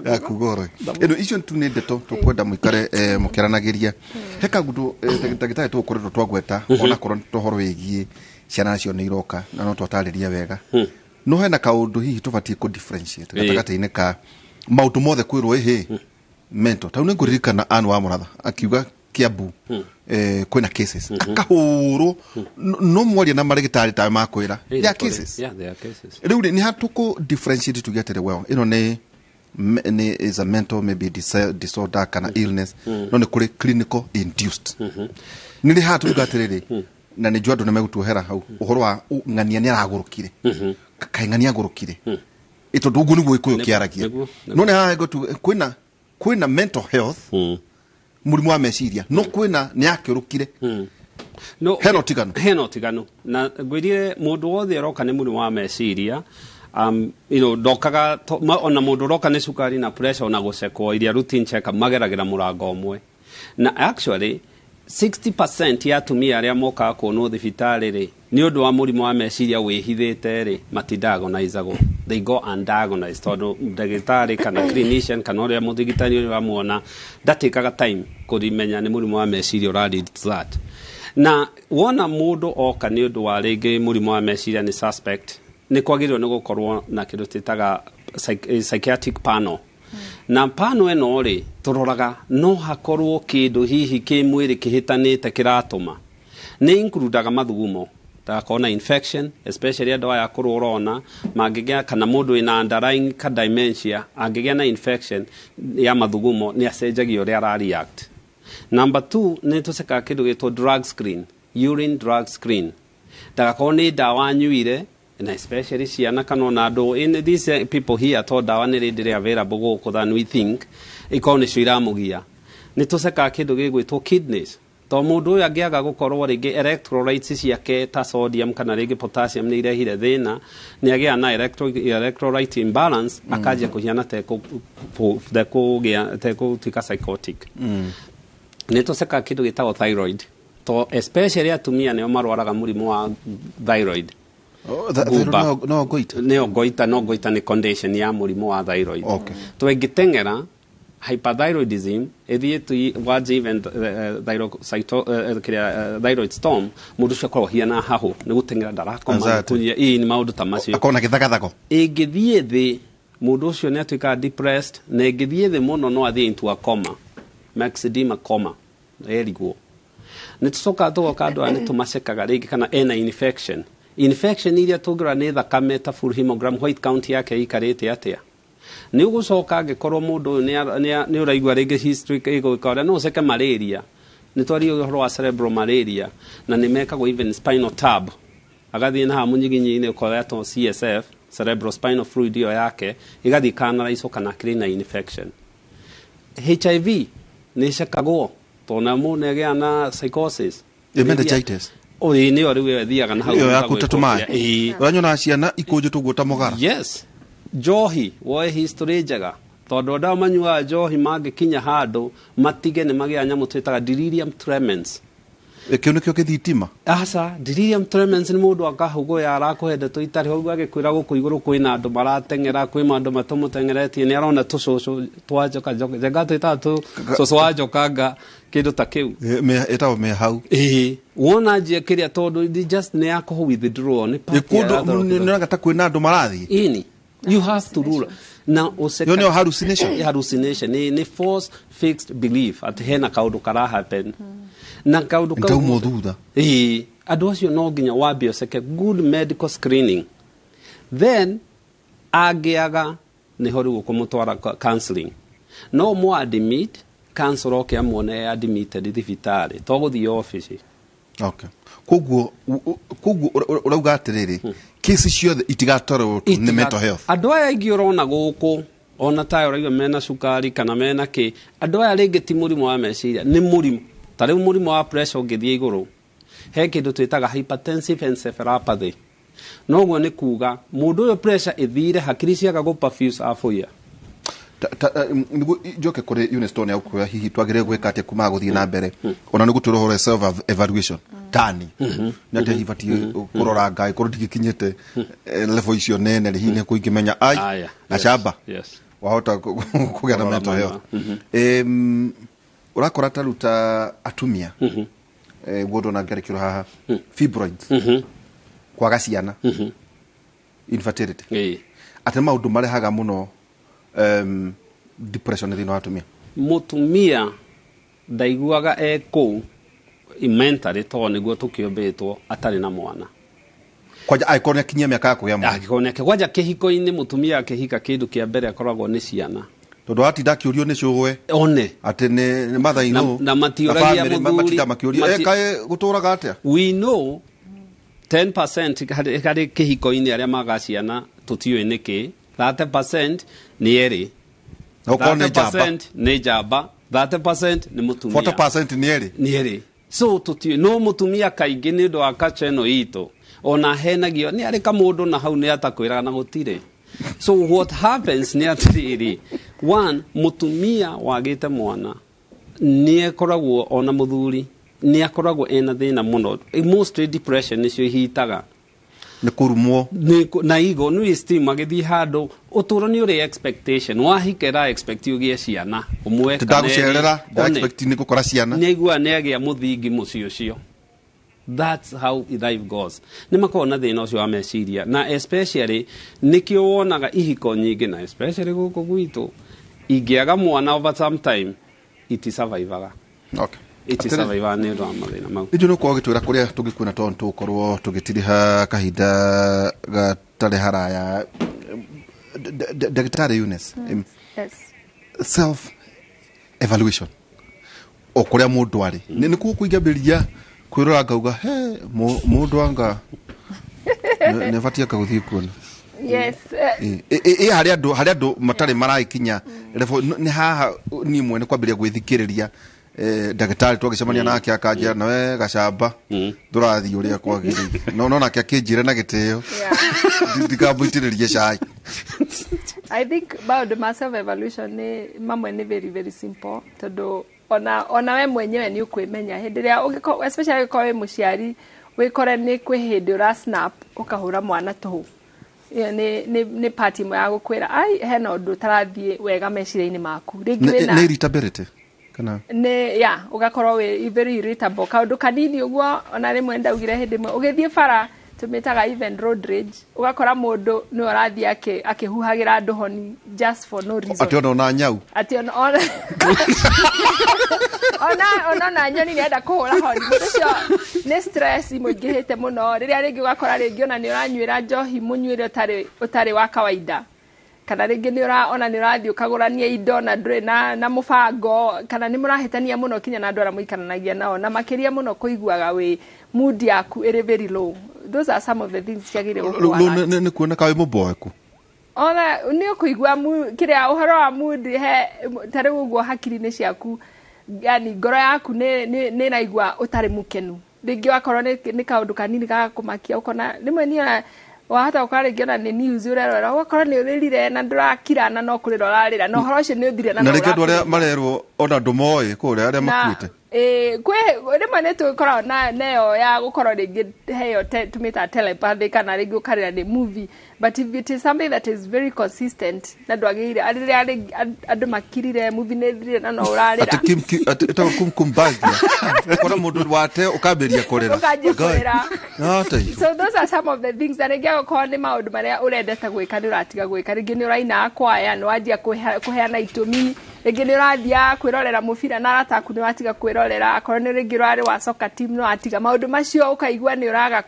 [SPEAKER 5] ya kugora eno icio tunende to kwenda muikare mukiranagiria heka gudu ndagitari tukoretwo twagweta ona korwo tohoro wigie ciana cio ni iroka na no twatariria wega no hena kaundu hihi tubatie ku differentiate gatagataine ka maundu mothe kwirwo mento tau ni nguririkana anu wa muratha akiuga Kiambu kwina cases akahuru no mwaria na marigitari ta makwira ya cases riu ni hatuko differentiate together well ino ni is a mental maybe disorder kana illness no ni kuri clinical induced ni ri hatu gatiriri na ni jwadu na megutuhera hau uhoro wa ngania ni aragurukire kaingania agurukire ito ndugu ni gwikuyo kiaragia no ni ha gotu kwina mental health murimu wa meciria no kwina ni akirukire
[SPEAKER 7] no
[SPEAKER 5] heno
[SPEAKER 7] tigano na gwirire mundu wothe aroka ni murimu wa meciria dokaga ona mundu roka ni sukari na pressure ona gucekwo iria routine check mageragira murango umwe na actually 60% ya atumia aria moka kuonwo thibitari ri ni undu wa murimu wa meciria wihithite ri matidiagonizago they go undiagnosed tondu ndagitari kana clinician kana uria muthigitani wa muona ndatikaga time kurimenya ni murimu wa meciria ura lead to that na wona mundu oka ni undu wa ringi murimu wa meciria ni suspect ni kwagirwo ni gukorwo na kindu titaga psychiatric panel na pano eno ri turoraga no hakorwo kindu hihi ki mwiri kihitanite kiratuma ni includaga mathugumo ta kona infection especially adawa ya kurorona magigea kana mundu ina underlying ka dementia agigea na infection ya mathugumo ni acenjagio ria ra react. Number 2 ni tuseka kindu gitwo drug screen, urine drug screen ta kona ni dawa nyuire na especially ciana kana na do in these people here to dawa ni rindire available go than we think ikone cira mugia ni tuseka kindu gigwitwo kidneys to mundu uyu angiaga gukorwo ringi electrolytes ciake ta sodium kana ringi potassium ni irehire thina ni agia na electrolyte imbalance akaja kuhiana teko tika psychotic ni tuseka kindu gitagwo thyroid to especially atumia ne marwaraga murimu wa thyroid. No goita ni condition ya murimu wa thyroid. Twengitengera hyperthyroidism ethitu waje even thyroid storm mundu cio hiana haho ni gutengera ndarakoma kunya ni maundu ta macio
[SPEAKER 5] akona githagathako
[SPEAKER 7] ingithie thi mundu ucio ni atuika depressed na ingithie thi muno no athie into a coma maxedema coma eriguo ni tucoka tugoka andu ani tumacekaga ringi kana ena infection iria tugira ni thakame ta full hemogram white count yake ikarite atia ni ugucoka angikorwo mundu ni uraigwa ringi history igukora no ceke malaria ni twari uhoro wa cerebral malaria na ni mekagwo even spinal tab agathie na munyiginyi-ini ukora to CSF cerebral spinal fluid yo yake igathi canalize kana clean infection. HIV ni cekagwo to na mundu agia na psychosis
[SPEAKER 5] meningitis
[SPEAKER 7] ni ori we thiaga na hau
[SPEAKER 5] ya kutetumai uranyona ciana ikunjutu guta mugara
[SPEAKER 7] yes johi woe history njega tondu nda manyua johi mangikinya handu matige ni magia nyamu twitaga delirium tremens
[SPEAKER 5] ekyo nikyo kithitima
[SPEAKER 7] asa delirium tremens ni mundu akahugo ya arakuhende tuitari hogu agikwira guku iguru kwina andu maratengera kwi mandu matumutengeretie ni arona tucucu twajoka njega twitatu cucu wajokanga kindu ta kiu
[SPEAKER 5] etawo me hau
[SPEAKER 7] wona njia kiria tondu just ne akoho withdraw ni
[SPEAKER 5] ikundu ni ngata kwina andu marathi
[SPEAKER 7] ini you have to rule now oseka
[SPEAKER 5] you
[SPEAKER 7] hallucination ni false fixed belief at hena kaundu kara happen na kaundu
[SPEAKER 5] ka mudhuda
[SPEAKER 7] andu acio no nginya wabe oseke good medical screening then agiaga ni hori gukumutwara counseling no mo admit cancer okay amone admitted thibitari to guthi office
[SPEAKER 5] koguo urauga atiriri kesi ciothe itigatoro ni mental health
[SPEAKER 7] andu aya ingi urona guku ona tayo ũraigua mena cukari kana mena kĩ andũ aya rĩngĩ ti mũrimũ wa meciria nĩ mũrimũ ta rĩu mũrimũ wa pressure ũngĩthiĩ igũrũ he kĩndũ twĩtaga hypertensive encephalopathy noguo nĩ kuga mũndũ ũyũ pressure ĩthire hakiri ciaga gũperfuse afoia
[SPEAKER 5] niguo njoke kuri Unistone au kwa hihi twagire gweka ate kuma guthie na mbere ona nigu turohora self evaluation tani nate hivatie kurora ngai kuru digikinyete level icio nene hine kuingimenya ai acamba wahota kugea na mental health urakora taruta atumia guodo na ngerekiro haha fibroids kwaga ciana infertility ate maundu marehaga muno depression thina atumia
[SPEAKER 7] mutumia ndaiguaga eko mentally to niguo tukiombetwo atari na mwana
[SPEAKER 5] kwaja aikone kinyia miaka ya kugea mwana
[SPEAKER 7] aikone kwaja kihiko-ini mutumia akihika kindu kia mbere akoragwo ni ciana
[SPEAKER 5] tondu ati ndakiurio ni cugwe
[SPEAKER 7] one
[SPEAKER 5] ati ni mother in law
[SPEAKER 7] na matiuragia muthuri
[SPEAKER 5] makiurio kae guturaga atia
[SPEAKER 7] we know 10% hari kihiko-ini aria magaciana tutiwe niki 30% ni eri 30% ni jamba 30% ni mutumia
[SPEAKER 5] 40% ni eri
[SPEAKER 7] so tuti no mutumia kaingi ni ndo akacheno ito ona henagio ni ari kamundu na hau ni atakwiraga na gutire so what happens ni atiri one mutumia wagite mwana ni akoragwo ona muthuri ni akoragwo ena thina muno mostly depression ni cio hitaga
[SPEAKER 5] ni kurumwo
[SPEAKER 7] na igo ni esteem agithii handu uturo ni uri expectation wahikera expect ugie ciana umwe
[SPEAKER 5] kana ndagucerera da expect ni gukora ciana
[SPEAKER 7] ni igua ni agia muthingi mucio cio that's how life goes ni makona thina ucio wa meciria na especially nikio wonaga ihiko nyingi na especially guku gwitu ingiaga mwana over some time it survivaga
[SPEAKER 5] okay
[SPEAKER 7] it is survival ni ndo amathina mau
[SPEAKER 5] ijo no kwa gitwira kuria tugikuna tondu tukorwo tugitiriha kahinda gatare haraya Dr. Eunice
[SPEAKER 6] yes
[SPEAKER 5] self evaluation o kuria mundu ari ni kuingabiria kwirora ngauga he mundu anga ne fatia kaguthie kuona
[SPEAKER 6] yes
[SPEAKER 5] hari andu matare maraikinya ni haha ni mwene kwambiria gwithikiriria ndagitari twagicemania nake akajia nawe gacamba ndurathi uria kwagiri no nake akinjire na giteo ndikamwitiririe cai
[SPEAKER 6] I think about the self evaluation ni mamwe ni very very simple tondu ona we mwenyewe ni ukwimenya hindiria especially kwa we muciari wikore ni kwi hindi ura snap ukahura mwana tuhu ni party mo ya gukwira ai hena undu tarathie wega meciria-ini maku ringi
[SPEAKER 5] na irritability kana
[SPEAKER 6] ne ya ugakorwo we very irritable kaundu kanini uguo ona rimwe ndaugire hindi mwe ugithie bara tumitaga even road rage ugakora mundu ni urathie akihuhagira andu honi just for no reason
[SPEAKER 5] ati ona nyau
[SPEAKER 6] ati ona na nyoni ni enda kuhura honi cio ni stress muingihite muno riria ringi ugakora ringi ona ni uranywira njohi munywire utari wa kawaida kana ringi ni ona ni urathie ukagurania indo na ndure na mubango kana ni murahitania muno kinya na andu ara muikaranagia nao na makiria muno kuiguaga we mood yaku iri very low those are some of the things ciagire
[SPEAKER 5] gukwana ni kuona kawe muboeku
[SPEAKER 6] ona ni kuigua kiria uhoro wa mood he tare uguo hakiri-ini ciaku yani ngoro yaku ni naigua utari mukenu ringi wakorwo ni kaundu kanini ga kumakia ukona rimwe ni wahata ukaringiona ni news urerora wakorwo ni uririre na ndurakira na no kurira urarira no horo cio ni uthire na
[SPEAKER 5] na ringi andu aria marerwo ona ndumoe kuria aria makuite
[SPEAKER 6] kwe rimwe ni tukorwo na neo ya gukorwo ringi heyo tumita telepathy kana ringi ukarira ni movie but if it is something that is very consistent na ndwagire ariria andu makirire movie ni thire na no urarira
[SPEAKER 5] ata kumbagia kora mundu wate ukamberia kurira
[SPEAKER 6] so those are some of the things that ringi gukorwo ni maundu maria urendete gwika ni uratiga gwika ringi ni uraina kwaya ni wanjia kuheana itumi ringi ni urathia kwirorera mubira na arataku ni watiga kwirorera akorwo ni ringi rwari wa soccer team no atiga maundu macio ukaigua ni uraga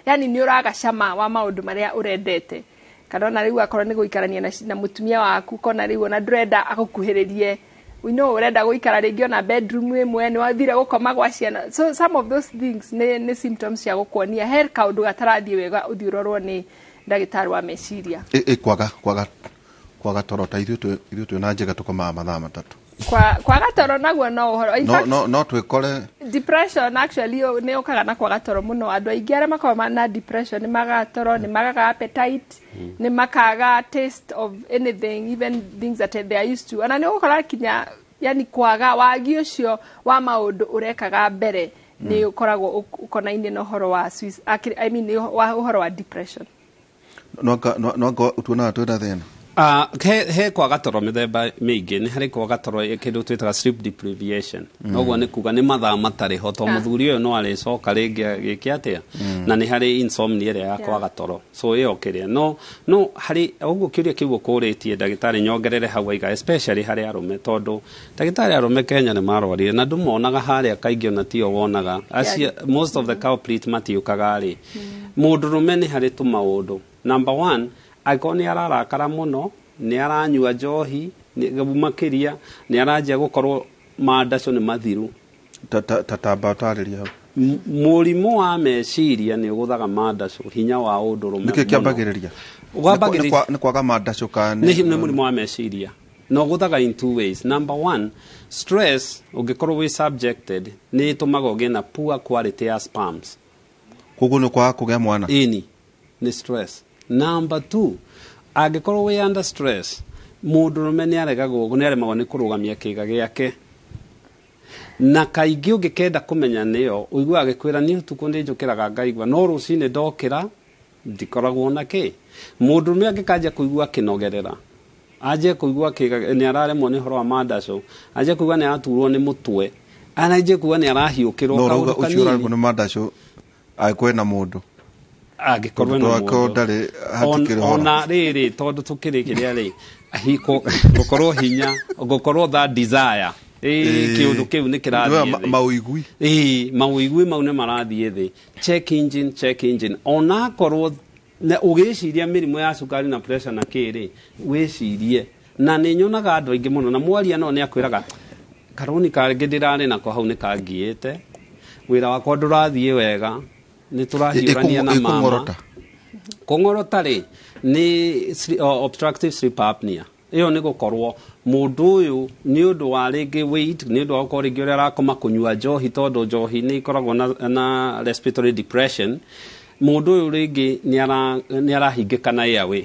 [SPEAKER 6] yani ni uraga cama wa maundu maria urendete kana na riu akorwo ni guikarania na mutumia waku kona riu ona ndurenda agukuhiririe we know urenda guikara ringi ona bedroom imwe ni wathire gukoma gwa ciana so some of those things ni symptoms cia gukuonia he kaundu gatarathie wega uthiurorwo ni ndagitari wa meciria
[SPEAKER 5] kwaga kwaga toro ta ithuĩ twĩna njega tũkomaga mathaa matatũ
[SPEAKER 6] kwaga toro naguo no ũhoro
[SPEAKER 5] no twĩkore
[SPEAKER 6] depression actually nĩ ũkaga na kwaga toro mũno andũ aingĩ arĩa makoragwo na depression nĩ magaga toro nĩ magaga appetite nĩ makaga taste of anything even things that they are used to ona nĩ ũgũkora kinya yani kwaga wagi ũcio wa maũndũ ũrekaga mbere nĩ ũkoragwo ũkonainĩ na ũhoro wa ũhoro wa depression
[SPEAKER 5] no tuonaga twĩna thĩna
[SPEAKER 7] he kwaga toro mĩthemba mĩingĩ nĩ harĩ kwaga toro kĩndũ twĩtaga sleep deprivation noguo nĩ kuga nĩ mathaa matarĩ ho to mũthuri ũyũ no arĩcoka rĩngĩ gĩkĩ atĩa na nĩ harĩ insomnia ĩrĩa ya kwaga toro so ĩyo kĩrĩa no harĩ ũguo kĩũria kĩu ũkũrĩtie ndagĩtarĩ nyongerere hau aiga especially harĩ arũme tondũ ndagĩtarĩ arũme Kenya nĩ marwarire na ndũmonaga harĩa kaingĩ ona tio wonaga most of the culprit matiũkaga rĩ mũndũrũme nĩ harĩ tũmaũndũ number 1 aiko nĩ ararakara mũno nĩ aranyua njohi makĩria nĩ aranjia gũkorwo mandaco nĩ mathiru
[SPEAKER 5] tatamba ũtarĩria hau
[SPEAKER 7] mũrimũ wa meciria nĩ ũgũthaga mandaco hinya wa ũndũrũme
[SPEAKER 5] nĩkĩ kĩambagĩrĩria nĩ kwaga mandaco
[SPEAKER 7] nĩ mũrimũ wa meciria no ũgũthaga in two ways number 1 stress ũngĩkorwo wĩ subjected nĩ ĩtũmaga ũgĩe na poor quality ya sperms
[SPEAKER 5] koguo nĩ kwaga kũgĩa mwana
[SPEAKER 7] nĩ stress number 2 angĩkorwo wĩ under stress mũndũrũme nĩ aremagwo nĩ kũrũgamia kĩga gĩake na kaingĩ ũngĩkenda kũmenya nĩyo ũiguaga agĩkwĩra niĩ ũtukũ nĩ njũkĩraga ngaigua no rũcinĩ ndokĩra ndikoragwo na kĩ mũndũrũme angĩkanjia kũigua akĩnogerera anjie kũigua kĩga nĩ araremwo nĩ ũhoro wa mandaco anjie kũigua nĩ araturwo nĩ mũtwe anjie kũigua nĩ arahiũkĩrwo kaũndũ kanini
[SPEAKER 5] ũcio ũraremwo nĩ mandaco agĩkorwo na mũndũ
[SPEAKER 7] agĩkorwo na mũndũ ona rĩrĩ tondũ tũkĩrĩ kĩrĩa rĩ gũkorwo hinya gũkorwo that desire kĩũndũ kĩu nĩ kĩrathiĩ
[SPEAKER 5] mawĩigui
[SPEAKER 7] mawĩigui mau nĩ marathiĩ thĩ check engine ona akorwo ũgĩciria mĩrimũ ya cukari na pressure na kĩrĩ wĩcirie na nĩ nyonaga andũ aingĩ mũno na mwaria no nĩ akwĩraga karũni kangĩ ndĩrarĩ nako hau nĩ kangiĩte wĩra wakwa ndũrathiĩ wega nĩ tũrahiũrania na mama kũng'orota rĩ nĩ obstructive sleep apnea ĩyo nĩ gũkorwo mũndũ ũyũ nĩ ũndũ wa rĩngĩ weight nĩ ũndũ wa gũkorwo rĩngĩ ũrĩa arakoma kũnyua njohi tondũ njohi nĩ ikoragwo na respiratory depression mũndũ ũyũ rĩngĩ nĩ arahingĩkana airway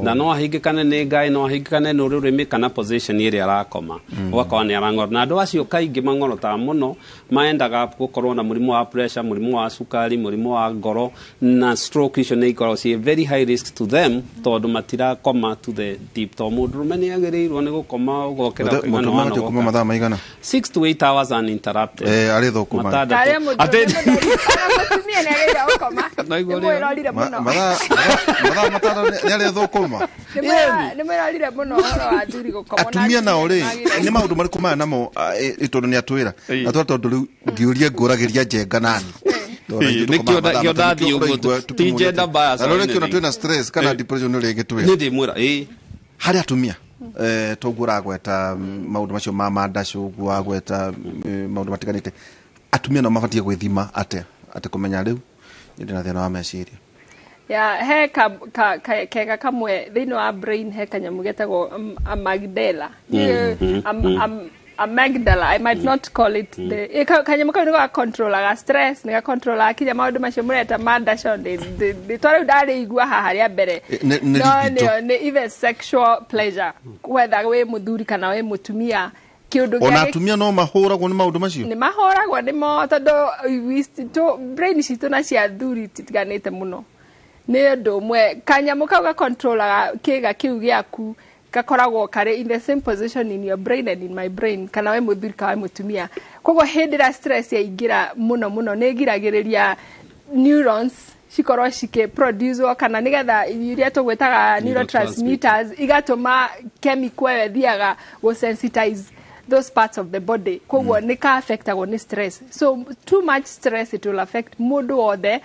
[SPEAKER 7] na no ahingĩkane nĩ ngai no ahingĩkane nĩ rũrĩmĩ kana position ĩrĩa arakoma ũgakorwo nĩ arang'ora na andũ acio kaingĩ mang'orotaga mũno maendaga gũkorwo na mũrimũ wa pressure mũrimũ wa cukari mũrimũ wa ngoro na stroke icio nĩ ikoragwo ciĩ very high risk to them tondũ matirakoma to the deep to mũndũrũme nĩ agĩrĩirwo nĩ gũkoma ũgokĩra
[SPEAKER 5] mũndũrũme mathaa maigana
[SPEAKER 7] 6 to 8 hours uninterrupted
[SPEAKER 5] arĩ thũkũma mathaa matano nĩ arĩ thũkũma
[SPEAKER 6] nĩ mwĩrorire mũno ũhoro wa thuri gũkoma
[SPEAKER 5] atumia nao rĩ nĩ maũndũ marĩkũ maya namo tondũ nĩ atwĩra na tondũ rĩu ngĩũria ngũragĩria njenga nani
[SPEAKER 7] nĩkĩo ndathiĩ ũguo ti njenda mbaya
[SPEAKER 5] na rĩu kĩona twĩna stress kana depression nĩ rĩngĩ twĩra
[SPEAKER 7] nĩ ndĩmwĩra
[SPEAKER 5] harĩ atumia toguo ũragweta maũndũ macio ma mandaco ũguo wagweta maũndũ matiganĩte atumia no mabatiĩ gwĩthima atĩ kũmenya rĩu ndĩna thĩna wa meciria
[SPEAKER 6] he kega kamwe thĩinĩ wa brain he kanyamũ getagwo amygdala amygdala I might not call it kanyamũ kau nĩ gakontrolaga stress nĩ gakontrolaga kinya maũndũ macio mũreta mandaco twarĩu ndarĩigua haha rĩa mbere nĩ even sexual pleasure whether wĩ mũthuri kana wĩ mũtumia
[SPEAKER 5] ona atumia no mahũragwo nĩ maũndũ macio
[SPEAKER 6] nĩ mahũragwo nĩmo tondũ brain citũ na cia thuri titiganĩte mũno nĩ ũndũ ũmwe kanyamũ kau gakontrolaga kĩga kĩu gĩaku gakoragwo karĩ in the same position in your brain and in my brain kana we mũthuri kana we mũtumia koguo hĩndĩ ĩrĩa stress yaingĩra mũno nĩ ĩgiragĩrĩria neurons cikorwo cikĩproduce kana nĩgetha iria tũgwĩtaga neurotransmitters igatũma chemical ĩyo ĩthiaga gũsensitize those parts of the body koguo nĩ ka affectagwo nĩ stress so too much stress it will affect mũndũ wothe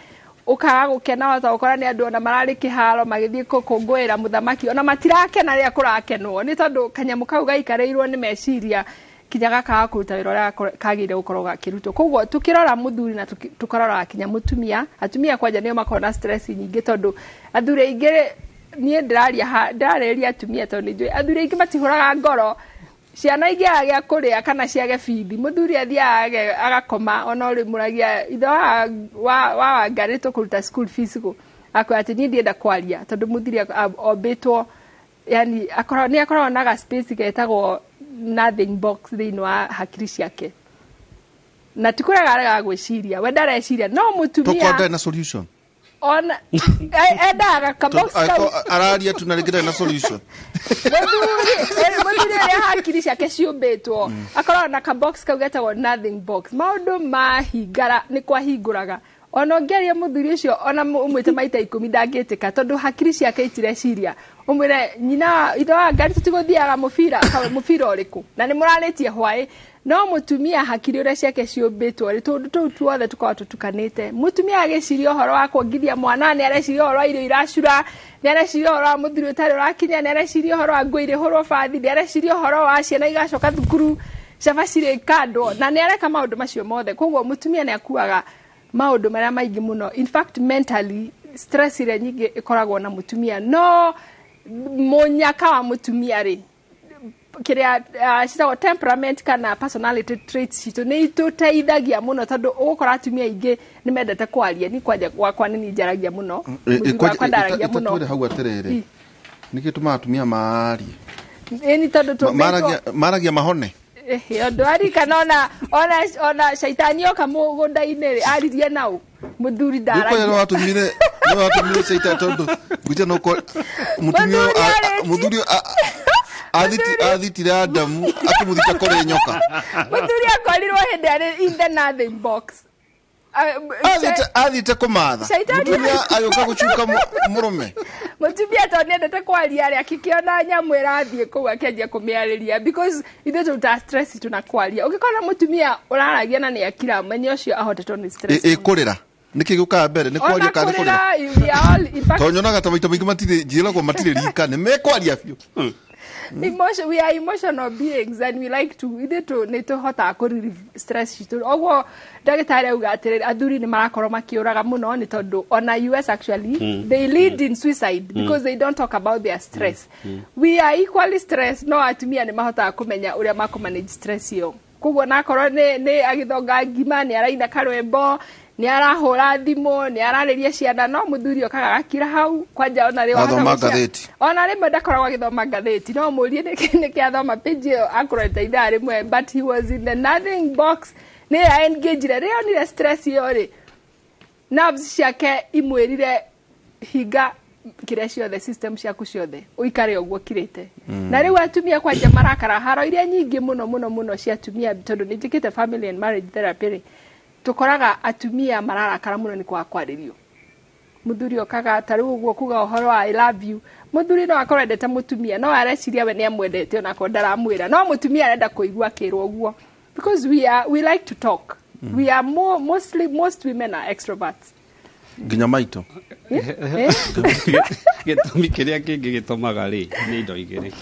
[SPEAKER 6] ukaga gukena wata ukora ni andu ona marari kiharo magithie kukungwira muthamaki ona matirakena ria kurakenwo ni tondu kanyamu kau gaikareirwo ni meciria kinya gakaga kuruta wira uria kagire gukorwo gakirutwo koguo tukirora muthuri na tukarora kinya mutumia atumia kwanja nio makona stress nyingi tondu athuri ingĩ nie ndareria atumia to ni njui athuri ingi matihuraga ngoro ciana ingi agia kuria kana ciage feed muthuri athia agakoma ona uri muragia ithe wa ngari to kuruta school fees go akwa ati ni ndienda kwaria tondu muthuri obetwo yani akorwo naga space getagwo nothing box thini wa hakiri ciake na tikuraga araga gwiciria we ndareciria no mutumia
[SPEAKER 5] tukwenda na solution
[SPEAKER 6] ona endaga kabox
[SPEAKER 5] araria tunarigire na solution
[SPEAKER 6] muthuri ya hakiri ciake ciumbitwo akorwo na kabox kau getagwo nothing box maundu mahingara ni kwahinguraga ona ngeria muthuri ucio ona umwite maita 10 ndangitika tondu hakiri ciake itireciria umwire nyina ithe wa ngari tutiguthiaga mubira uriku na ni muraritie hwai no mutumia hakiri uria ciake ciumbitwo ri tundu tuothe tukorwo tutukanite mutumia agiciria uhoro wa kuongithia mwana ni areciria uhoro wa irio iracura ni areciria uhoro wa muthuri utari urakinya ni areciria uhoro wa ngui hurwo bathi ni areciria uhoro wa ciana igacoka thukuru cabacire kando na ni areka maundu macio mothe koguo mutumia ni akuaga maundu maria maingi muno in fact mentally stress ile nyingi ikoragwo na mutumia no munyaka wa mutumia ri kiria citagwo temperament kana personality traits citu ni ituteithagia muno tondu ugukora atumia ingi ni mendete kwaria ni kwaja gwakwa ni njaragia muno kwandaragia muno
[SPEAKER 5] twire hau atiriri nikituma atumia maari
[SPEAKER 6] ni tondu
[SPEAKER 5] maragia mahone
[SPEAKER 6] Ondo ari kana ona shaitani oka mugunda-ini aririe nau muthuri ndara
[SPEAKER 5] no watumire shaitani tondu guja no ko muthuri athitire Adamu akumuthika kore nyoka
[SPEAKER 6] muthuri akorirwo hindi ari in the nothing box
[SPEAKER 5] athite kumatha mutumia ayoka gucuka murume
[SPEAKER 6] mutumia to nendete kwaria ari akikiona nyamu irathie kuu akenjia kumiariria because ithe tuta stress tunakwaria ukikona mutumia uraragia na ni akira menye ucio ahotetwo ni stress
[SPEAKER 5] kurira niki guka mbere ni kwaria kana kurira tonyonaga ta maita maingi matire njiragwo matire rika ni mekwaria biu
[SPEAKER 6] we are emotional beings and we like to either to neto hota ko stress citu ogwo ndagitari auga atiriri athuri ni marakorwo makiuraga muno ni tondu ona US actually they lead in suicide because they don't talk about their stress we are equally stressed no atumia ni mahota kumenya uria makumanage stress yo kugo nakorwo ni agithonga ngima ni araina karwembo ni arahura thimo ni arariria ciana no muthuri okaga akira hau kwanja ona ri ona ri ndakoragwo agithoma ngatheti no murie ni kiathoma page akureta idari mwe but he was in the nothing box ni engage ri onire stress yori nerves ciake imwirire higa kiria ciothe system ciaku ciothe uikare ogwo kirite na riu atumia kwanja marakara haro iria nyingi muno cia atumia tondu ni njikite family and marriage therapy tukoraga atumia mararakara muno ni kwa kwaririo muthuri okaga tariu guo kuga uhoro I love you muthuri no akorendete mutumia no areciria we ni amwendete ona ko ndaramwira no mutumia arenda kuigua kirwo guo because we like to talk we are most women are extroverts
[SPEAKER 5] ginya maito
[SPEAKER 7] gitumi kiria kingi gitumaga ri ni indo igiri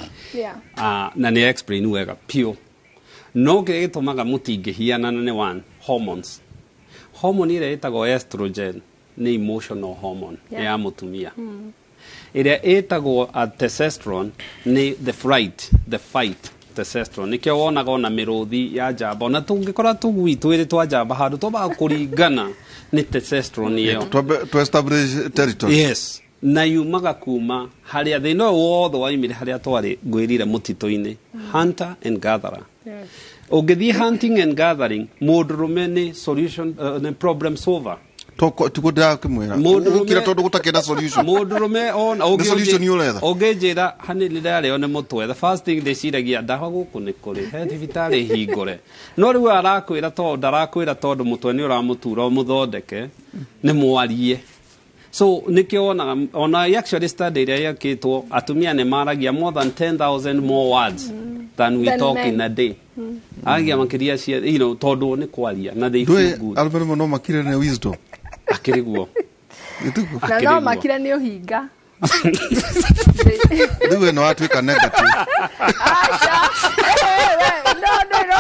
[SPEAKER 7] na ni explain wega pure no kiria gitumaga mutingihiana ni one hormones hormone ile itagwo estrogen ni emotional hormone ya mutumia ile itagwo testosterone ni the fight testosterone nikio wonaga ona miruthi ya njamba na tungikora tugwi twiri twa njamba handu toba kuringana ni testosterone iyo
[SPEAKER 5] to establish territory
[SPEAKER 7] yes na yumaga kuma haria thino wothe waimire haria twari ngwirire mutito-ini hunter and gatherer ugithi hunting and gathering mundurume ni solution ni problem solver
[SPEAKER 5] tukudira kimwira ukira tondu gutakenda solution
[SPEAKER 7] mundurume ona
[SPEAKER 5] solution yuletha
[SPEAKER 7] ugejira hanilira rio ni mutwe the first thing they ciragia ndaho guku ni kuri he thibitari hingore no riu arakwira to ndarakwira tondu mutwe ni uramutura muthondeke ni mwarie so nikio ona actually study iria yakitwo atumia ni maragia more than 10,000 more words than we talk in a day agia makiria cia tondu ni kwaria na they feel good
[SPEAKER 5] alvero no makire ne wisdom
[SPEAKER 7] akiriguo
[SPEAKER 6] na no makire ni uhinga
[SPEAKER 5] ndiwe no atwika negative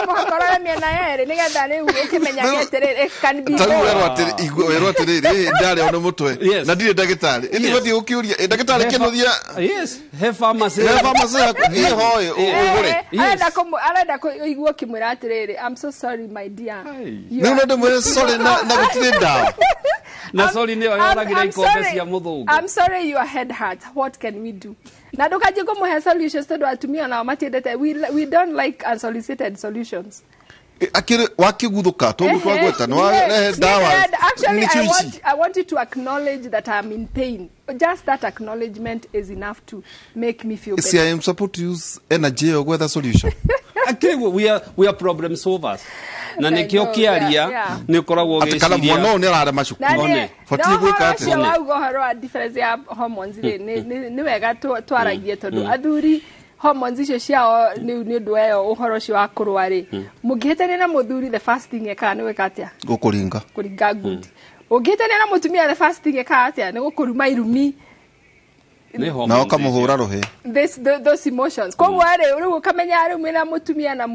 [SPEAKER 6] no makora Tuge miena yere nigetha riu ukimenya geterere it can be.
[SPEAKER 5] Wero atiriri ndare ona mutwe na ndire ndagitari. Indi bathi ukiuria ndagitari kinuthia.
[SPEAKER 7] Yes, he pharmacy.
[SPEAKER 5] He pharmacy hoye ugure.
[SPEAKER 6] Arenda kuigua kimwira atiriri. I'm so sorry my dear.
[SPEAKER 5] No ndemwe sorry na gutire ndawa.
[SPEAKER 7] Na sorry ni oyaragira ikombe cia muthungu.
[SPEAKER 6] I'm sorry your head hurts. What can we do? Na ndukaje kumuhe solutions tondu atumia na matiendete. We don't like unsolicited solutions.
[SPEAKER 5] Akire wakiguthuka tondu twagweta no ndawa.
[SPEAKER 6] Actually I want you to acknowledge that I'm in pain. Just that acknowledgement is enough to make me feel better.
[SPEAKER 5] See, I am supposed to use energy or weather solution.
[SPEAKER 7] Okay, we are problem solvers. Na nikio kiaria ni ukoragwo giciria
[SPEAKER 5] atakala mwana ni arara macukuru
[SPEAKER 6] fati gwika ati no waugo haro a difference ya hormones ni wega twaragie tondu athuri hormones icio ciao ni undu eyo uhoro cio wa kurwari mungihitania na muthuri the first thing eka ni weka atia
[SPEAKER 5] gukuringa
[SPEAKER 6] good ungihitania na mutumia the first thing eka atia ni gukuruma irumi
[SPEAKER 5] na okamuhura rohe
[SPEAKER 6] those emotions kwa wale uri kamenya ari mwina mutumia na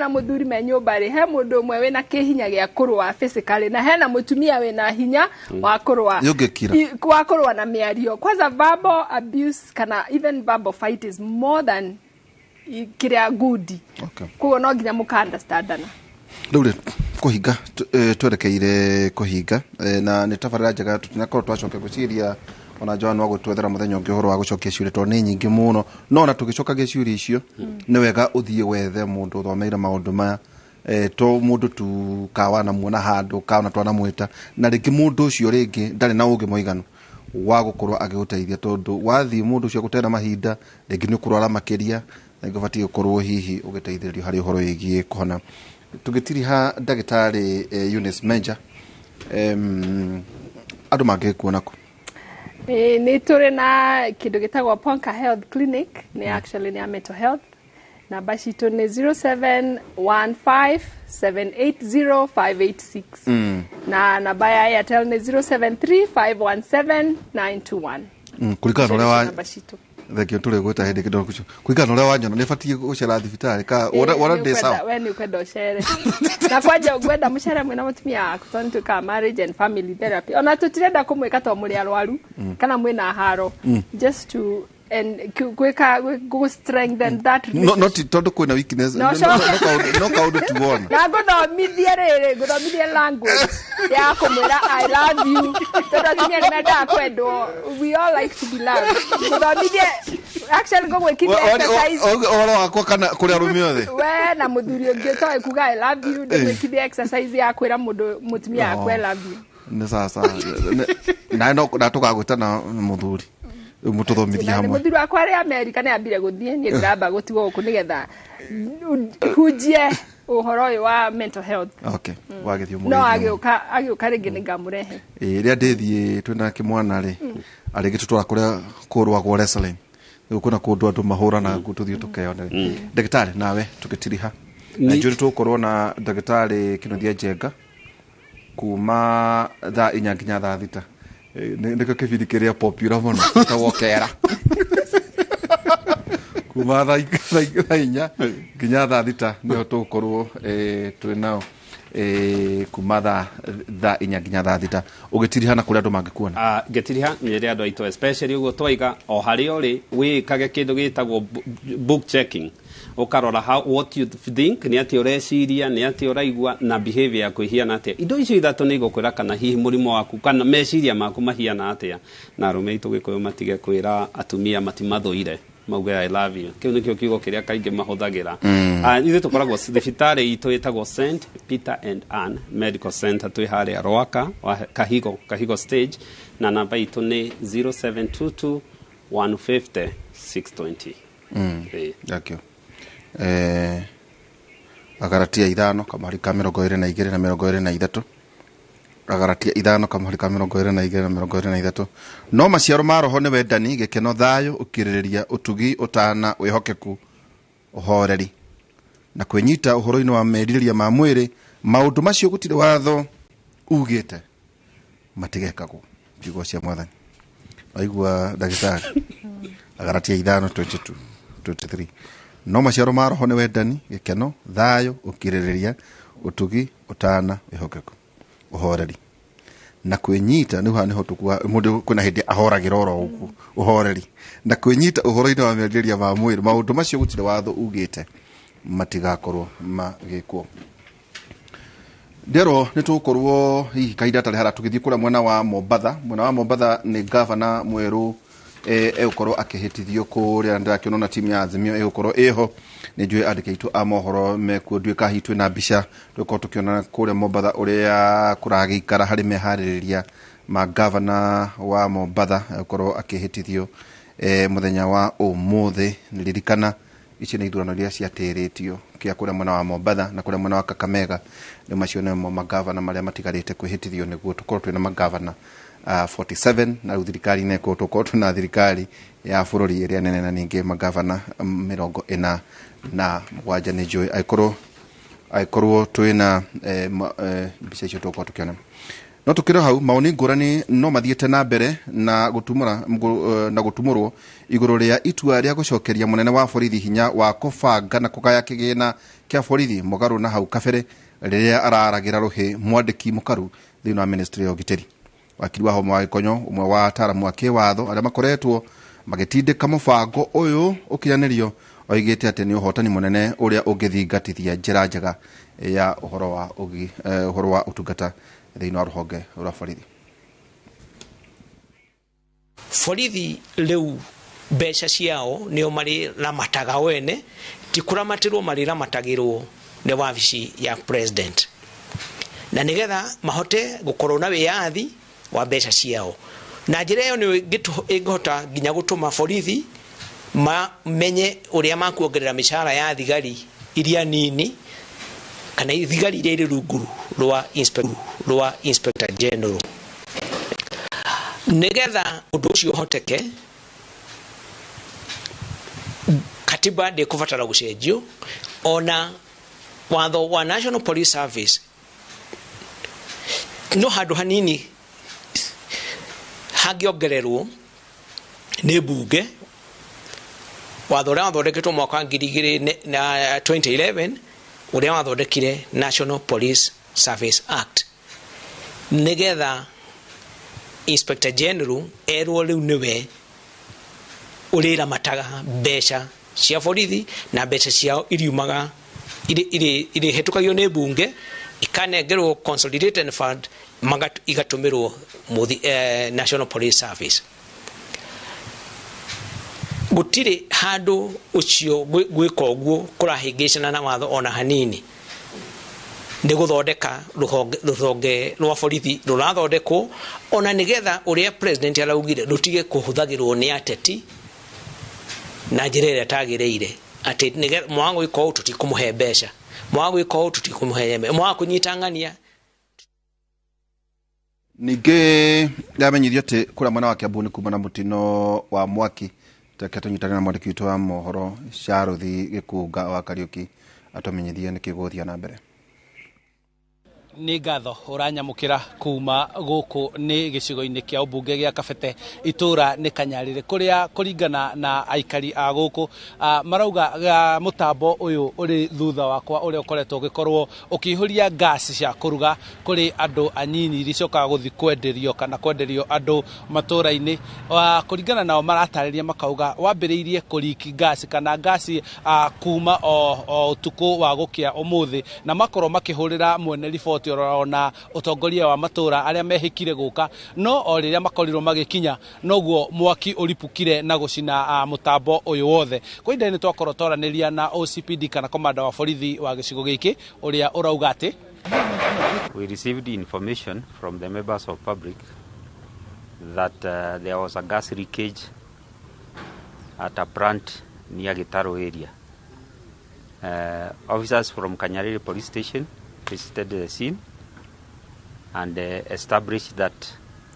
[SPEAKER 6] muthuri me nyumba ri he mundu umwe wina kihinya gia kurwa physically na he na mutumia wina hinya wa kurwa kwa kurwa na miario kwanza verbal abuse kana even verbal fight is more than kiria good kwa no nginya muka understandana
[SPEAKER 5] Dole kuhinga twerekeire kuhinga na ni tabarira njega tutinakorwo twacoke guciria ona Joan wa gutwethera muthenya ungi horo wa gucokia ciuri to ni nyingi muno no na tugicokagia ciuri icio ni wega uthie wethe mundu uthomeire maundu maya to mundu tu kawana muona handu kaona twana mwita na ringi mundu ucio ringi ndari na ungi moiganu wa gukorwo agiguteithia tondu wathi mundu ucio gutera mahinda ringi ni kurwara makiria na igobati gukorwo hihi ugiteithĩrĩrio hari uhoro wigie kuhona tugitiriha ndagitari Eunice Major andu mangikuona ku
[SPEAKER 6] ni turi na kindu gitagwo Ponka Health Clinic ni actually ni mental health namba citu ni 0715780586 na namba ya Airtel ni 0735179921
[SPEAKER 5] kulikana na wa thekio tuli gweta hindi kidogo kucho kulikana na wanyona ni fatie gucera thibitari ka ora ndesa
[SPEAKER 6] we ni ukwenda ucere na kwaje ugwenda mucere mwina mutumia aku tondu ka marriage and family therapy ona tutirenda kumwika to muri arwaru kana mwina haro just to and go strengthen that
[SPEAKER 5] relationship. Not tondu kwina weakness no kaudu tuona
[SPEAKER 6] na gothomithie language ya kumwira I love you tondu atumia ni menda kwendwo we all like to be loved gothomithie actually go gwikithia exercise
[SPEAKER 5] oro wakwa kana kuri arumio the
[SPEAKER 6] we na muthuri ungi toy kuga I love you ndi gwikithia exercise ya kwira mundu mutumia akwe I love you
[SPEAKER 5] ni sasa na no tukagwita na muthuri mututhomithia hamwe
[SPEAKER 6] muthuri akwa ari America ni ambire guthie ni ndiramba gutigwo guku nigetha hujie uhoro wa mental health
[SPEAKER 5] okay wagithio
[SPEAKER 6] mu no agiuka ringi ningamurehe
[SPEAKER 5] ria ndithie twina kimwana ri ari gitutwara kuria kurwa kwa wrestling ukuna kundu andu mahura na gututhio tukeyonere ndagitari nawe tukitiriha na njuri tukorwo na ndagitari Kinuthia Njenga kuma thaa 4 nginya thaa 6 ndiko kibindi kiria popular muno tawokera kuma thaa 4 nginya thaa 6 niho tukorwo twinao kuma thaa 4 nginya thaa 6 ugitiriha na kuria andu mangikuona
[SPEAKER 7] getiriha nyere andu aitu especially ugo twaiga o hari ori wikage kindu gitagwo book checking ukarora what you think ni ati ureciria ni ati uraigua na behavior yaku ihiana atia indo icio ithatu ni gukwira kana hihi murimo waku kana meciria maku mahiana atia na rume itu gikuyu matige kwira atumia matimathuire mauge I love you kiu nikio kiugo kiria kaingi mahuthagira ithu tukoragwo thibitari itu itagwo St Peter and Anne Medical Center twi haria Rwaka Kahigo stage na namba itu ni 0722 150 620
[SPEAKER 5] Dakio agaratia 5 kamari ka 22 na 23 agaratia 5 kamari ka 22 na 23 no maciaro ma roho ni wendani gikeno thayo ukiririria utugi utana wihokeku uhoreri na kwenyita uhoro-ini wa meririria ma mwiri maundu macio gutire watho ugite matigekagwo njigo cia mwathani aigua ndagitari agaratia 5 22 23 no maciaro ma roho nĩ wendani, gĩkeno, thayũ, ũkirĩrĩria, ũtugi, ũtana, wĩhokeku, ũhoreri na kwĩnyita. Nĩ ũhana hotukwa mũndũ kwĩna hĩndĩ ahoragĩra oro ũguo ũhoreri na kwĩnyita ũhoro-inĩ wa mĩarirĩria ma mwĩrĩ. Maũndũ macio gũtirĩ watho ugĩte matigakorwo magĩkwo. Ndero nĩtũkorwo hihi kahinda tarĩ hara tũgĩthiĩ kũrĩa mwena wa Mombatha. Mwena wa Mombatha nĩ gavana mwerũ egũkorwo akĩhĩtithio kũrĩa ndĩrakĩona na timu ya Azimio egũkorwo ĩho. Nĩ njũĩ andĩki aitũ a mohoro mekuo nduĩka hihi twĩna mbica tũkorwo tũkĩona kũrĩa Mombatha ũrĩa kũragĩikara harĩ meharĩrĩria ma gavana wa Mombatha egũkorwo akĩhĩtithio mũthenya wa ũmũthĩ. Nĩririkana ici nĩ ithurano iria ciatĩrĩtio kĩa kũrĩa mwena wa Mombatha na kũrĩa mwena wa Kakamega. Nĩ macio nĩmo magavana marĩa matigarĩte kwĩhĩtithio nĩguo tũkorwo twĩna magavana 47 na thirikari nĩ tũkorwo twĩna thirikari ya bũrũri ĩrĩa nene na ningĩ magavana 47. Nĩ njũĩ agĩkorwo twĩna mbica icio tũkorwo tũkĩona. No tũkĩrĩ hau maoni ngũrani no mathiĩte na mbere na gũtumũrwo igũrũ rĩa itua rĩa gũcokeria mũnene wa borithi hinya wa kũbanga na kũgaya kĩgĩna kĩa borithi mũgarũ na hau kabere rĩrĩa araragĩra rũhĩ mwandĩki mũkaru thĩinĩ wa ministry ya ũgitĩri. Wakiri wa Homa wa Gĩkonyo, ũmwe wa ataaramu a kĩwatho arĩa makoretwo magĩtindĩka mũbango ũyũ ũkinyanĩrio, oigĩte atĩ nĩ ũhotani mũnene ũrĩa ũngĩthingatithia njĩra njega ya ũhoro wa ũtungata thĩinĩ wa rũhonge rwa borithi.
[SPEAKER 1] Borithi rĩu mbeca ciao nĩo marĩ ramataga wene, ti kũramatĩrwo marĩ ramatagĩrwo nĩ wabici ya president, na nĩgetha mahote gũkorwo na wĩyathi wa mbeca ciao. Na njĩra ĩyo nĩ ĩngĩhota nginya gũtũma borithi mamenye ũrĩa makuongerera mĩcara ya thigari iria nini kana thigari iria irĩ rungu rwa inspector general. Nĩgetha ũndũ ũcio ũhoteke, katiba ndĩkũbatara gũcenjio, ona watho wa National Police Service no handũ hanini hangĩongererwo nĩ mbunge. Watho ũrĩa wathondeketwo mwaka wa 2011 ũrĩa wathondekire National Police Service Act, nĩgetha Inspector General erwo rĩu nĩwe ũrĩramataga mbeca cia borithi na mbeca ciao iriumaga irĩhetũkagio nĩ mbunge ikanengerwo Consolidated Fund igatũmĩrwo National Police Service. Gũtirĩ handũ ũcio gwĩka ũguo kũrahĩngĩcana na watho ona hanini. Nĩ gũthondeka rũhonge rwa borithi rũrathondekwo, ona nĩgetha ũrĩa president araugire rũtige kũhũthagĩrwo nĩ ateti na njĩra ĩrĩa tagĩrĩire. Atĩ mwaga gwĩka ũũ tũtikũmũhe mbeca, mwaga gwĩka ũũ tũtikũmũhe mbeca, mwaga kũnyitang'ania.
[SPEAKER 5] Ningĩ ndamenyithio atĩ kũrĩa mwena wa Kiambu nĩ kuma na mũtino wa mwaki. Teke tũnyitane na mwandĩki witũ wa mohoro Sharuthi Gĩkũnga wa Kariũki atumenyithie nĩkĩ gũthiĩ na mbere.
[SPEAKER 2] Nĩ ngatho ũranyamũkĩra kuma gũkũ nĩ gĩcigo-inĩ kĩa ũmbunge gĩa Kabete, itũra nĩ Kanyarĩrĩ, kũrĩa kũringana na aikari a gũkũ marauga mũtambo ũyũ ũrĩ thutha wakwa ũrĩa ũkoretwo ũgĩkorwo ũkĩihũria gasi cia kũruga kũrĩ andũ anyinyi iria icokaga gũthiĩ kwenderio kana kwenderio andũ matũra-inĩ. Kũringana nao maratarĩria makauga wambĩrĩirie kũriki gasi kana gasi kuma o ũtukũ wa gũkĩa ũmũthĩ, na makorwo makĩhũrĩra mwene riboti ona ũtongoria wa matũra arĩa mehĩkire gũka, no o rĩrĩa makorirwo magĩkinya noguo mwaki ũripukire na gũcina mũtambo ũyũ wothe. Kwa ihinda nĩ twakorwo twaranĩria na OCPD kana komanda wa borithi wa gĩcigo gĩkĩ ũrĩa ũrauga atĩ
[SPEAKER 3] we received information from the members of public that there was a gas leakage at a plant near Gitaro area. Officers from Kanyariri police station visited the scene and established that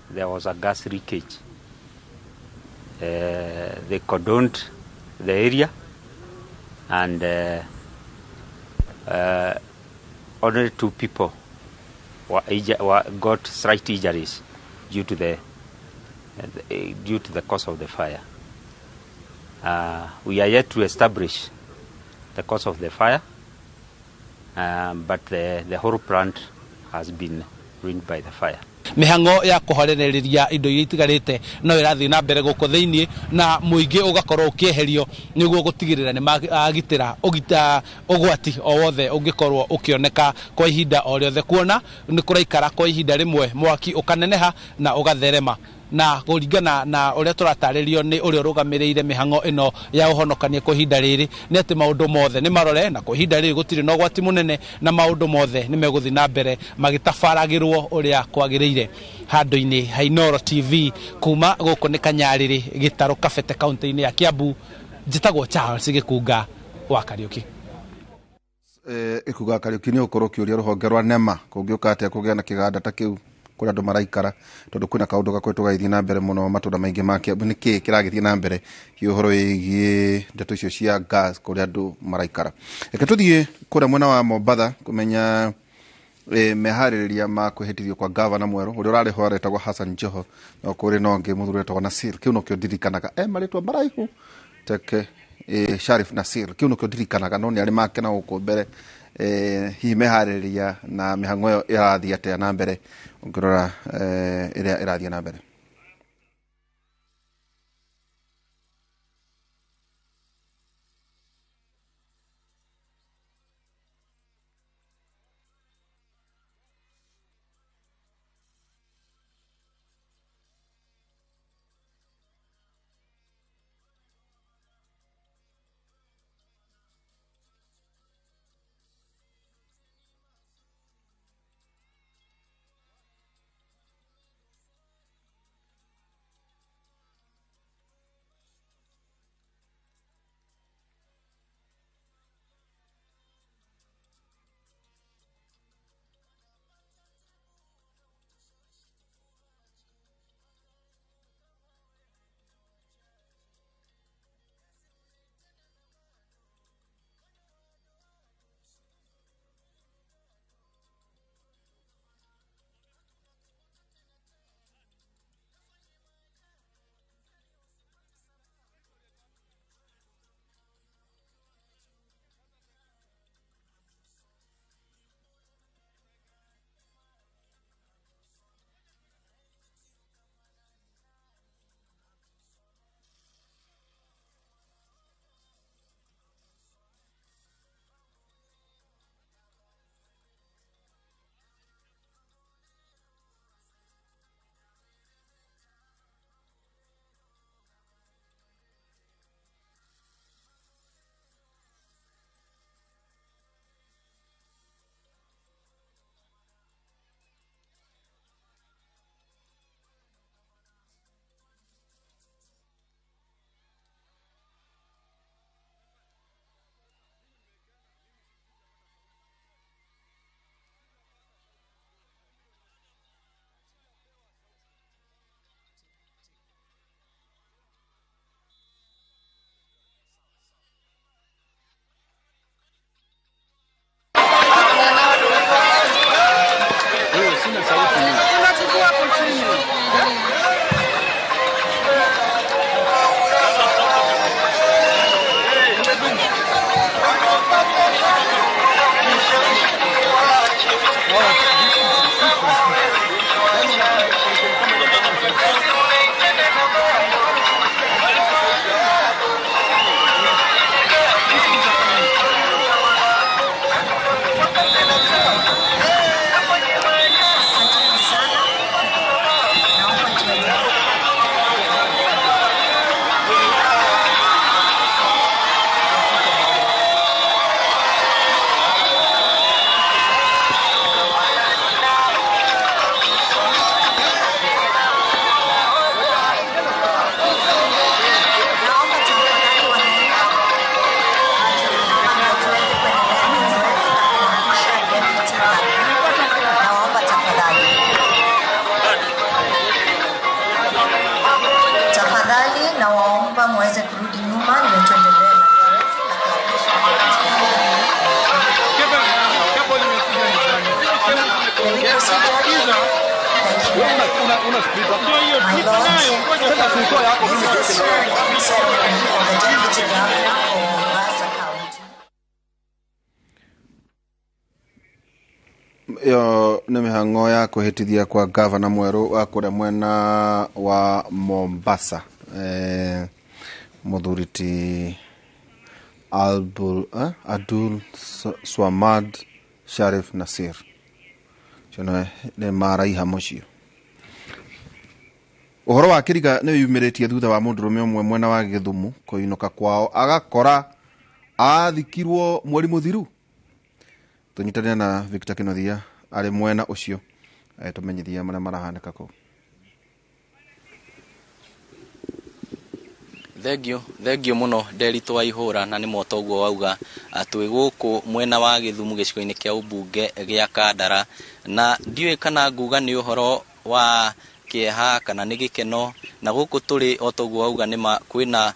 [SPEAKER 3] there was a gas leakage. They cordoned the area and only 2 people got slight injuries due to the cause of the fire. We are yet to establish the cause of the fire, but the whole plant has been ruined by the fire.
[SPEAKER 2] Mihango ya kuhorereria indo iria itigarite no irathi na mbere guko thiini na muingi ugakorwo ukieherio niguo gutigirira ni magitira ugwati o wothe ungikorwo ukioneka kwa ihinda o riothe kuona ni kuraikara kwa ihinda rimwe mwaki ukaneneha na ugatherema na kuringana na uria turataririo ni uria rugamirire mihango ino ya uhonokania kwa ihinda riri ni ati maundu mothe ni marore na kwa ihinda riri gutiri no gwati munene na maundu mothe ni meguthi na mbere magitafaragirwo uria kwagirire. Handu-ini Hainoro TV kuma guku ni Kanyariri Gitaro Kabete kaunti-ini ya Kiambu, njitagwo Charles Gikunga wa Kariuki.
[SPEAKER 5] Ikuga Kariuki ni ukorwo kiuria ruhonge rwa NEMA kungiuka atia kugia na kiganda ta kiu kuria andu maraikara tondu kwina kaundu gakoretwo gaithii na mbere muno matura maingi ma Kiambu. Ni ki kiragithii na mbere hiuhoro igie ndeto icio cia gas kuria andu maraikara. Reke tuthie kuria mwena wa Mombatha kumenya mehaririria ma kwihitithio kwa governor mweru uria urari ho aretagwo Hassan Joho no kuri nonge muthuri etagwo Nasir. Kiu no kio ndirikanaga maritwa maraihu teke Sharif Nasir. Kiu no kio ndirikanaga no ni ari make na guku mbere hi mehaririria na mihango yo irathii atia na mbere ngirora iria irathii na mbere.
[SPEAKER 4] Mweze kurudi nyuma, nimetuendelea na zoezi la kuhakikisha
[SPEAKER 5] yo nä mä hango ya kå hä tithia kwa gavana mwerå wa kå rä a mwena wa Mombasa må thuriti Abdul Swamad Sharif Nasir cio nä maraiha må cio å horo wa kä riga nä yumä rä tie thutha wa må ndå rå me å mwe mwena wa Githumu kå inå ka kwao agakora athikirwo mweri må thiru tå nyitanä na Victor Kinothia arä mwena å cio tå menyithia marä a marahanä ka kå
[SPEAKER 8] thengio muno Nderitũ wa Ihũra na nĩ moto ũguo wauga twĩ gũkũ mwena wa Githumu gĩcigo-inĩ kĩa ũmbunge gĩa Kandara na ndiũĩ kana nguga nĩ ũhoro wa kĩeha kana nĩ gĩkeno na gũkũ tũrĩ o toguo wauga nĩ kwĩna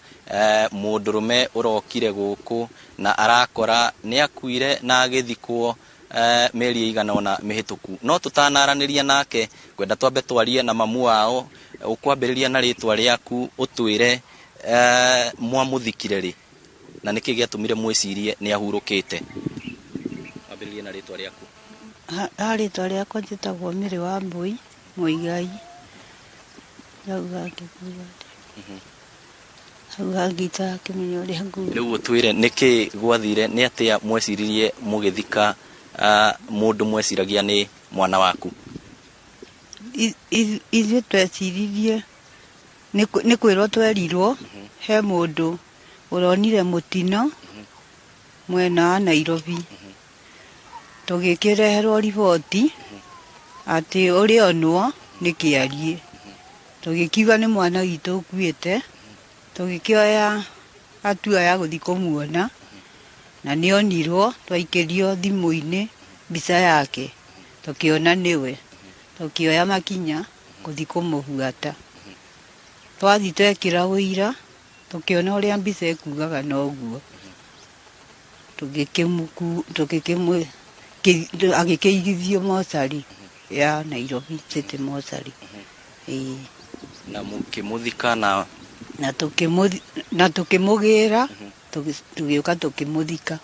[SPEAKER 8] mũndũrũme ũrokire gũkũ na arakora nĩ akuire na agĩthikwo mĩeri igana ona mĩhĩtũku no tũtanaranĩria nake kwenda twambe twarie na mamu wao ũkwambĩrĩria na rĩtwa rĩaku ũtwĩre mwamũthikire rĩ na nĩkĩ gĩatũmire mwĩcirie nĩ ahurũkĩte wambĩrĩrie na rĩtwa rĩaku
[SPEAKER 9] rĩtwa rĩakwa njĩtagwo Mĩrĩ wa Mbũi Mũigai hau hangita akĩmenya ũrĩa nguga
[SPEAKER 8] rĩu ũtwĩre nĩkĩ gwathire nĩ atĩa mweciririe mũgĩthika mũndũ mweciragia nĩ mwana waku
[SPEAKER 9] ithuĩ tweciririe nĩ kwĩrwo twerirwo he mũndũ ũronire mũtino mwena wa Nairobi tũgĩkĩreherwo riboti atĩ ũrĩa onwo nĩ kĩarie tũgĩkiuga nĩ mwana witũ ũkuĩte tũgĩkĩoya hatua ya gũthiĩ kũmuona na nĩ onirwo twaikĩrio thimũ-inĩ mbica yake tũkĩona nĩwe tũkĩoya makinya gũthiĩ kũmũbuata twathiĩ twekĩra ũira tũkĩona ũrĩa mbica ĩkugaga noguo agĩkĩigithio mocarĩ ya Nairobi City mocarĩ
[SPEAKER 8] na mũkĩmũthika
[SPEAKER 9] na tũkĩmũgĩra tũgĩũka tũkĩmũthika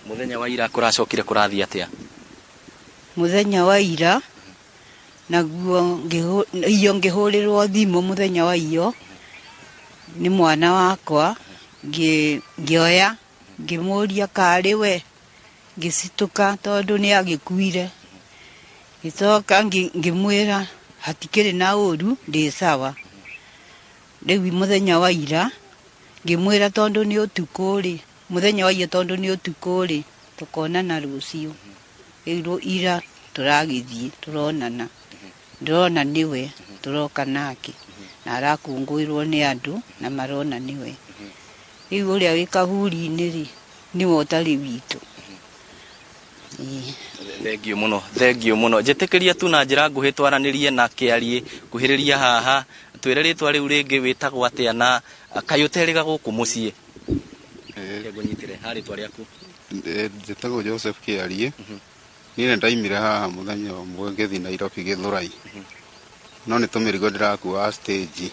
[SPEAKER 8] mũthenya wa ira kũracokire kũrathiĩ atĩa
[SPEAKER 9] mũthenya wa ira naguo iyo ngĩhũrĩrwo thimũ mũthenya wa iyo nĩ mwana wakwa ngĩoya ngĩmũria karĩ we ngĩcitũka tondũ nĩ agĩkuire gĩcoka ngĩmwĩra hatikĩrĩ na ũru ndĩ sawa rĩu mũthenya wa ira ngĩmwĩra tondũ nĩ ũtukũ rĩ mũthenya wa iyo tondũ nĩ ũtukũ rĩ tũkonana rũciũ rĩu ira tũragĩthiĩ tũronana ndĩrona nĩwe tũroka nake na arakũngũĩrwo nĩ andũ na marona nĩwe rĩu ũrĩa wĩ kaburi-inĩ rĩ nĩwe ũtarĩ witũ
[SPEAKER 8] thengio mũno njĩtĩkĩria tu na njĩra nguhĩ twaranĩrie na kĩarie kuhĩrĩria haha twĩre rĩtwa rĩu rĩngĩ wĩtagwo atĩa na kaĩ ũterĩga gũkũ mũciĩ ngũnyitĩre ha rĩtwa rĩaku
[SPEAKER 10] njĩtagwo Joseph Kĩarie niĩ ndaimire haha mũthenya ũmwe ngĩthiĩ Nairobi Gĩthũrai no nĩ tũmĩrigo ndĩrakuaga stage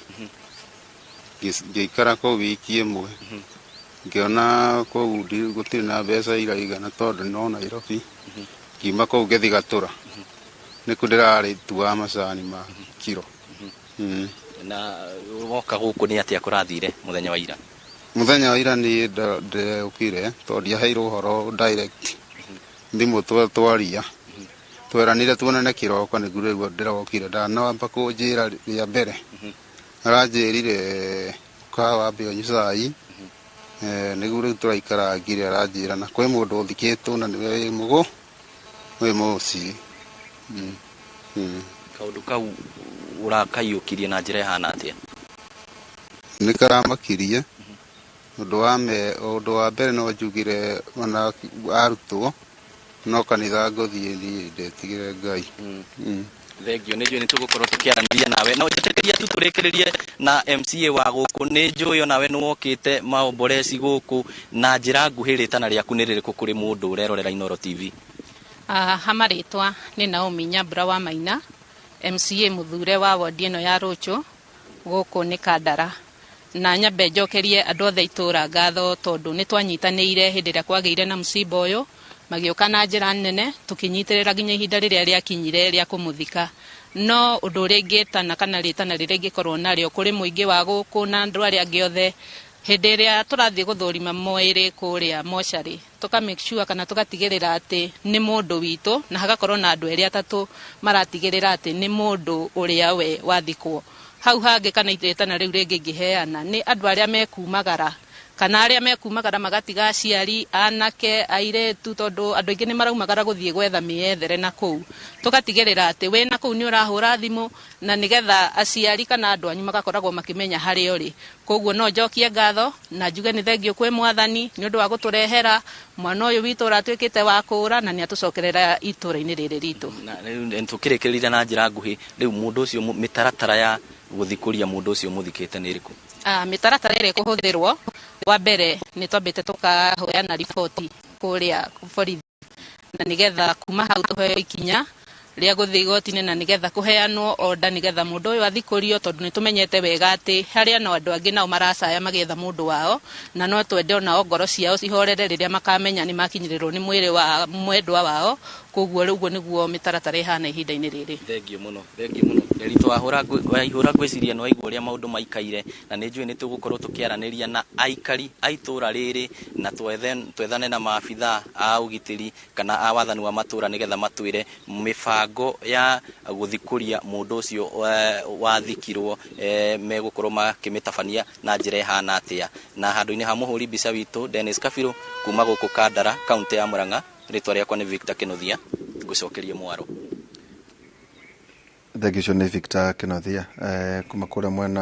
[SPEAKER 10] ngĩikara kũu wiki ĩmwe ngĩona kũu gũtirĩ na mbeca iraigana tondũ no Nairobi ngiuma kũu ngĩthiĩ Gatũra nĩkuo ndĩrarĩ tuaga macani ma kiro
[SPEAKER 8] na woka gũkũ nĩ atĩa kũrathire mũthenya wa ira
[SPEAKER 10] niĩ ndĩũkire tondũ ndiaheirwo ũhoro direct thimũ twaria tweranire tuonane kĩroko nĩguo rĩu ndĩrokire ndanamba kũnjĩra rĩa mbere aranjĩrire wambe ũnyue cai nĩguo rĩu tũraikarangire aranjĩra na kwĩ mũndũ ũthikĩtwo na nĩwe wĩ mũciĩ
[SPEAKER 8] kaũndũ kau ũrakaiyũkirie na njĩra ĩhana atĩa
[SPEAKER 10] nĩ karamakirie ũndũ wa mbere no njugire ona arutwo no kanitha ngũthiĩ niĩ ndetigĩre Ngai
[SPEAKER 8] thengio nĩ njũĩ nĩ tũgũkorwo tũkĩaranĩria nawe no njĩtĩkĩria tu tũrĩkĩrĩrie na MCA wa gũkũ nĩ njũĩ onawe nĩ wokĩte maomboreci gũkũ na njĩra nguhĩ rĩtana rĩaku nĩ rĩrĩkũ kũrĩ mũndũ ũrerorera Inooro TV
[SPEAKER 11] hamarĩtwa nĩ Naomi Nyambura wa Maina MCA mũthure wa wodi ĩno ya Rũchũ gũkũ nĩ Kandara na nyambe njokerie andũ othe itũra ngatho tondũ nĩ twanyitanĩire hĩndĩ ĩrĩa kwagĩire na msiba ũyũ magĩũka na njĩra nene tũkĩnyitĩrĩra nginya ihinda rĩrĩa rĩakinyire rĩa kũmũthika no ũndũ ũrĩa ingĩtana kana rĩtana rĩrĩa ingĩkorwo narĩo kũrĩ mũingĩ wa gũkũ na andũ arĩa angĩ othe hĩndĩ ĩrĩa tũrathiĩ gũthũrima mwĩrĩ kũrĩa mocarĩ tũka make sure kana tũgatigĩrĩra atĩ nĩ mũndũ witũ na hagakorwo na andũ erĩ atatũ maratigĩrĩra atĩ nĩ mũndũ ũrĩa we wathikwo hau hangĩ kana ithetana rĩu rĩngĩ ingĩheana nĩ andũ arĩa mekumagara kana arĩa mekumagara magatiga aciari anake airĩtu tondũ andũ aingĩ nĩ maraumagara gũthiĩ gwetha mĩethere na kũu tũgatigĩrĩra atĩ we na kũu nĩ ũrahũra thimũ na nĩgetha aciari kana andũ anyu magakoragwo makĩmenya harĩa ũrĩ koguo no njokie ngatho na njuge nĩ thengio kwĩ mwathani nĩ ũndũ wa gũtũrehera mwana ũyũ witũ ũratuĩkĩte wa kũũra na nĩ atũcokerera itũra-inĩ rĩrĩ ritũ
[SPEAKER 8] na rĩu tũkĩrĩkĩrĩria na njĩra nguhĩ rĩu mũndũ ũcio mĩtaratara ya gũthikũria mũndũ ũcio mũthikĩte nĩ ĩrĩkũ
[SPEAKER 11] mĩtaratara ĩrĩa ĩkũhũthĩrwo wa mbere nĩ twambĩte tũkahoyana riboti kũrĩa borithi na nĩgetha kuma hau tũheo ikinya rĩa gũthiĩ igoti-inĩ na nĩgetha kũheanwo order nĩgetha mũndũ ũyũ athikũrio tondũ nĩ tũmenyete wega atĩ harĩa no andũ angĩ nao maracaya magĩetha mũndũ wao na no twende onao ngoro ciao cihorere rĩrĩa makamenya nĩ makinyĩrĩrwo nĩ mwĩrĩ wa mwendwa wao koguo rĩu nĩguo mĩtaratara ĩhana ihinda-inĩ rĩrĩ
[SPEAKER 8] thengio mũno Nderitu wahũra ngwĩciria nĩ waigua ũrĩa maũndũ maikaire na nĩ njũĩ nĩ tũgũkorwo tũkĩaranĩria na aikari a itũra rĩrĩ na twethane na maabitha a ũgitĩri kana a wathani wa matũra nĩgetha matwĩre mĩbango ya gũthikũria mũndũ ũcio wathikirwo megũkorwo makĩmĩtabania na njĩra ĩhana atĩa na handũ-inĩ ha mũhũri mbica witũ Dennis Kabirũ kuma gũkũ Kandara kaunti ya Murang'a rĩtwa rĩakwa nĩ Victor Kinothia ngũcokerie mwaro
[SPEAKER 5] Thegio nĩ Victor Kinothia kuma kũrĩa mwena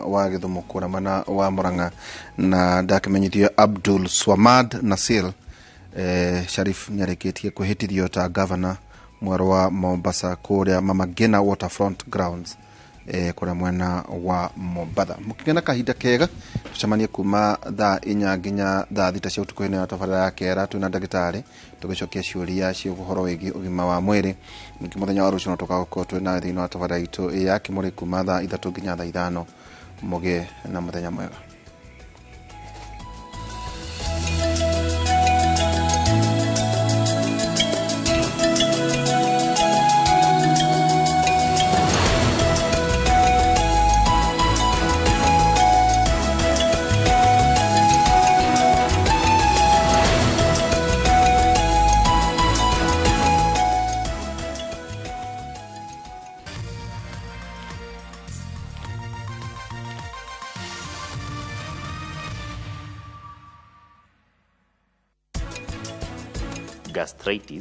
[SPEAKER 5] wa Gĩthumo kũrĩa mwena wa Murang'a na ndakĩmenyithio Abdul Swamad Nasir Sharif nĩarĩkĩtie kwĩhĩtithio ta governor mwaro wa Mombasa kũrĩa Mama Ngina Waterfront Grounds kũrĩa mwena wa Mombasa mũkĩgĩa na kahinda kega tũcemanie kuma thaa 4 nginya thaa 6 cia ũtukũ hĩndĩ ya tabarĩra ya kera twĩna ndagĩtarĩ tũgĩcokia ciũria cia ũhoro wĩgiĩ ũgima wa mwĩrĩ ningĩ mũthenya wa rũciũ no tũgakorwo twĩna thĩinĩ wa tabarĩra itũ ya Kimuri kuma thaa 3 nginya thaa 5 mũgĩe na mũthenya mwega.
[SPEAKER 12] Gastritis